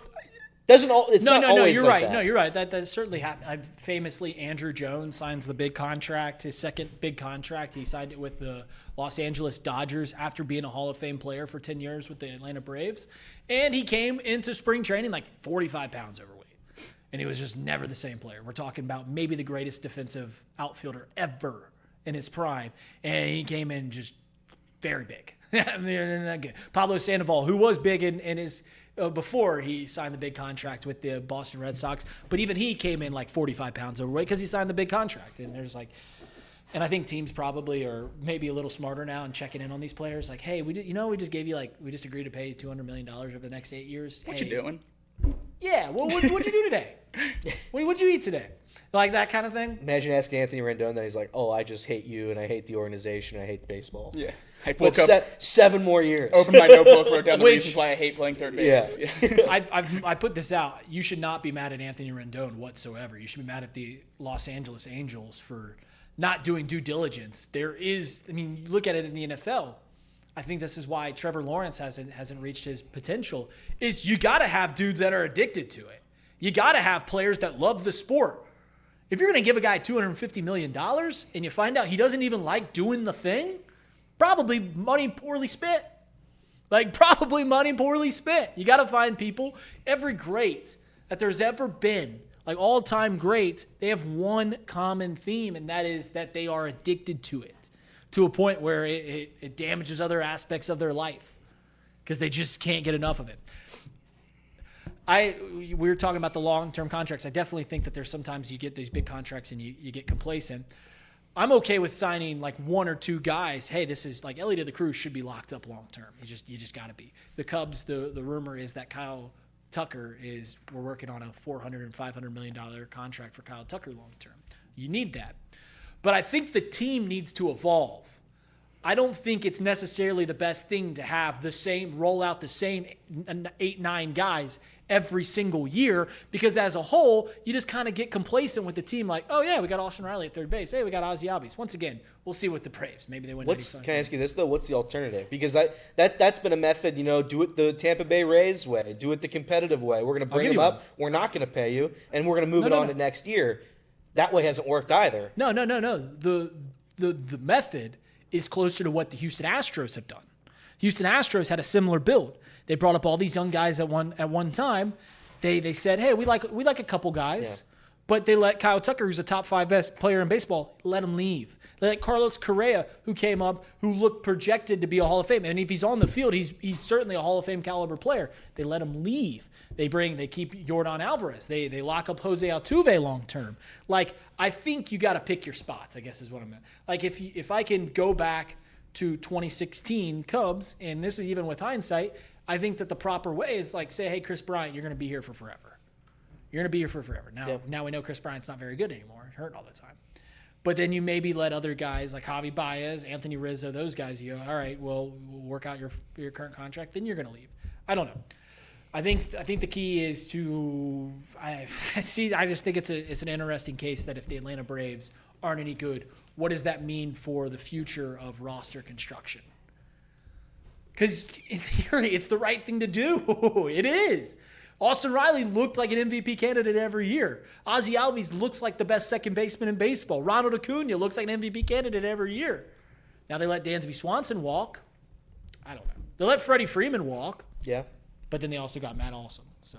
It's not always you're like right. that. No, you're right. That certainly happened. Famously, Andrew Jones signs the big contract, his second big contract. He signed it with the Los Angeles Dodgers after being a Hall of Fame player for 10 years with the Atlanta Braves. And he came into spring training like 45 pounds overweight. And he was just never the same player. We're talking about maybe the greatest defensive outfielder ever in his prime. And he came in just very big. Pablo Sandoval, who was big in his before he signed the big contract with the Boston Red Sox, but even he came in like 45 pounds overweight because he signed the big contract. And there's like, and I think teams probably are maybe a little smarter now and checking in on these players. Like, hey, we just gave you we just agreed to pay you $200 million over the next 8 years. What you doing? Yeah, well, what'd you do today? What'd you eat today? Like that kind of thing. Imagine asking Anthony Rendon that he's like, oh, I just hate you, and I hate the organization, and I hate baseball. Yeah. I woke up 7 more years. Opened my notebook, wrote down the reasons why I hate playing third base. Yeah. I put this out. You should not be mad at Anthony Rendon whatsoever. You should be mad at the Los Angeles Angels for not doing due diligence. You look at it in the NFL. I think this is why Trevor Lawrence hasn't reached his potential, is you got to have dudes that are addicted to it. You got to have players that love the sport. If you're going to give a guy $250 million and you find out he doesn't even like doing the thing, probably money poorly spent. Probably money poorly spent. You got to find people. Every great that there's ever been, all-time great, they have one common theme, and that is that they are addicted to it to a point where it damages other aspects of their life because they just can't get enough of it. We were talking about the long-term contracts. I definitely think that there's sometimes you get these big contracts and you get complacent. I'm okay with signing one or two guys. Hey, this is Elly De La Cruz should be locked up long-term. You just got to be. The Cubs, the rumor is that Kyle Tucker we're working on a $400 and $500 million contract for Kyle Tucker long-term. You need that. But I think the team needs to evolve. I don't think it's necessarily the best thing to have roll out the same 8-9 guys every single year, because as a whole, you just kind of get complacent with the team. Oh yeah, we got Austin Riley at third base. Hey, we got Ozzie Albies. Once again, we'll see what the Braves. Maybe they win. Can I ask you this though? What's the alternative? Because that's been a method. Do it the Tampa Bay Rays way. Do it the competitive way. We're going to bring them up. We're not going to pay you, and we're going to move it on to next year. That way hasn't worked either. No. The method is closer to what the Houston Astros have done. Houston Astros had a similar build. They brought up all these young guys at one time. They said, hey, we like a couple guys, but they let Kyle Tucker, who's a top 5 best player in baseball, let him leave. They let Carlos Correa, who came up, who looked projected to be a Hall of Fame, and if he's on the field, he's certainly a Hall of Fame caliber player. They let him leave. They keep Yordan Alvarez. They lock up Jose Altuve long term. I think you got to pick your spots, I guess is what I meant. If I can go back to 2016 Cubs, and this is even with hindsight, I think that the proper way is say, hey, Chris Bryant, you're going to be here for forever. You're going to be here for forever. Now we know Chris Bryant's not very good anymore. He's hurt all the time. But then you maybe let other guys like Javi Baez, Anthony Rizzo, those guys, you go, all right, well, we'll work out your current contract, then you're going to leave. I don't know. I think the key is I just think it's an interesting case that if the Atlanta Braves aren't any good, what does that mean for the future of roster construction? Because in theory, it's the right thing to do. It is. Austin Riley looked like an MVP candidate every year. Ozzie Albies looks like the best second baseman in baseball. Ronald Acuna looks like an MVP candidate every year. Now they let Dansby Swanson walk. I don't know. They let Freddie Freeman walk. Yeah. But then they also got Matt Olson. So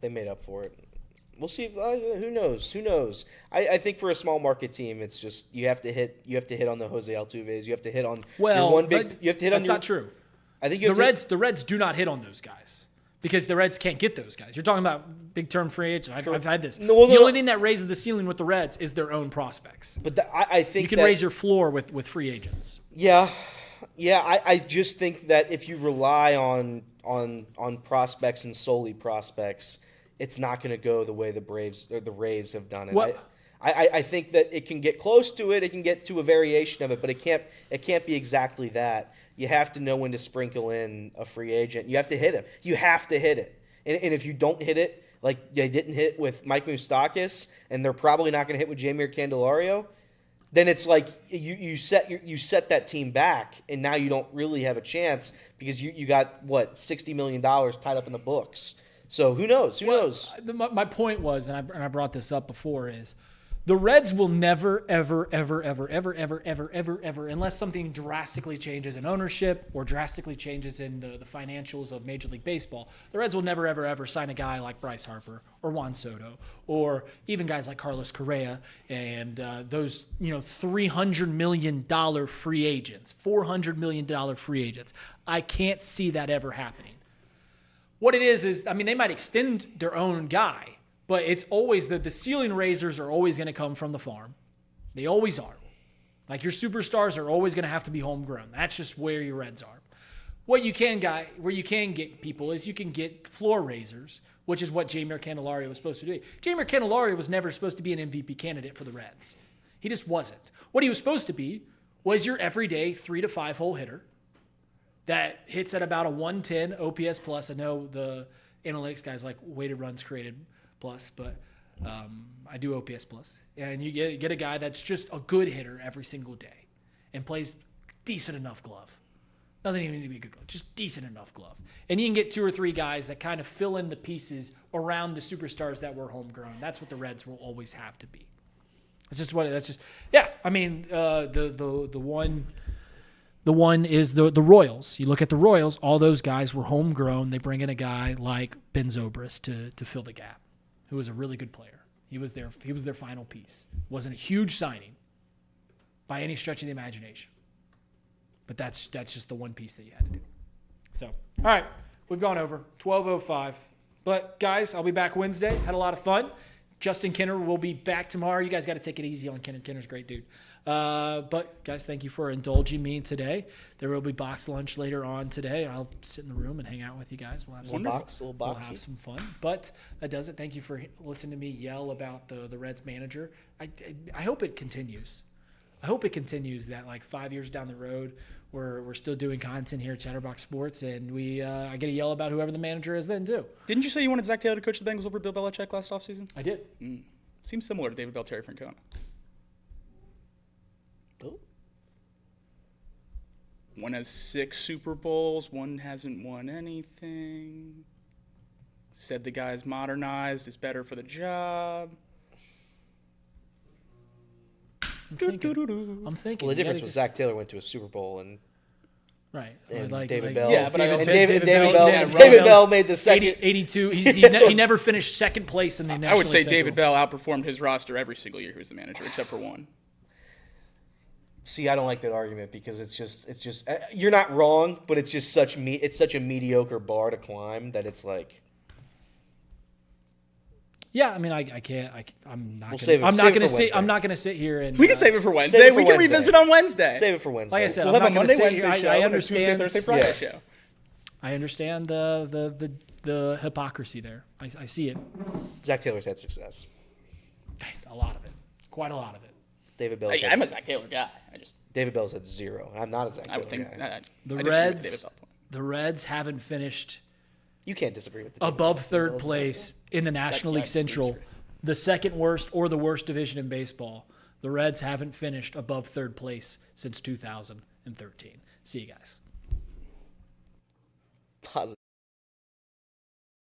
they made up for it. We'll see. Who knows? I think for a small market team, it's just you have to hit on the Jose Altuves. You have to hit on your one big. You have to hit on. That's not true. I think the Reds do not hit on those guys because the Reds can't get those guys. You're talking about big term free agent. I've had this. The only thing that raises the ceiling with the Reds is their own prospects. But I think you can raise your floor with free agents. Yeah. I just think that if you rely on prospects and solely prospects, it's not going to go the way the Braves or the Rays have done it. I think that it can get close to it. It can get to a variation of it, but it can't be exactly that. You have to know when to sprinkle in a free agent. You have to hit him. You have to hit it. And if you don't hit it, like they didn't hit with Mike Moustakas, and they're probably not going to hit with Jeimer Candelario, then it's like you set that team back, and now you don't really have a chance because you got $60 million tied up in the books. So who knows? Who knows? My point was, and I brought this up before, is the Reds will never, ever, ever, ever, ever, ever, ever, ever, ever, unless something drastically changes in ownership or drastically changes in the financials of Major League Baseball, the Reds will never, ever, ever sign a guy like Bryce Harper or Juan Soto or even guys like Carlos Correa and those $300 million free agents, $400 million free agents. I can't see that ever happening. What it is they might extend their own guy, but it's always the ceiling raisers are always going to come from the farm. They always are. Like your superstars are always going to have to be homegrown. That's just where your Reds are. Where you can get people is you can get floor raisers, which is what Jeimer Candelario was supposed to do. Jeimer Candelario was never supposed to be an MVP candidate for the Reds. He just wasn't. What he was supposed to be was your everyday 3 to 5 hole hitter that hits at about a 110 OPS plus. I know the analytics guys like weighted runs created plus, but I do OPS plus, and you get a guy that's just a good hitter every single day, and plays decent enough glove. Doesn't even need to be a good glove, just decent enough glove. And you can get 2 or 3 guys that kind of fill in the pieces around the superstars that were homegrown. That's what the Reds will always have to be. Yeah. I mean, the one is the Royals. You look at the Royals, all those guys were homegrown. They bring in a guy like Ben Zobrist to fill the gap, who was a really good player. He was their final piece. Wasn't a huge signing by any stretch of the imagination. But that's just the one piece that you had to do. So, all right, we've gone over 12:05. But guys, I'll be back Wednesday. Had a lot of fun. Justin Kinner will be back tomorrow. You guys got to take it easy on Kinner. Kinner's a great dude. But guys, thank you for indulging me today. There will be box lunch later on today. I'll sit in the room and hang out with you guys. We'll have some We'll have some fun. But that does it. Thank you for listening to me yell about the Reds manager. I hope it continues. I hope it continues that like 5 years down the road, we're still doing content here at Chatterbox Sports, and I get to yell about whoever the manager is then too. Didn't you say you wanted Zach Taylor to coach the Bengals over Bill Belichick last offseason? I did. Seems similar to David Bell, Terry Francona. Oh. One has 6 Super Bowls. One hasn't won anything. Said the guy's modernized, is better for the job. I'm thinking. Well, the difference was Zach Taylor went to a Super Bowl and right. David Bell. Yeah, but David Bell Bell made the second. 82. He never finished second place in the National I would say League David Central. Bell outperformed his roster every single year he was the manager, except for one. See, I don't like that argument because it's just you're not wrong, but it's just such a mediocre bar to climb that it's like. Yeah, I mean, I can't. I'm not. We'll I'm not going to Wednesday. sit. I'm not going to sit here and. We can save it for Wednesday. Save it for We can Wednesday. revisit on Wednesday. Save it for Wednesday. Like I said, We'll I'm have a not gonna Monday, sit Wednesday here. show. I and a understand. Tuesday, Thursday, Friday Yeah. show. I understand the hypocrisy there. I see it. Zach Taylor's had success. A lot of it. Quite a lot of it. David Bell's I'm a Zach Taylor guy. David Bell's had 0. I'm not a Zach I Taylor would think guy. The Reds haven't finished You can't disagree with the above third place in the National League I Central, disagree. the second worst or the worst division in baseball. The Reds haven't finished above third place since 2013. See you guys. Positive.